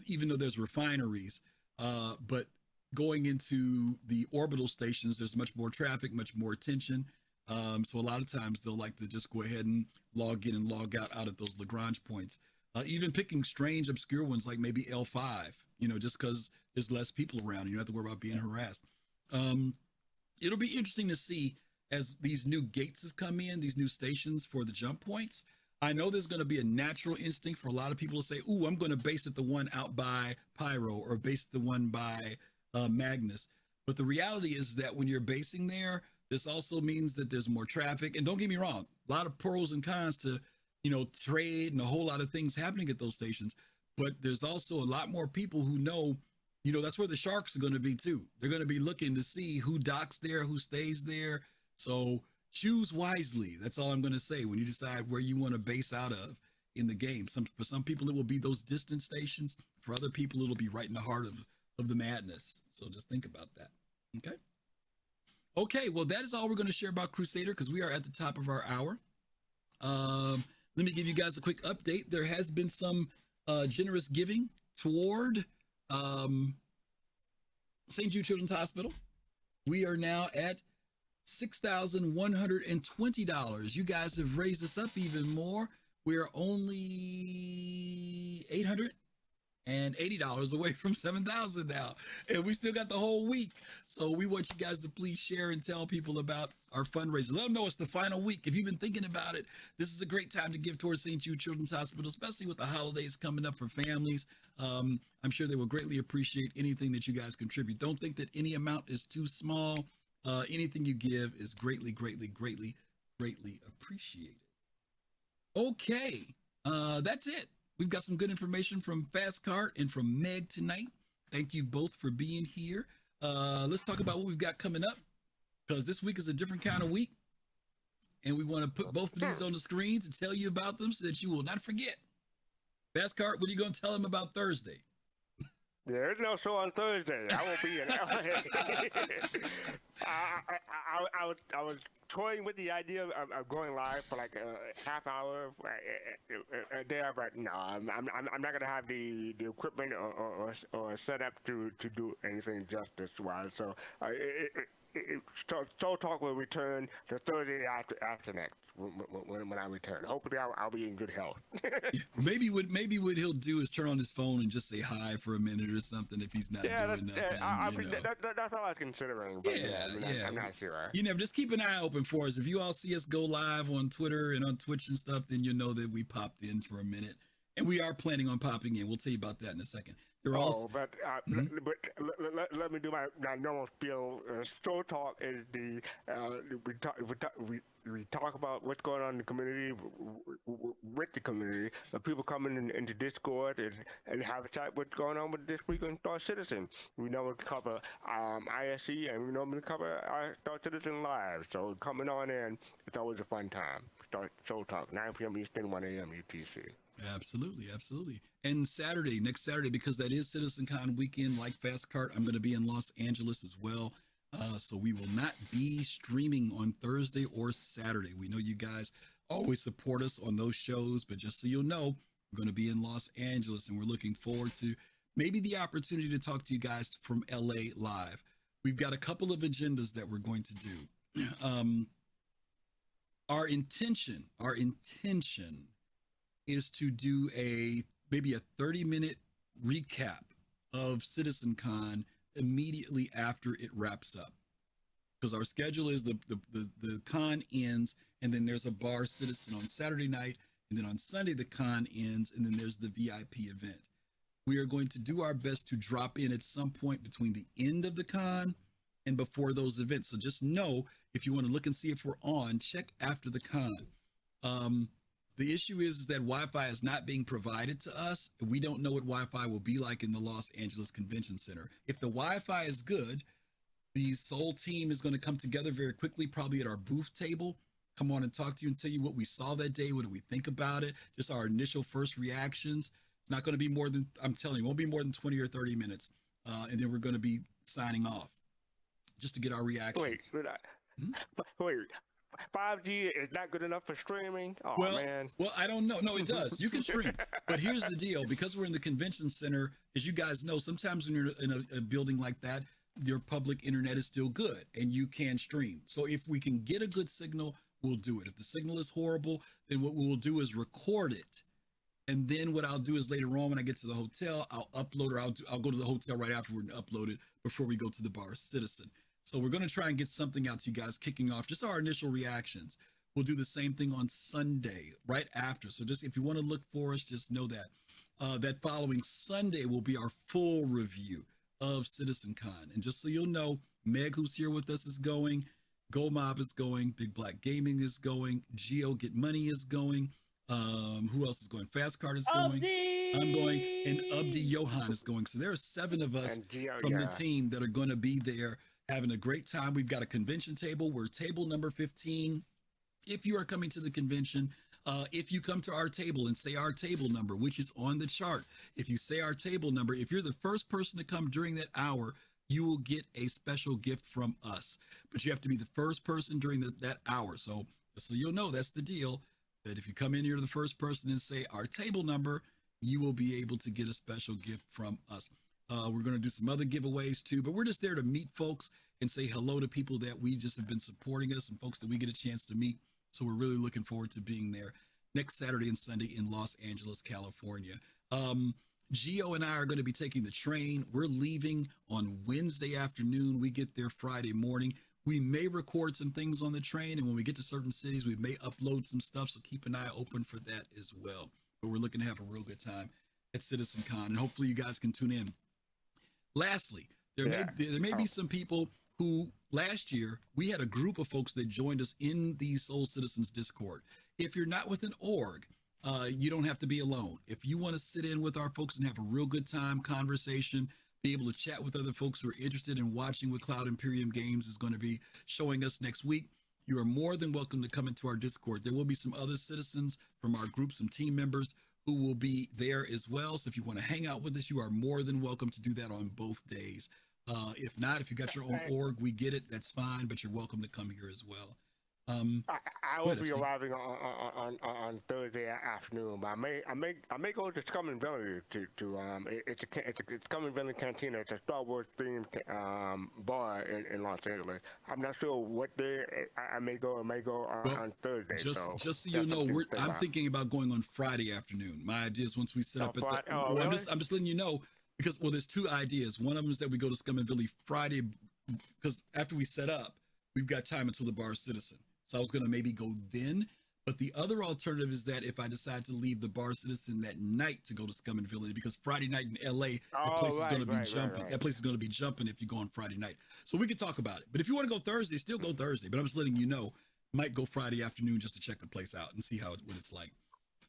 even though there's refineries, but going into the orbital stations, there's much more traffic, much more attention. So a lot of times they'll like to just go ahead and log in and log out of those Lagrange points. Even picking strange, obscure ones like maybe L5, just because there's less people around and you don't have to worry about being harassed. It'll be interesting to see as these new gates have come in, these new stations for the jump points. I know there's going to be a natural instinct for a lot of people to say, ooh, I'm going to base it the one out by Pyro or base the one by Magnus. But the reality is that when you're basing there, this also means that there's more traffic. And don't get me wrong, a lot of pros and cons to, trade and a whole lot of things happening at those stations. But there's also a lot more people who know, that's where the sharks are going to be too. They're going to be looking to see who docks there, who stays there. So choose wisely. That's all I'm going to say when you decide where you want to base out of in the game. For some people, it will be those distant stations. For other people, it'll be right in the heart of the madness. So just think about that. Okay, well, that is all we're going to share about Crusader because we are at the top of our hour. Let me give you guys a quick update. There has been some generous giving toward St. Jude Children's Hospital. We are now at $6,120. You guys have raised us up even more. We're only $880 away from $7,000 now, and we still got the whole week. So we want you guys to please share and tell people about our fundraiser. Let them know it's the final week. If you've been thinking about it, this is a great time to give towards St. Jude Children's Hospital, especially with the holidays coming up for families. I'm sure they will greatly appreciate anything that you guys contribute. Don't think that any amount is too small. Anything you give is greatly, greatly, greatly, greatly appreciated. Okay, that's it. We've got some good information from fastcart and from Meg tonight. Thank you both for being here. Let's talk about what we've got coming up, because this week is a different kind of week, and we want to put both of these on the screens and tell you about them so that you will not forget. fastcart, what are you going to tell them about Thursday? There's no show on Thursday. I will be in LA. I was toying with the idea of going live for like a half hour there, but no, I'm not gonna have the equipment or setup to do anything justice wise. So Soul Talk will return the Thursday after next when I return. Hopefully, I'll be in good health. maybe what he'll do is turn on his phone and just say hi for a minute or something if he's not doing nothing. That's all I was considering. But I'm not sure. You know, just keep an eye open for us. If you all see us go live on Twitter and on Twitch and stuff, then you know that we popped in for a minute. And we are planning on popping in. We'll tell you about that in a second. But let me do my normal spiel. Soul Talk is we talk about what's going on in the community with the community. People coming into Discord and have a chat what's going on with this week on Star Citizen. We normally cover ISE and we normally cover our Star Citizen Live. So coming on in, it's always a fun time. Start Soul Talk, 9 p.m. Eastern, 1 a.m. UTC. Absolutely. And next Saturday, because that is CitizenCon weekend, like fastcart, I'm going to be in Los Angeles as well. So we will not be streaming on Thursday or Saturday. We know you guys always support us on those shows, but just so you'll know, we're going to be in Los Angeles, and we're looking forward to maybe the opportunity to talk to you guys from LA live. We've got a couple of agendas that we're going to do. Our intention is to do maybe a 30-minute recap of CitizenCon immediately after it wraps up, because our schedule is the con ends, and then there's a bar citizen on Saturday night, and then on Sunday the con ends, and then there's the VIP event. We are going to do our best to drop in at some point between the end of the con and before those events. So just know, if you want to look and see if we're on, check after the con. The issue is that Wi-Fi is not being provided to us. We don't know what Wi-Fi will be like in the Los Angeles Convention Center. If the Wi-Fi is good, the Soul team is going to come together very quickly, probably at our booth table, come on and talk to you and tell you what we saw that day. What do we think about it? Just our initial first reactions. It's not going to be more than, I'm telling you, it won't be more than 20 or 30 minutes. And then we're going to be signing off just to get our reactions. Wait. 5G is not good enough for streaming? Oh, man. Well, I don't know. No, it does. You can stream. But here's the deal. Because we're in the convention center, as you guys know, sometimes when you're in a building like that, your public internet is still good and you can stream. So if we can get a good signal, we'll do it. If the signal is horrible, then what we'll do is record it. And then what I'll do is later on when I get to the hotel, I'll upload, or I'll go to the hotel right afterward and upload it before we go to the bar citizen. So we're going to try and get something out to you guys kicking off, just our initial reactions. We'll do the same thing on Sunday, right after. So just if you want to look for us, just know that. That following Sunday will be our full review of CitizenCon. And just so you'll know, Meg, who's here with us, is going. Go Mob is going. Big Black Gaming is going. Geo Get Money is going. Who else is going? fastcart is going. I'm going. And Abdi Johan is going. So there are 7 of us from the team that are going to be there, having a great time. We've got a convention table. We're table number 15. If you are coming to the convention, if you come to our table and say our table number, which is on the chart, if you say our table number, if you're the first person to come during that hour, you will get a special gift from us. But you have to be the first person during that hour. So you'll know that's the deal, that if you come in, you're the first person and say our table number, you will be able to get a special gift from us. We're going to do some other giveaways too, but we're just there to meet folks and say hello to people that we just have been supporting us and folks that we get a chance to meet. So we're really looking forward to being there next Saturday and Sunday in Los Angeles, California. Gio and I are going to be taking the train. We're leaving on Wednesday afternoon. We get there Friday morning. We may record some things on the train, and when we get to certain cities, we may upload some stuff. So keep an eye open for that as well. But we're looking to have a real good time at CitizenCon, and hopefully you guys can tune in. Lastly, there may be some people who last year, we had a group of folks that joined us in the Soul Citizens Discord. If you're not with an org, you don't have to be alone. If you want to sit in with our folks and have a real good time, conversation, be able to chat with other folks who are interested in watching what Cloud Imperium Games is going to be showing us next week, you are more than welcome to come into our Discord. There will be some other citizens from our group, some team members who will be there as well. So if you want to hang out with us, you are more than welcome to do that on both days. If not, if you got your own org, we get it. That's fine, but you're welcome to come here as well. I will be arriving on Thursday afternoon, but I may go to Scum and Villainy to it's Scum and Villainy Cantina. It's a Star Wars themed bar in Los Angeles. I'm not sure what day I may go. On Thursday. Just so you know, I'm thinking about going on Friday afternoon. My idea is once we set up at the. Really? I'm just letting you know because there's two ideas. One of them is that we go to Scum and Villainy Friday because after we set up, we've got time until the Bar Citizen. So I was going to maybe go then, but the other alternative is that if I decide to leave the Bar Citizen that night to go to Scum and Villainy, because Friday night in LA, the place is going to be jumping. That place is going to be jumping if you go on Friday night. So we could talk about it. But if you want to go Thursday, still go Thursday. But I'm just letting you know, might go Friday afternoon just to check the place out and see what it's like.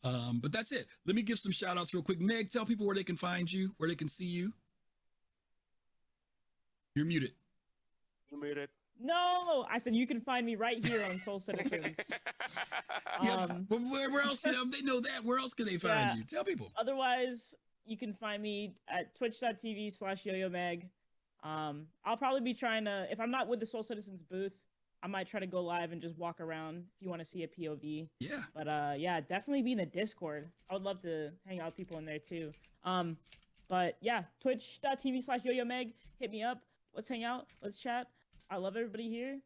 But that's it. Let me give some shout outs real quick. Meg, tell people where they can find you, where they can see you. You're muted. You're muted. No, I said you can find me right here on Soul Citizens. But where else can they know that? Where else can they find you? Tell people. Otherwise, you can find me at twitch.tv/yoyoMeg. I'll probably be trying to, if I'm not with the Soul Citizens booth, I might try to go live and just walk around if you want to see a POV. Yeah. But yeah, definitely be in the Discord. I would love to hang out with people in there too. But yeah, twitch.tv/yoyoMeg. Hit me up. Let's hang out. Let's chat. I love everybody here.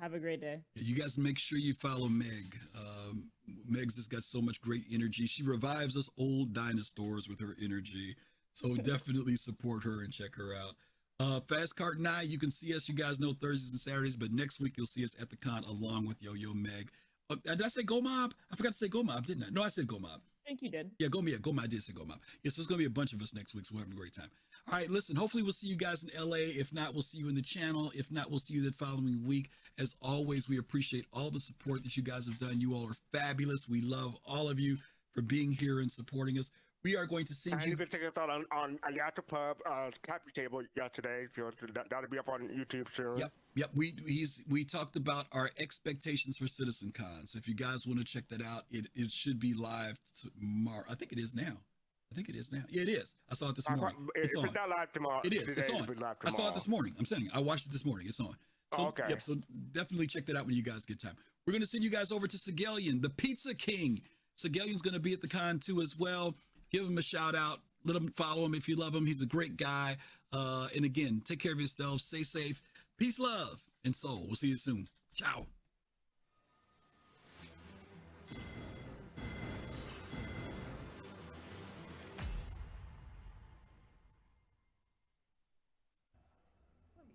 Have a great day. You guys make sure you follow Meg. Meg's just got so much great energy. She revives us old dinosaurs with her energy. So definitely support her and check her out. Fastcart and I, you can see us, you guys know, Thursdays and Saturdays, but next week you'll see us at the con along with yoyoMeg. Did I say Go Mob? I forgot to say Go Mob, didn't I? No, I said Go Mob. I think you did. Yeah, Go Mob. I did say Go Mob. Yeah, so it's going to be a bunch of us next week, so we're having a great time. All right, listen, hopefully we'll see you guys in LA. If not, we'll see you in the channel. If not, we'll see you the following week. As always, we appreciate all the support that you guys have done. You all are fabulous. We love all of you for being here and supporting us. We are going to send you. You can take a thought on Yatta Pub Happy Table yesterday. That'll be up on YouTube soon. Yep. We talked about our expectations for Citizen Con. So if you guys want to check that out, it should be live tomorrow. I think it is now. Yeah, it is. I saw it this morning. If it's not live tomorrow, it is. It's on. I saw it this morning. I'm saying I watched it this morning. It's on. So, okay. Yep. So definitely check that out when you guys get time. We're going to send you guys over to Sigelian, the Pizza King. Sigelian's going to be at the con too as well. Give him a shout out. Let him follow him if you love him. He's a great guy. And again, take care of yourself. Stay safe. Peace, love, and soul. We'll see you soon. Ciao.